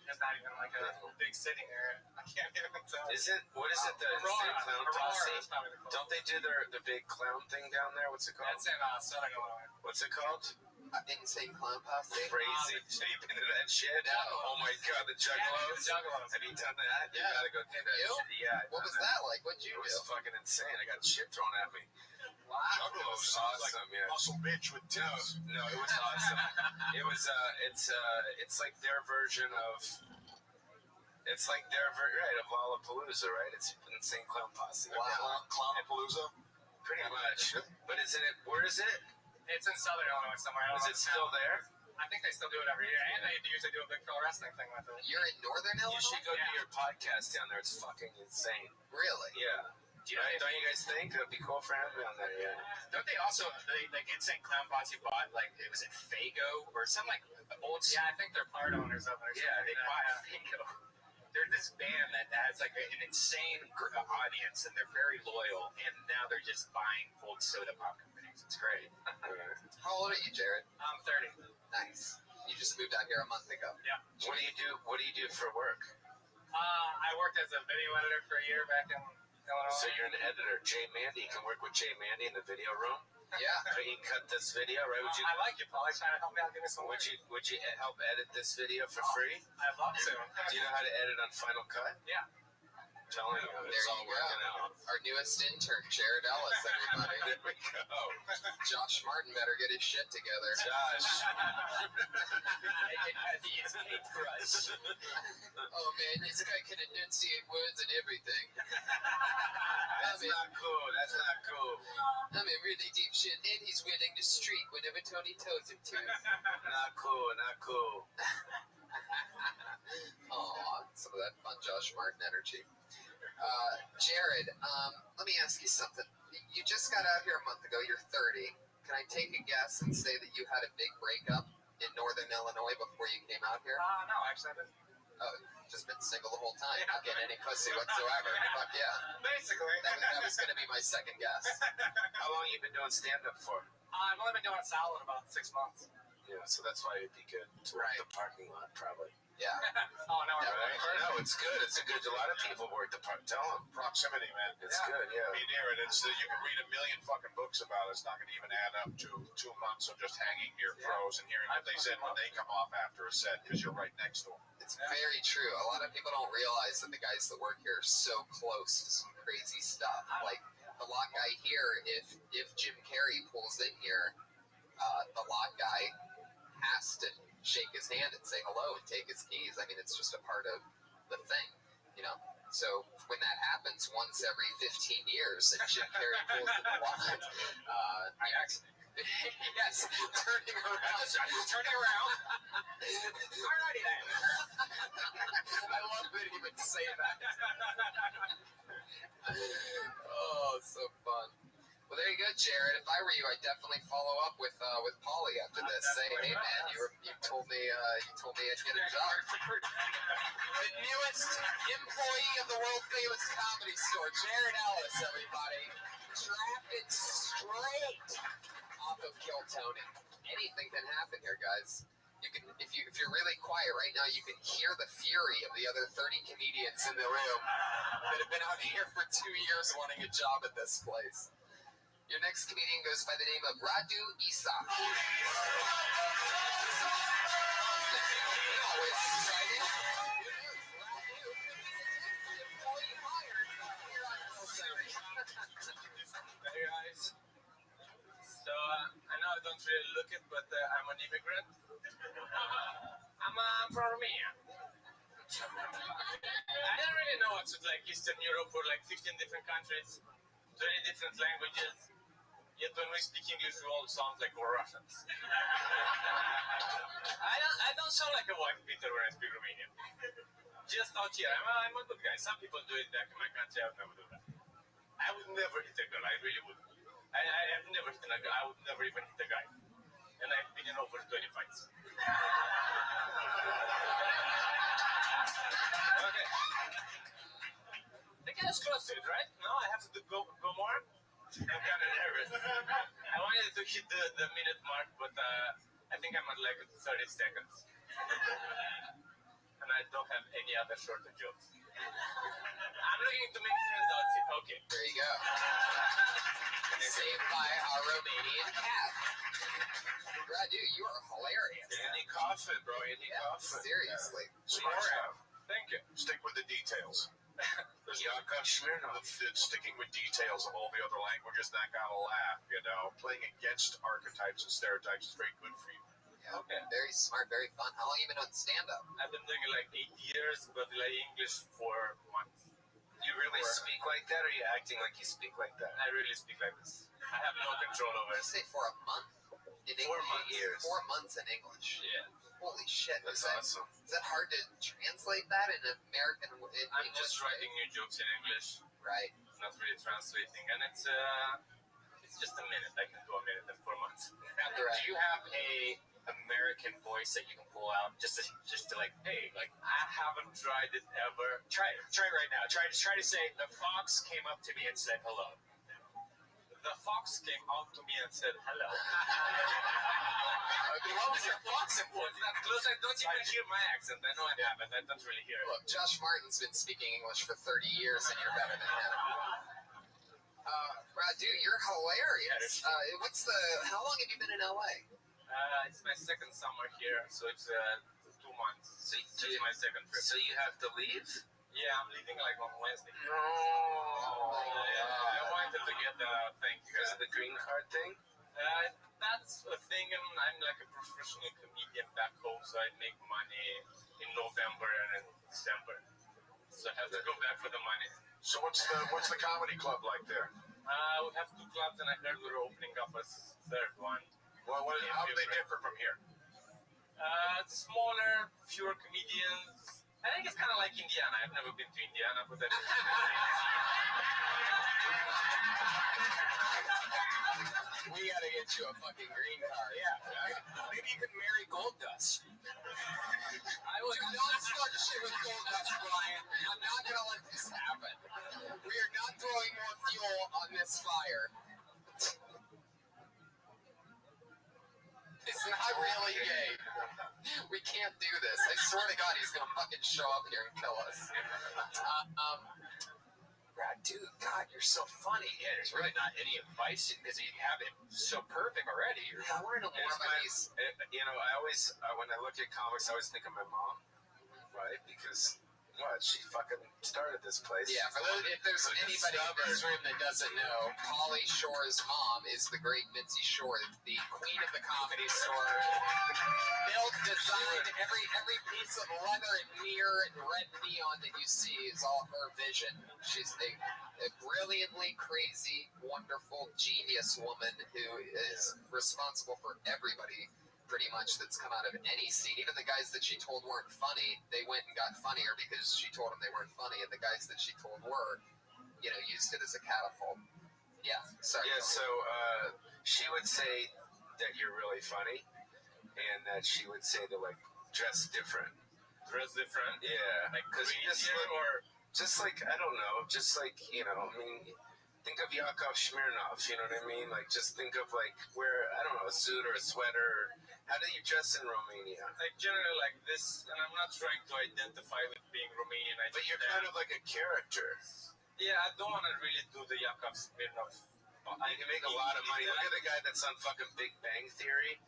is not even like a big city near it. I can't even tell. Is it? What is it? The Aurora. Insane Clown Aurora Posse? is probably the closest. Don't they do the big clown thing down there? What's it called? That's in Southern Illinois. What's it called? Insane Clown Posse? Crazy. Have you been to that shit? No. Oh my god, the Juggalos. Yeah, the Juggalos. Have you done that? Yeah. You gotta go do that You? shit. Yeah. What was that like? What'd you It do? was fucking insane. I got shit thrown at me. Wow. It was awesome, yeah. Muscle bitch with tits. No, it was awesome. It was it's like their version of right of Lollapalooza, right? It's Insane Clown Posse. Wow. Clownapalooza? Pretty much. But where is it? It's in Southern Illinois somewhere. I don't Is know it the still town. there? I think they still do it every year, and they usually do a big pro wrestling thing with it. You're in Northern You Illinois? should go do your podcast down there. It's fucking insane. Really? Yeah. Right? Don't you guys think that'd be cool for him down there? Yeah. Don't they also, like Insane Clown Posse bought, like, was it Fago or some, like, old... Yeah, I think they're part owners of it. Yeah, they bought Fago. They're this band that has, like, an insane audience, and they're very loyal, and now they're just buying old soda pop companies. It's great. How old are you, Jared? I'm 30. Nice. You just moved out here a month ago. Yeah. What do you do? What do you do for work? I worked as a video editor for a year back in Illinois. So you're an editor. Jay Mandy. You can work with Jay Mandy in the video room. Yeah. You can cut this video, right? Would you? I like you, Paul. You're trying to help me out. Give me some Would you help edit this video for free? I'd love to. Do you know how to edit on Final Cut? Yeah. I'm telling you, it's There all you working go. out. Our newest intern, Jared Ellis, everybody. There we go. Josh Martin better get his shit together. Josh. It's Kate Crush. Oh man, this guy can enunciate words and everything. That's not cool. That's not cool. I'm in really deep shit, and he's willing to streak whenever Tony tells him to. Not cool. Not cool. Aw, some of that fun Josh Martin energy. Jared, let me ask you something. You just got out here a month ago. You're 30. Can I take a guess and say that you had a big breakup in Northern Illinois before you came out here? No, actually, I didn't. Oh, just been single the whole time, not getting any pussy whatsoever. Fuck yeah. Basically. That was going to be my second guess. How long you been doing stand-up for? I've only been doing it solid about 6 months. Yeah, so that's why it'd be good to work the parking lot, probably. Yeah. Oh, no, Yeah, right. No, it's good. It's a good. A lot of people work the park. Tell them. Proximity, man. It's good, yeah. Be near it. It's you can read a million fucking books about it. It's not going to even add up to 2 months of just hanging near pros and hearing what they said when they come off after a set because you're right next to them. It's very true. A lot of people don't realize that the guys that work here are so close to some crazy stuff. Like the lot guy here, if Jim Carrey pulls in here, the lot guy has to shake his hand and say hello and take his keys. I mean, it's just a part of the thing, you know? So when that happens once every 15 years and Jim Carrey pulls in the lot, Yes, turning around. Turning around. Alrighty then. I love that he would say that. Oh, so fun. Well, there you go, Jared. If I were you, I'd definitely follow up with Polly after this. Say, hey man, you told me I'd get a job. The newest employee of the world famous comedy store, Jared Ellis, everybody. Drafted straight off of Kill Tony. Anything can happen here, guys. You can, if you're really quiet right now, you can hear the fury of the other 30 comedians in the room that have been out here for 2 years wanting a job at this place. Your next comedian goes by the name of Radu Isa. Always exciting. Employee hired here on Kill Tony. Hey guys. So I know I don't really look it, but I'm an immigrant. I'm from Romania. I don't really know what's like Eastern Europe or like 15 different countries, 20 different languages. Yet when we speak English, we all sound like we're Russians. I don't sound like a white Peter when I speak Romanian. Just out here, I'm a good guy. Some people do it back in my country. I would never do that. I would never hit a girl. I really would. I've never hit a guy. I would never even hit a guy. And I've been in over 20 fights. Okay. The guy's close to it, right? No, I have to go more. I'm kind of nervous. I wanted to hit the minute mark, but I think I'm at like 30 seconds. And I don't have any other shorter jokes. I'm looking to make friends outside. Okay. There you go. Saved by a Romanian cat. Radu, you are hilarious. Any coffin, bro. Any coffin. Seriously. Smart stuff. Thank you. Stick with the details. Sticking with details of all the other languages, that got a laugh, you know. Playing against archetypes and stereotypes is very good for you. Yeah, okay. Very smart, very fun. How long have you been on stand-up? I've been doing it like 8 years, but like English for months. You really speak like that, or are you acting like you speak like that? I really speak like this. I have no control over it. You say for a month? In 4 English? months. Years. 4 months in English. Yeah. Holy shit. That's awesome. Is that hard to translate that in American? I'm just writing new jokes in English. Right. Not really translating, and it's just a minute. I can do a minute in 4 months. Now, do you have a American voice that you can pull out just to like, hey, like I haven't tried it ever. try it right now. Try to say the fox came up to me and said hello. The fox came out to me and said hello. What was your fox Was impression? that close? I don't even hear my accent. I know I have it. I don't really hear it. Look, Josh Martin's been speaking English for 30 years, and you're better than him. Radu, you're hilarious. How long have you been in LA? It's my second summer here, so it's 2 months. So It's my second trip. So you have to leave? Yeah, I'm leaving like on Wednesday. No. I wanted to get the thing Because of the green card thing? That's a thing, and I'm like a professional comedian back home, so I make money in November and in December. So I have to go back for the money. So what's the comedy club like there? We have 2 clubs, and I heard we're opening up a third one. Well, how do they differ from here? Smaller, fewer comedians. I think it's kind of like Indiana. I've never been to Indiana, but We gotta get you a fucking green card. Yeah. Maybe you could marry Gold Dust. I would not start shit with Gold Dust, Brian. I'm not gonna let this happen. We are not throwing more fuel on this fire. It's not really gay. We can't do this. I swear to God, he's gonna fucking show up here and kill us. Brad, dude, God, you're so funny. Yeah, there's really not any advice because you have it so perfect already. I want to know more about these. You know, I always, when I look at comics, I always think of my mom, right? Because What? She fucking started this place. Yeah, for those, if there's anybody in this room that doesn't know, Pauly Shore's mom is the great Mitzi Shore, the queen of the comedy store. Built, designed, every piece of leather and mirror and red neon that you see is all her vision. She's a brilliantly crazy, wonderful, genius woman who is responsible for everybody pretty much that's come out of any scene. Even the guys that she told weren't funny, they went and got funnier because she told them they weren't funny, and the guys that she told were, used it as a catapult. Yeah, sorry. Yeah, so she would say that you're really funny, and that she would say to, like, dress different. Dress different? Yeah. Like Because green here or... just like, I don't know, just like, I mean... Think of Yakov Smirnoff, you know what I mean? Like, just think of, like, wear, I don't know, a suit or a sweater. How do you dress in Romania? Like, generally like this, and I'm not trying to identify with being Romanian. But you're kind of like a character. Yeah, I don't want to really do the Yakov Smirnoff. You can make a lot of money. Look at the guy that's on fucking Big Bang Theory,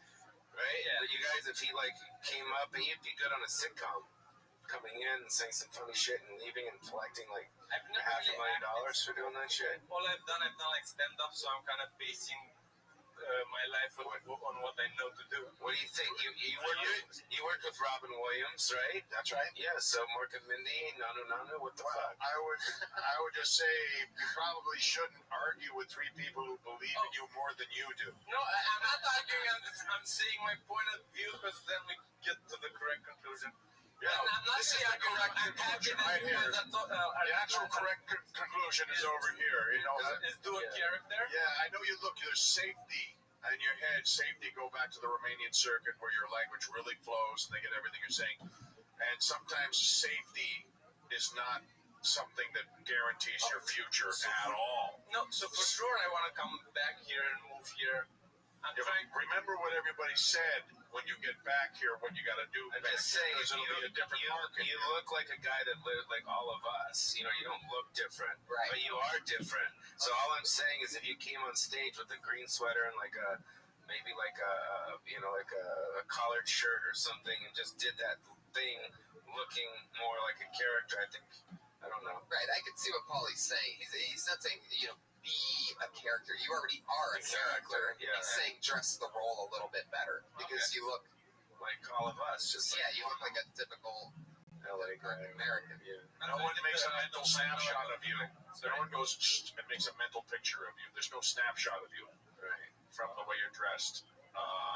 right? Yeah. But you guys, if he, like, came up, and he'd be good on a sitcom. Coming in and saying some funny shit and leaving and collecting, like, $500,000 for doing that shit. All I've done like stand-up, so I'm kind of basing my life on what I know to do. What do you think? You worked with Robin Williams, right? That's right. Yeah, so Mork and Mindy, Nanu, what the fuck? I would just say you probably shouldn't argue with three people who believe in you more than you do. No, I'm not arguing. I'm saying my point of view, because then we get to the correct conclusion. Yeah, I'm not this is the correct conclusion right here. The actual correct conclusion is over here. Is do a character. Yeah, I know you look. There's safety in your head. Safety. Go back to the Romanian circuit where your language really flows and they get everything you're saying. And sometimes safety is not something that guarantees your future at all. No, so for sure I want to come back here and move here. Remember what everybody said when you get back here, what you got to do. I'm just saying, it'll be a different market. You look like a guy that lived like all of us. You don't look different, Right. but you are different. So all I'm saying is, if you came on stage with a green sweater and maybe a collared shirt or something, and just did that thing, looking more like a character, I don't know. Right, I can see what Pauly's saying. He's not saying, be a character. You already are a character. Yeah. He's saying dress the role a little bit better because you look like all of us. you look like a typical LA guy. American. Yeah. No one makes a mental snapshot of you. No one goes and makes a mental picture of you. There's no snapshot of you from the way you're dressed.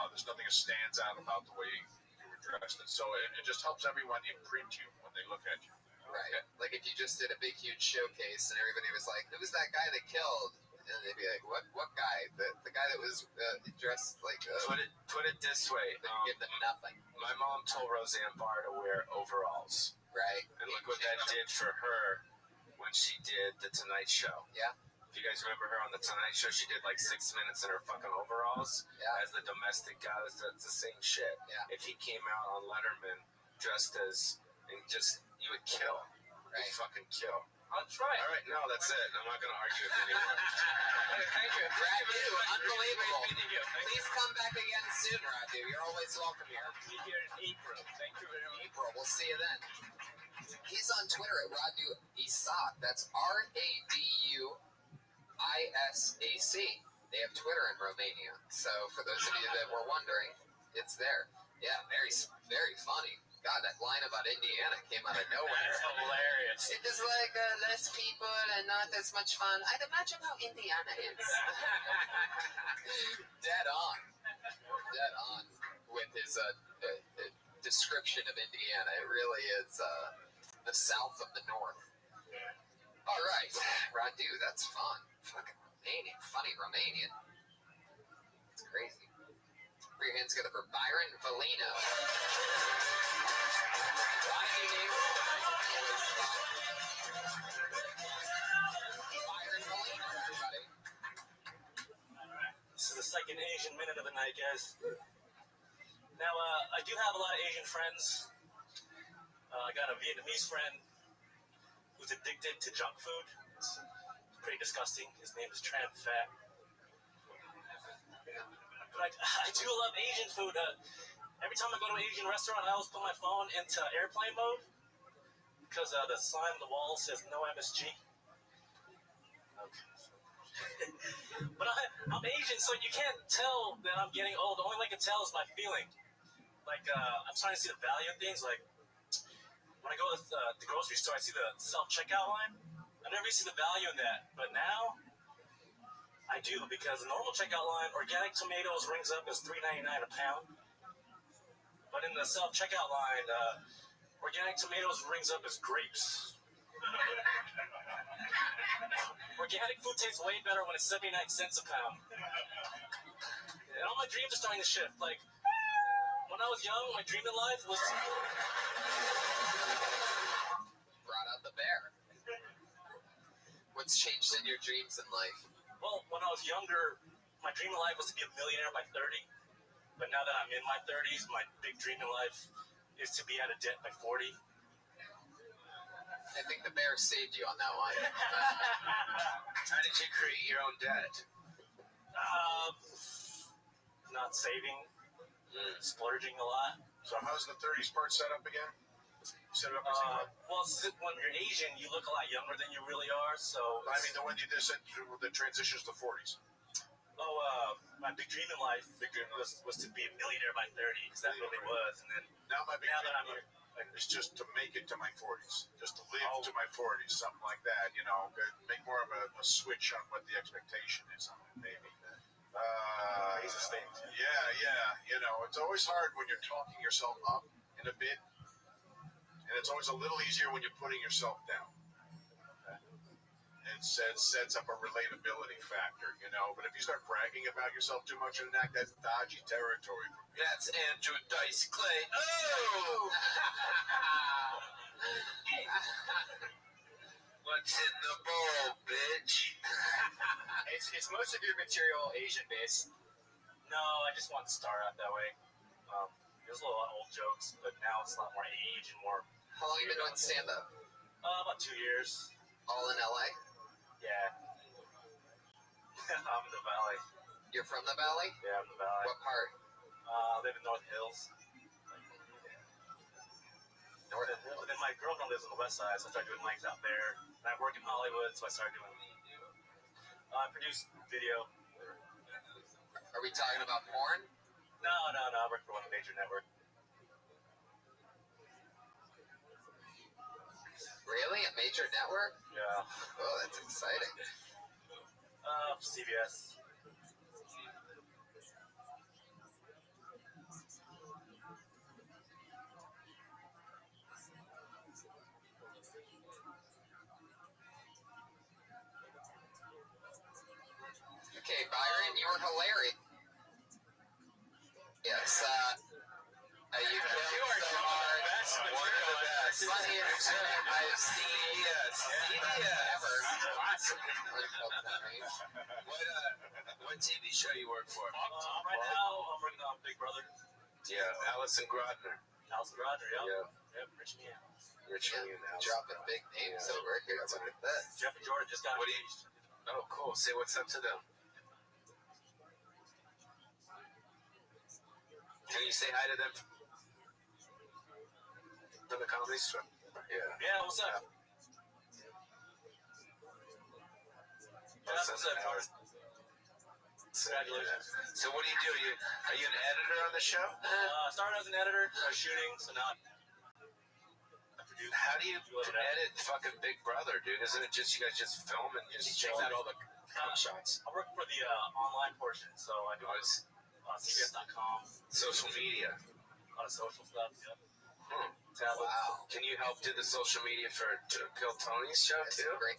There's nothing that stands out about the way you were dressed. And so it just helps everyone imprint you when they look at you. Right. Like if you just did a big, huge showcase and everybody was like, who was that guy that killed? And they'd be like, what guy? The guy that was dressed like... Put it this way. Give them nothing. My mom told Roseanne Barr to wear overalls. Right. And look what that did for her when she did The Tonight Show. Yeah. If you guys remember her on The Tonight Show, she did like 6 minutes in her fucking overalls. Yeah. As the domestic goddess. That's the same shit. Yeah. If he came out on Letterman dressed as... you would kill. Right. You'd fucking kill. I'll try. All right, no, that's it. I'm not going to argue with you anymore. Thank you. Radu, unbelievable. Great meeting you. Please come back again soon, Radu. You're always welcome here. I'll be here in April. Thank you very much. April. We'll see you then. He's on Twitter at Radu Isac. That's RADUISAC. They have Twitter in Romania. So for those of you that were wondering, it's there. Yeah, very, very funny. God, that line about Indiana came out of nowhere. That's hilarious. It is like less people and not as much fun. I'd imagine how Indiana is. Dead on with his description of Indiana. It really is the south of the north. All right, Radu, that's fun. Fucking Romanian, funny Romanian. It's crazy. Put your hands together for Byron Valino. Byron Valino, everybody. This is the second Asian minute of the night, guys. Now, I do have a lot of Asian friends. I got a Vietnamese friend who's addicted to junk food. It's pretty disgusting. His name is Tran Fat. But I do love Asian food. Every time I go to an Asian restaurant, I always put my phone into airplane mode. Because the sign on the wall says no MSG. Okay. But I'm Asian, so you can't tell that I'm getting old. The only way I can tell is my feeling. Like, I'm starting to see the value of things. Like, when I go to the grocery store, I see the self-checkout line. I never used to see the value in that. But now, I do, because the normal checkout line, organic tomatoes rings up as $3.99 a pound. But in the self-checkout line, organic tomatoes rings up as grapes. Organic food tastes way better when it's 79 cents a pound. And all my dreams are starting to shift. Like, when I was young, my dream in life was... Brought out the bear. What's changed in your dreams in life? Well, when I was younger, my dream in life was to be a millionaire by 30. But now that I'm in my 30s, my big dream in life is to be out of debt by 40. I think the bear saved you on that one. How did you create your own debt? Not saving, splurging a lot. So how's the 30s part set up again? You set it up Well, when you're Asian, you look a lot younger than you really are, so... I mean, the one you just said, the transitions to 40s. My big dream in life was to be a millionaire by 30, because that really was. And then now my big dream that I'm is just to make it to my 40s, just to live to my 40s, something like that. You know, make more of a switch on what the expectation is on it, maybe. Yeah. You know, it's always hard when you're talking yourself up in a bit, and it's always a little easier when you're putting yourself down. It sets up a relatability factor, you know. But if you start bragging about yourself too much in that, that's dodgy territory. That's Andrew Dice Clay. Oh! What's in the bowl, bitch? It's most of your material Asian based. No, I just want to start out that way. There's a lot of old jokes, but now it's a lot more age and more... How long have you been doing stand-up? About 2 years. All in LA? Yeah. I'm in the Valley. You're from the Valley? Yeah, I'm in the Valley. What part? I live in North Hills. North Hills? Then my girlfriend lives on the west side, so I started doing mics out there. And I work in Hollywood, so I started doing... I produce video. Are we talking about porn? No. I work for one major network. Really? A major network? Yeah. Oh, that's exciting. CBS. Okay, Byron, you were hilarious. Yes, you killed so hard. One of the best. Funniest I've seen ever. Unfortunately. What TV show you work for? Right now, I'm working on Big Brother. Yeah, Alison Grodner. Alison Grodner, Yeah. Yep, Rich Man. Rich Yeah, Man, Alison. dropping big names over here. Look at this. Jeff and Jordan just got engaged. Oh, cool. Say what's up to them. Can you say hi to them from the comedy store? Yeah, what's up? What's up, Jordan? Congratulations. So what do? Are you an editor on the show? I started as an editor, started shooting, so now I produce. How do you edit fucking Big Brother, dude? Isn't it just you guys just film and just check out all the shots? I work for the online portion, so I do CBS.com. Social media. A lot of social stuff, yeah. Wow. Can you help do the social media for Kill Tony's show That's too? great.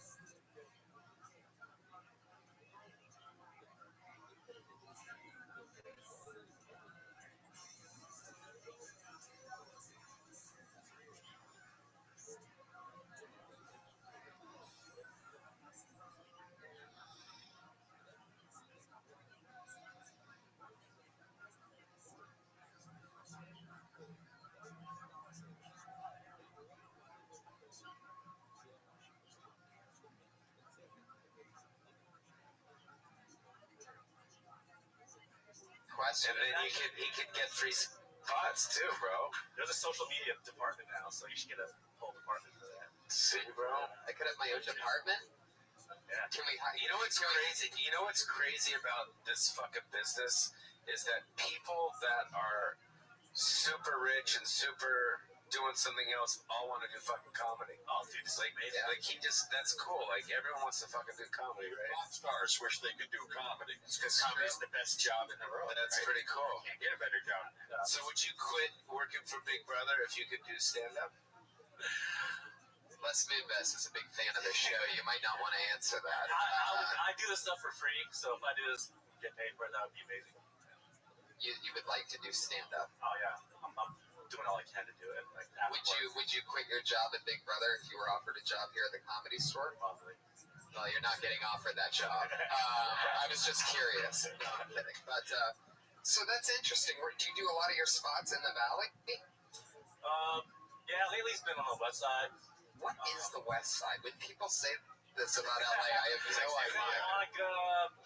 And then he could get free spots too, bro. There's a social media department now, so you should get a whole department for that. See, bro? I could have my own department. Yeah. Can we? You know what's crazy? You know what's crazy about this fucking business is that people that are super rich and super doing something else all want to do fucking comedy. Oh, dude, it's like amazing. Like he just, that's cool. Like everyone wants to fucking do comedy, right? Rock stars wish they could do comedy. Because comedy's the best job in the world. That's right? pretty cool. Can't get a better job. So would you quit working for Big Brother if you could do stand-up? Les Moonves is a big fan of this show. You might not want to answer that. I do this stuff for free, so if I do this, get paid for it, that would be amazing. You would like to do stand-up. Oh yeah, I'm doing all I can to do it. Like, would you quit your job at Big Brother if you were offered a job here at the Comedy Store? Probably. Well, you're not getting offered that job. I was just curious. No, I'm kidding. But so that's interesting. Do you do a lot of your spots in the Valley? Yeah, lately it's been on the west side. What is the West Side? When people say this about LA, I have no idea. Monica,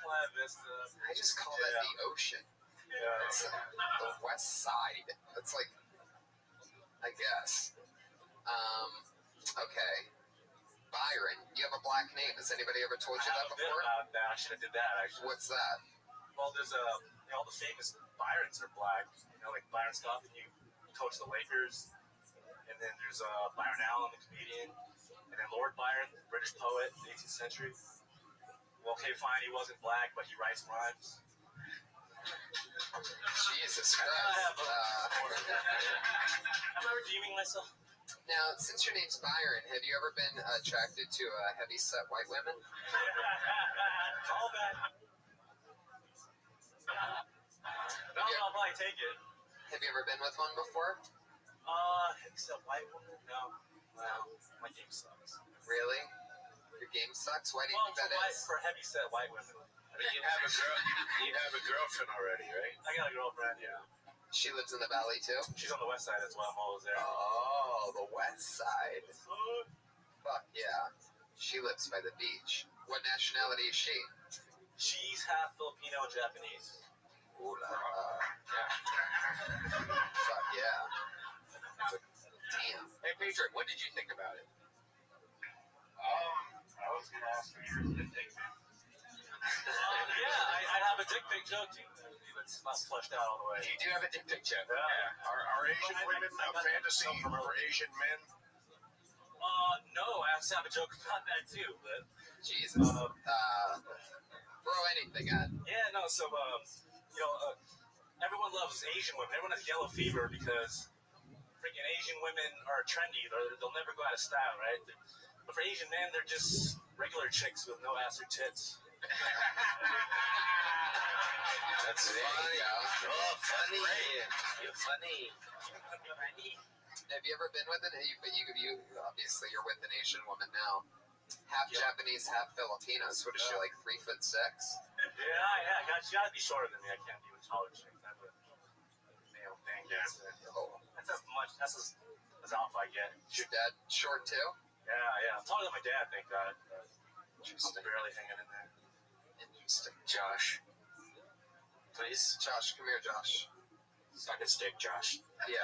Playa Vista. I just call that the ocean. Yeah. It's the West Side. It's like, I guess. Okay. Byron, you have a black name. Has anybody ever told you that before? I should have did that actually. What's that? Well, there's all the famous Byrons are black. You know, like Byron Scott, you coach the Lakers. And then there's Byron Allen, the comedian. And then Lord Byron, the British poet, 18th century. Well, okay, fine, he wasn't black, but he writes rhymes. Jesus Christ. Am I redeeming myself? Now, since your name's Byron, have you ever been attracted to heavy-set white women? All back. No, I'll probably take it. Have you ever been with one before? Except white woman? No. Well, my game sucks. Really? Your game sucks? Why do you think that is? For heavy-set white women. I mean, you have a girlfriend already, right? I got a girlfriend, yeah. She lives in the Valley, too? She's on the west side as well. I'm always there. Oh, the West Side. Fuck yeah. She lives by the beach. What nationality is she? She's half Filipino and Japanese. Ooh la la. Yeah. Fuck yeah. Damn. Hey, Patriot, what did you think about it? I was going to ask you your dick pic. Yeah, I have a dick pic joke too. It's not fleshed out all the way. You do have a dick pic, Jeff. Yeah. Are Asian women a fantasy for Asian men? No, I actually have a joke about that too, but Jesus. Throw anything at. Yeah, no, so everyone loves Asian women. Everyone has yellow fever because freaking Asian women are trendy. They'll never go out of style, right? But for Asian men, they're just regular chicks with no ass or tits. That's funny. Oh, funny. You're funny. Have you ever been with you obviously you're with an Asian woman now. Half Japanese, half Filipinos. What is she, like 3'6"? Yeah. She gotta be shorter than me. I can't be with taller chicks. That's a male thing. Yeah. That's as much. That's as off I get. Is your dad short too? Yeah. I'm taller than my dad, thank God. Interesting. I'm barely hanging in there. Interesting. Josh. Please. Josh, come here, Josh. Suck his dick, Josh. Yeah.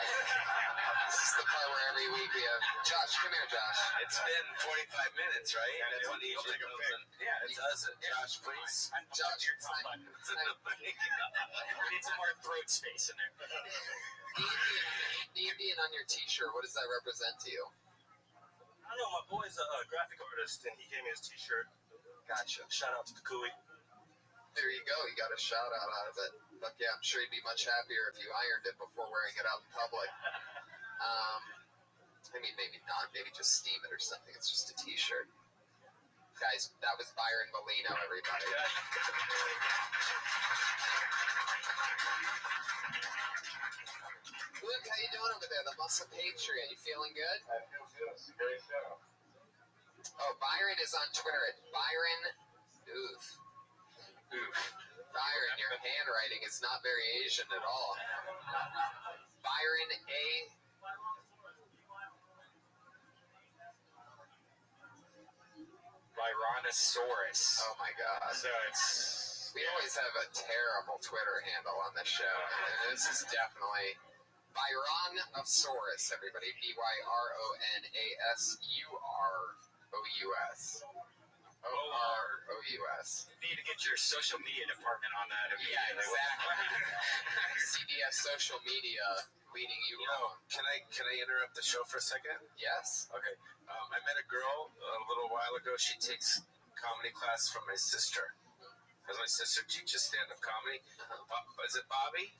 This is the part where every week we have Josh, come here, Josh. It's been 45 minutes, right? Yeah, That's he'll when he take a pic. Yeah, it does it. Josh, please. Josh, your top button. We need some more throat space in there. the Indian on your t-shirt, what does that represent to you? I don't know, my boy's a graphic artist, and he gave me his t-shirt. Gotcha. Shout out to Kukui. There you go. You got a shout out of it. But yeah, I'm sure you'd be much happier if you ironed it before wearing it out in public. I mean, maybe not. Maybe just steam it or something. It's just a t-shirt. Guys, that was Byron Molino, everybody. Luke, how you doing over there? The Muscle Patriot. You feeling good? I feel good. It's a great show. Oh, Byron is on Twitter at Byron Oof. Byron, your handwriting is not very Asian at all. Byron A. Byronosaurus. Oh my God. So it's... We always have a terrible Twitter handle on the show. And this is definitely Byronosaurus, everybody. Byronasurous. OROUS. Need to get your social media department on that. Yeah, exactly. CBS social media leading you wrong. Can I interrupt the show for a second? Yes. Okay. I met a girl a little while ago. She takes comedy class from my sister. Because my sister teaches stand-up comedy. Is it Bobby?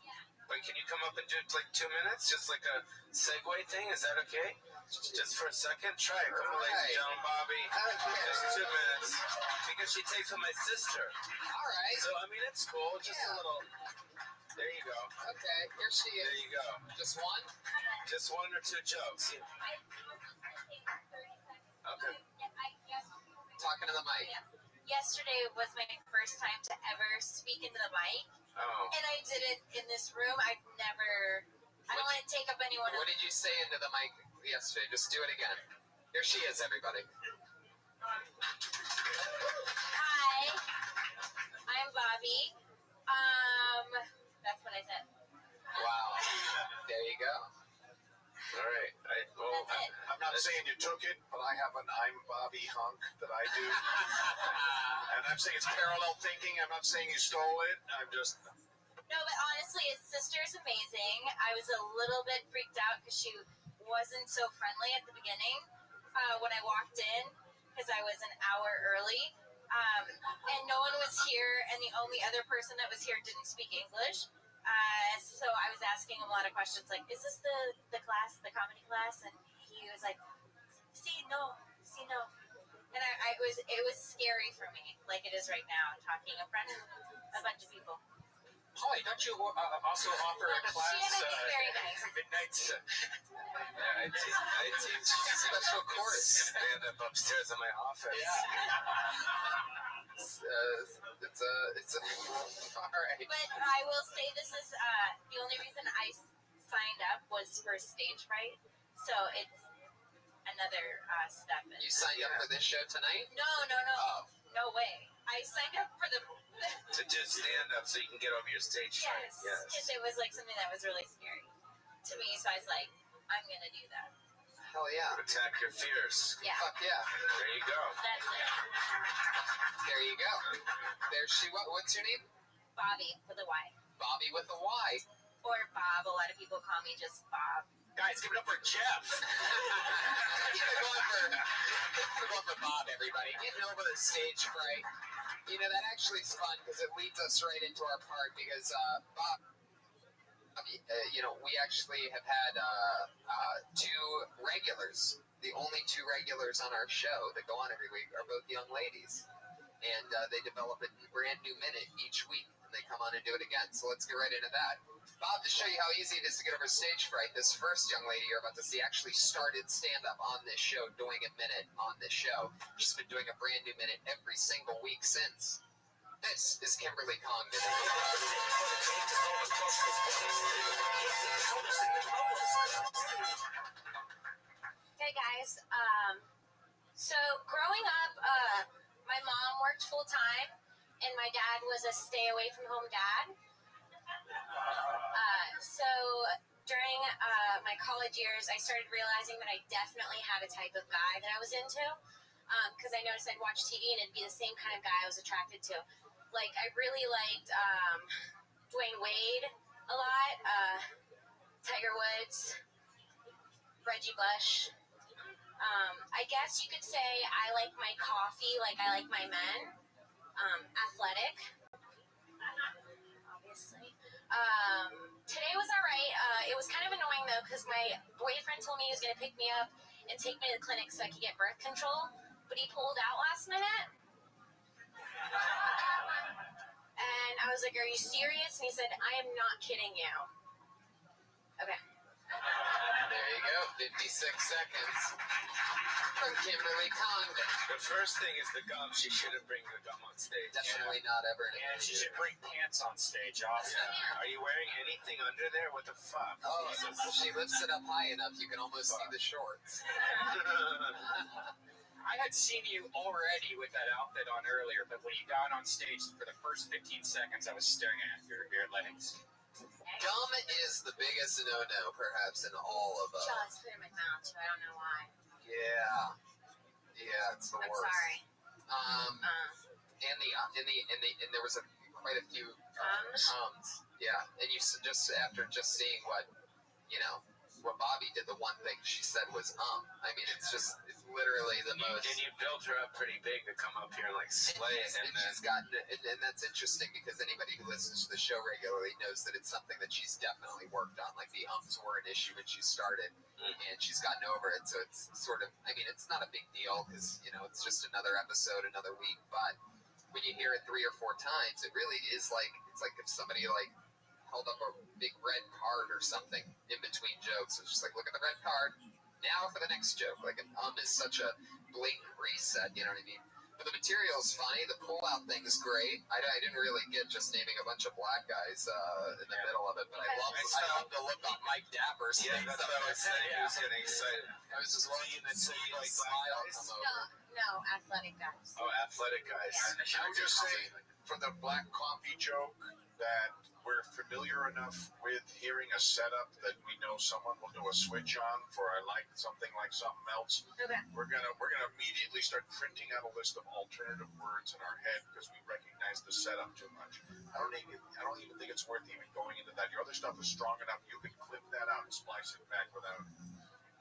But can you come up and do like 2 minutes? Just like a segue thing? Is that okay? Just for a second? Try it. Come on, ladies and gentlemen, Bobby. Just 2 minutes. Because she takes from my sister. All right. So, I mean, it's cool. Just a little. There you go. Okay, here she is. There you go. Just one? Just 1 or 2 jokes. Okay. Talking to the mic. Yesterday was my first time to ever speak into the mic, Oh. and I did it in this room. I don't want to take up anyone. What did you say into the mic yesterday? Just do it again. Here she is, everybody. Hi, I'm Bobby. That's what I said. Wow. There you go. All right. That's it. I'm not saying you took it, but I have an I'm Bobby hunk that I do. And I'm saying it's parallel thinking. I'm not saying you stole it. I'm just... No, but honestly, his sister's amazing. I was a little bit freaked out because she wasn't so friendly at the beginning when I walked in because I was an hour early. And no one was here, and the only other person that was here didn't speak English. So I was asking him a lot of questions like, is this the class, the comedy class? And he was like, see, no. And it was scary for me, like it is right now, talking in front of a bunch of people. Holly, don't you also offer a class? She had been very nice. Midnight. I teach Special course. stand-up upstairs in my office. It's all right. But I will say this is the only reason I signed up was for stage fright. So it's another step. You signed up for this show tonight? No. Oh. No way. I signed up for the... To do stand-up so you can get over your stage fright. Yes. Because it was like something that was really scary to me. So I was like, I'm going to do that. Hell yeah. Attack your fears. Yeah. Fuck yeah. There you go. That's it. There you go. There's she. What's your name? Bobby with a Y. Bobby with a Y. Or Bob. A lot of people call me just Bob. Guys, give it up for Jeff. Keep it going for Bob, everybody. Getting over the stage fright. You know, that actually is fun because it leads us right into our part because Bob, we actually have had 2 regulars. The only 2 regulars on our show that go on every week are both young ladies. And they develop a brand new minute each week. And they come on and do it again. So let's get right into that. Bob, to show you how easy it is to get over stage fright, this first young lady you're about to see actually started stand-up on this show, doing a minute on this show. She's been doing a brand new minute every single week since. This is Kimberly Congdon. Hey guys. So growing up, my mom worked full time, and my dad was a stay away from home dad. So during my college years, I started realizing that I definitely had a type of guy that I was into. Because I noticed I'd watch TV and it'd be the same kind of guy I was attracted to. Like, I really liked Dwayne Wade a lot, Tiger Woods, Reggie Bush. I guess you could say I like my coffee like I like my men. Athletic, obviously. Today was all right. It was kind of annoying, though, because my boyfriend told me he was going to pick me up and take me to the clinic so I could get birth control, but he pulled out last minute. And I was like, are you serious? And he said, I am not kidding you. Okay. There you go. 56 seconds from Kimberly Congdon. The first thing is the gum. She shouldn't bring the gum on stage. Definitely not ever. And she should bring pants on stage also. Are you wearing anything under there? What the fuck? Oh, she lifts it up high enough you can almost see the shorts. I had seen you already with that outfit on earlier, but when you got on stage for the first 15 seconds, I was staring at your legs. Gum is the biggest no-no, perhaps, in all of us. Charles put it in my mouth, so I don't know why. Yeah, it's the I'm worst. sorry. And there was quite a few ums. Yeah, and you just after seeing what Bobby did, the one thing she said was I mean, it's literally the most. And you built her up pretty big to come up here and like slay it, and she's gotten and that's interesting because anybody who listens to the show regularly knows that it's something that she's definitely worked on. Like the ums were an issue when she started, and she's gotten over it. So it's sort of, I mean, it's not a big deal because it's just another episode, another week. But when you hear it 3 or 4 times, it really is like it's like if somebody held up a big red card or something in between jokes. It's just like, look at the red card. Now for the next joke. Like an is such a blatant reset, you know what I mean? But the material's funny. The pull-out thing is great. I didn't really get just naming a bunch of black guys in the middle of it, but I love the look on Mike Dapper's face. Yeah, that's what I was saying. He was getting excited. I was just watching that smile come over. No, athletic guys. Oh, athletic guys. I would just say, for the black coffee joke, that we're familiar enough with hearing a setup that we know someone will do a switch on for I like something like something else. Okay. We're gonna immediately start printing out a list of alternative words in our head because we recognize the setup too much. I don't even think it's worth even going into that. Your other stuff is strong enough. You can clip that out and splice it back without.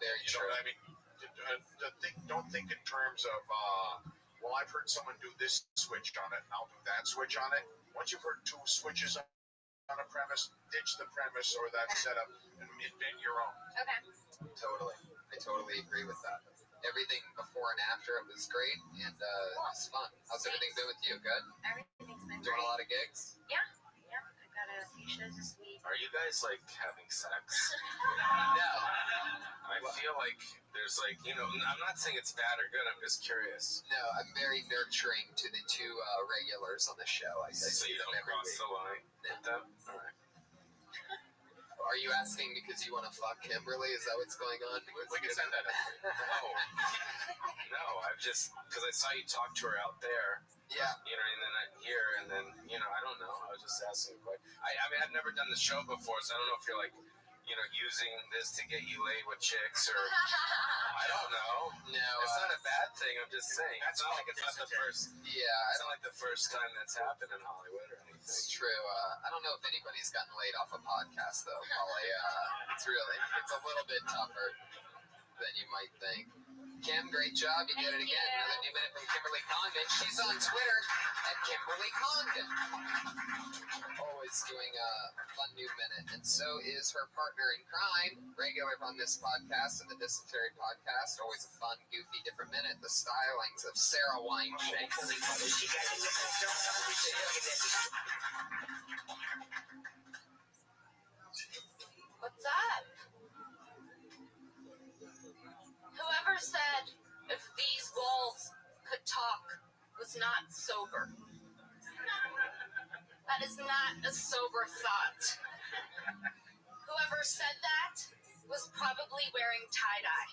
Very You true. know what I mean? Don't think in terms of well, I've heard someone do this switch on it, and I'll do that switch on it. Once you've heard 2 switches on a premise, ditch the premise or that setup and invent your own. Okay. Totally. I totally agree with that. Everything before and after it was great, and it was fun. How's everything been with you? Good? Everything's been Doing great. a lot of gigs? Yeah. I got a few shows this week. Are you guys like having sex? No. I feel like there's like, I'm not saying it's bad or good. I'm just curious. No, I'm very nurturing to the 2 regulars on the show. I So see you them don't every cross week. the line with them? All right. Are you asking because you want to fuck Kimberly? Is that what's going on? We can send that up. No, I've just, because I saw you talk to her out there. Yeah. And then I'm here, and then, I don't know. I was just asking a question. I mean, I've never done the show before, so I don't know if you're like, using this to get you laid with chicks, or I don't know. No. It's not a bad thing. I'm just saying. It's not like it's not the first. Yeah. It's not like the first time that's happened in Hollywood or anything. It's true. I don't know if anybody's gotten laid off a podcast, though, Polly. It's a little bit tougher than you might think. Kim, great job. You did it again. Another new minute from Kimberly Condon. She's on Twitter at Kimberly Condon. Always doing a fun new minute. And so is her partner in crime, regular on this podcast and the Dysentery podcast. Always a fun, goofy, different minute. The stylings of Sarah Wineshank. What's up? Whoever said if these walls could talk was not sober. That is not a sober thought. Whoever said that was probably wearing tie-dye.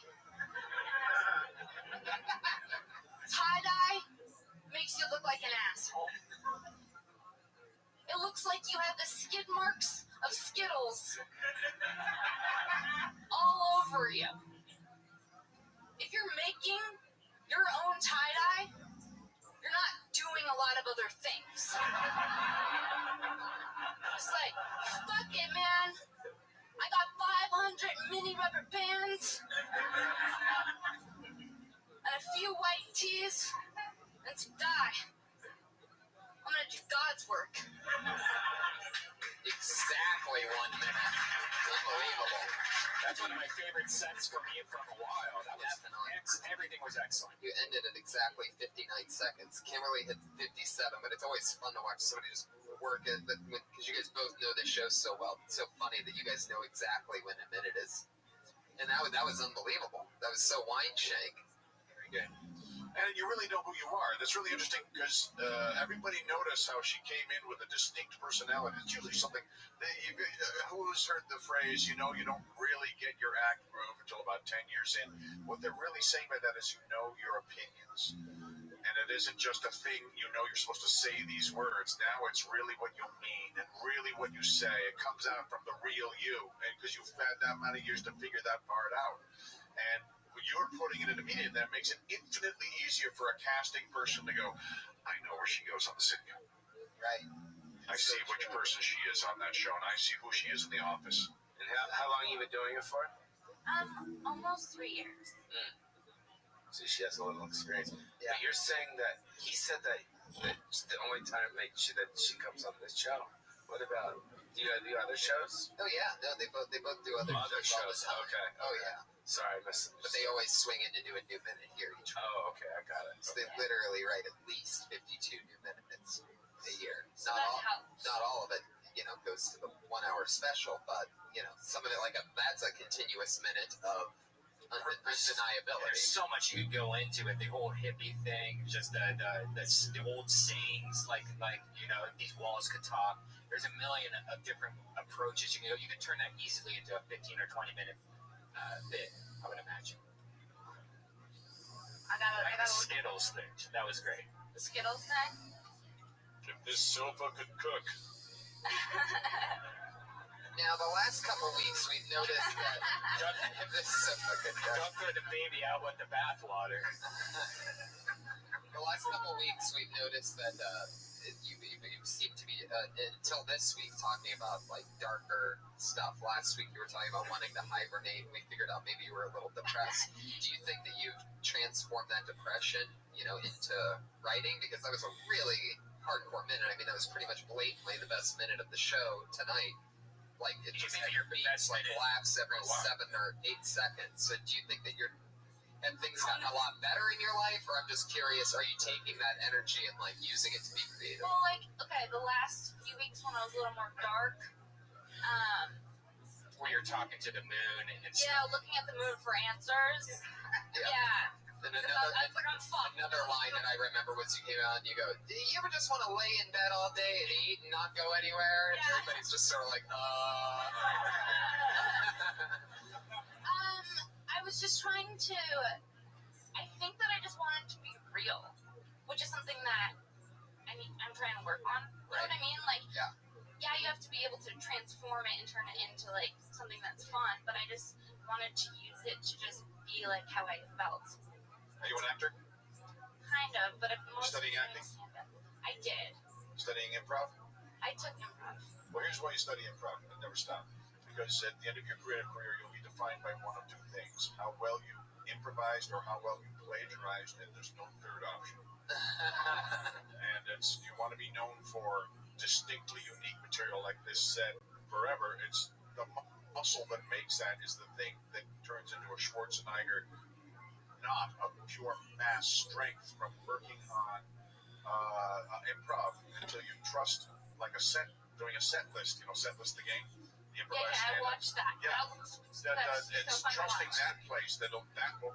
Tie-dye makes you look like an asshole. It looks like you have the skid marks of Skittles all over you. If you're making your own tie-dye, you're not doing a lot of other things. It's like, fuck it, man. I got 500 mini rubber bands and a few white tees and some dye. I'm gonna do God's work. Exactly 1 minute. Unbelievable. That's one of my favorite sets from you from a while. That was everything was excellent. You ended at exactly 59 seconds. Kimberly hit 57, but it's always fun to watch somebody just work it because you guys both know this show so well. It's so funny that you guys know exactly when a minute is. And that was unbelievable. That was so Wineshank. Very good. And you really know who you are. That's really interesting because everybody noticed how she came in with a distinct personality. It's usually something that who's heard the phrase, you don't really get your act groove until about 10 years in. What they're really saying by that is your opinions. And it isn't just a thing, you're supposed to say these words. Now it's really what you mean and really what what you say. It comes out from the real you, and because you've had that many years to figure that part out. And when you're putting it in the media, that makes it infinitely easier for a casting person to go, I know where she goes on the sitcom. Right. I see which person she is on that show, and I see who she is in the office. And how long you been doing it for? Almost 3 years. So she has a little experience. Yeah. But you're saying that he said that it's the only time that she comes on this show. What about, do you do other shows? Oh yeah, no, they both do other shows all the time. Okay. Oh yeah. Sorry, I missed. But they always swing in to do a new minute here each week. Oh, okay, I got it. So they literally write at least 52 new minutes a year. So that helps. Not all of it, goes to the 1 hour special, but some of it, that's a continuous minute of undeniability. There's so much you could go into it. The whole hippie thing, just the old sayings, like these walls could talk. There's a million of different approaches you can go. You could turn that easily into a 15 or 20 minute bit, I would imagine. I got the Skittles thing. That was great. the Skittles thing. If this sofa could cook. Now, the last couple weeks, we've noticed that if this sofa could cook. Don't throw the baby out with the bathwater. The last couple weeks, we've noticed that you seem to be, until this week, talking about darker stuff. Last week, you were talking about wanting to hibernate. We figured out maybe you were a little depressed. Do you think that you've transformed that depression, into writing? Because that was a really hardcore minute. I mean, that was pretty much blatantly the best minute of the show tonight. It just had your beats laughs every 7 or 8 seconds. So do you think that have things gotten a lot better in your life, or I'm just curious, are you taking that energy and using it to be creative? Well, the last few weeks when I was a little more dark, Where you're talking to the moon and looking at the moon for answers. Yeah. And I was I'm fucked. another line that I remember was you came out and you go, do you ever just want to lay in bed all day and eat and not go anywhere? And everybody's just sort of I was just trying to. I think that I just wanted to be real, which is something that I'm trying to work on. You know what I mean? Yeah, you have to be able to transform it and turn it into something that's fun. But I just wanted to use it to just be how I felt. Are you an actor? Kind of, but Studying acting? I did. Studying improv? I took improv. Well, here's why you study improv and never stop. Because at the end of your creative career, you'll be defined by one of two things: how well you improvised or how well you plagiarized, and there's no third option. And you want to be known for distinctly unique material like this said forever. It's the muscle that makes that is the thing that turns into a Schwarzenegger, not a pure mass strength from working on improv until you trust doing a set list, set list the game. The improvised I watched that. Yeah. It's trusting that place that will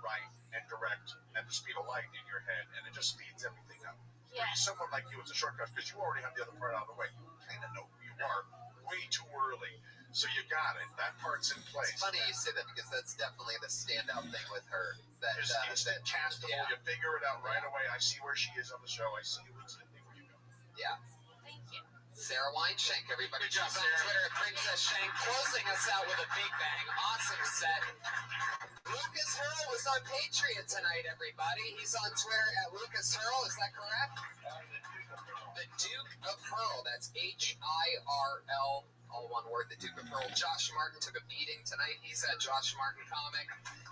write and direct at the speed of light in your head, and it just speeds everything up. Yeah. Someone like you, it's a shortcut because you already have the other part out of the way. You kind of know who you are way too early. So you got it. That part's in place. It's funny you say that because that's definitely the standout thing with her. That just instant castable. Yeah. You figure it out right away. I see where she is on the show. I see you instantly where you go. Yeah. Thank you. Sarah Weinshank, everybody. Good job, She's on Sarah. Twitter at Princess Shank, closing us out with a big bang. Awesome set. Lucas Hurl was on Patreon tonight, everybody. He's on Twitter at Lucas Hurl. Is that correct? The Duke of Hurl. That's HIRL. All one word, the Duke of Hurl. Josh Martin took a beating tonight. He's at Josh Martin Comic.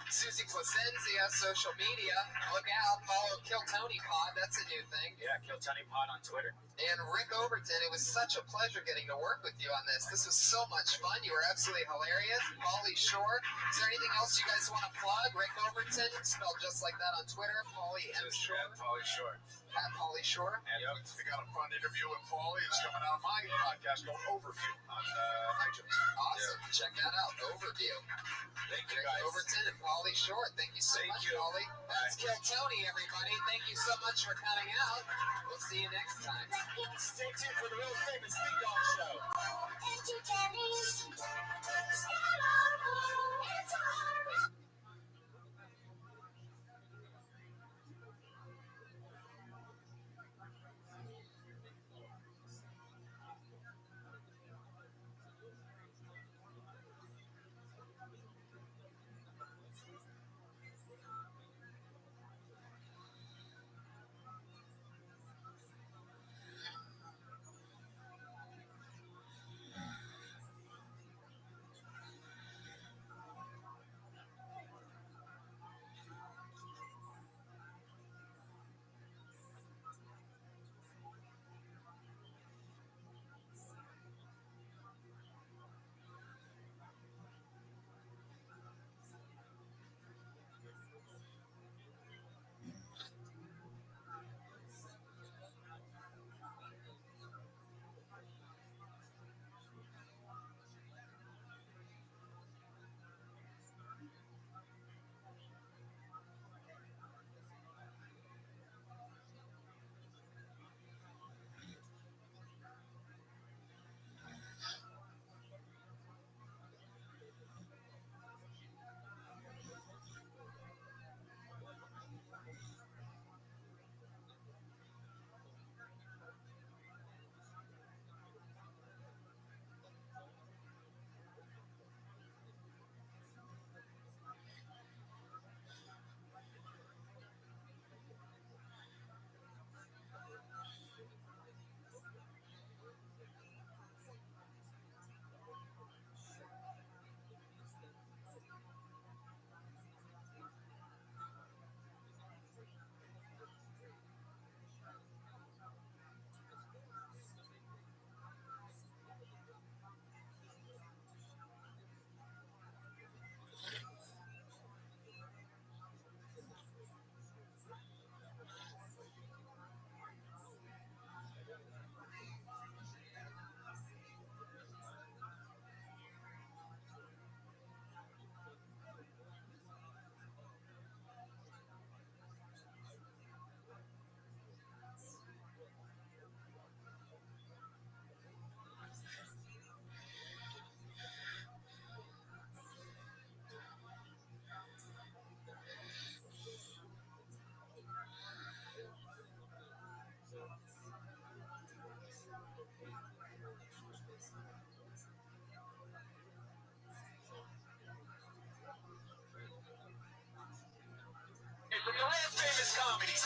Susie Placenzia, social media. Look out. Follow Kill Tony Pod. That's a new thing. Yeah, Kill Tony Pod on Twitter. And Rick Overton, it was such a pleasure getting to work with you on this. This was so much fun. You were absolutely hilarious. Pauly Shore. Is there anything else you guys want to plug? Rick Overton, spelled just like that on Twitter. Pauly M. Shore. Pauly Shore. At Pauly Shore. And we got a fun interview with Pauly. It's coming out of my podcast called Overview on iTunes. Awesome. Yeah. Check that out. Overview. Thank you, Rick guys. Overton and Pauly Shore. Thank you so much, Pauly. That's Kill Tony, everybody. Thank you so much for coming out. We'll see you next time. Stay tuned for the real famous Big Dog Show.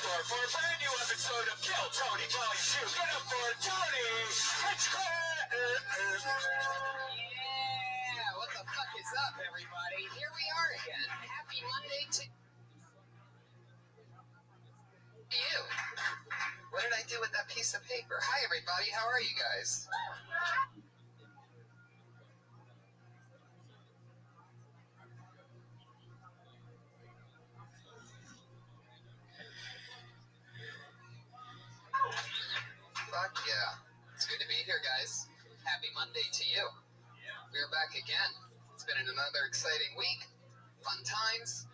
store for a brand new episode of Kill Tony Volume 2. Get up for Tony! Yeah, what the fuck is up, everybody? Here we are again. Happy Monday to you. What did I do with that piece of paper? Hi, everybody. How are you guys? Fuck yeah. It's good to be here, guys. Happy Monday to you. We're back again. It's been another exciting week. Fun times.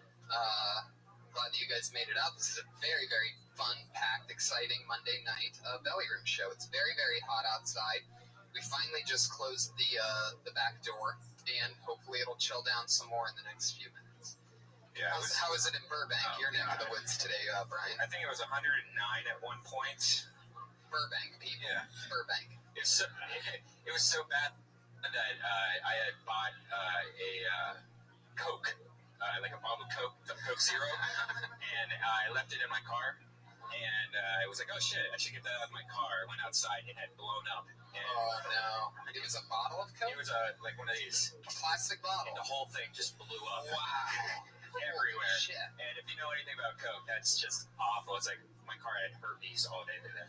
Glad that you guys made it out. This is a very, very fun, packed, exciting Monday night Belly Room show. It's very, very hot outside. We finally just closed the back door, and hopefully it'll chill down some more in the next few minutes. Yeah, how is it in Burbank, your neck of the woods today, Brian? I think it was 109 at one point. Burbank, people. Yeah. Burbank. It was so bad that I had bought a Coke, like a bottle of Coke, some Coke Zero, and I left it in my car. And I was like, oh shit, I should get that out of my car. I went outside and it had blown up. And oh no. It was a bottle of Coke? It was like one of these. A plastic bottle? And the whole thing just blew up. Wow. Everywhere. Shit. And if you know anything about Coke, that's just awful. It's like my car had herpes all day today.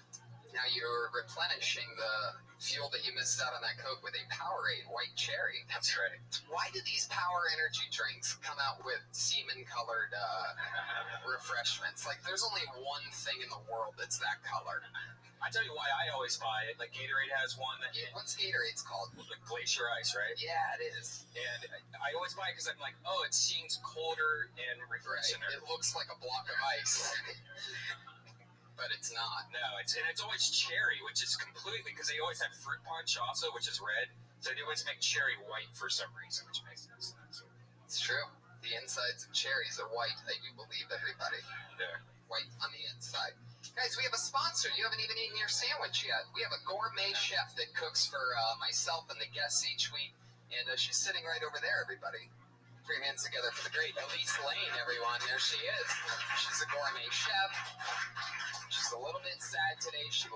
Now you're replenishing the fuel that you missed out on that Coke with a Powerade White Cherry. That's right. Why do these power energy drinks come out with semen-colored refreshments? Like, there's only one thing in the world that's that color. I tell you why I always buy it. Like Gatorade has one. What's Gatorade's called? Like Glacier Ice, right? Yeah, it is. And I always buy it because I'm like, oh, it seems colder and refreshing. Right. It looks like a block of ice. But it's not. No, it's always cherry, which is completely, because they always have fruit punch also, which is red. So they always make cherry white for some reason, which makes no sense. It's true. The insides of cherries are white, I do believe, everybody. Yeah. White on the inside. Guys, we have a sponsor. You haven't even eaten your sandwich yet. We have a gourmet chef that cooks for myself and the guests each week. And she's sitting right over there, everybody. 3 hands together for the great Elise Lane, everyone. There she is. She's a gourmet chef. She's a little bit sad today. She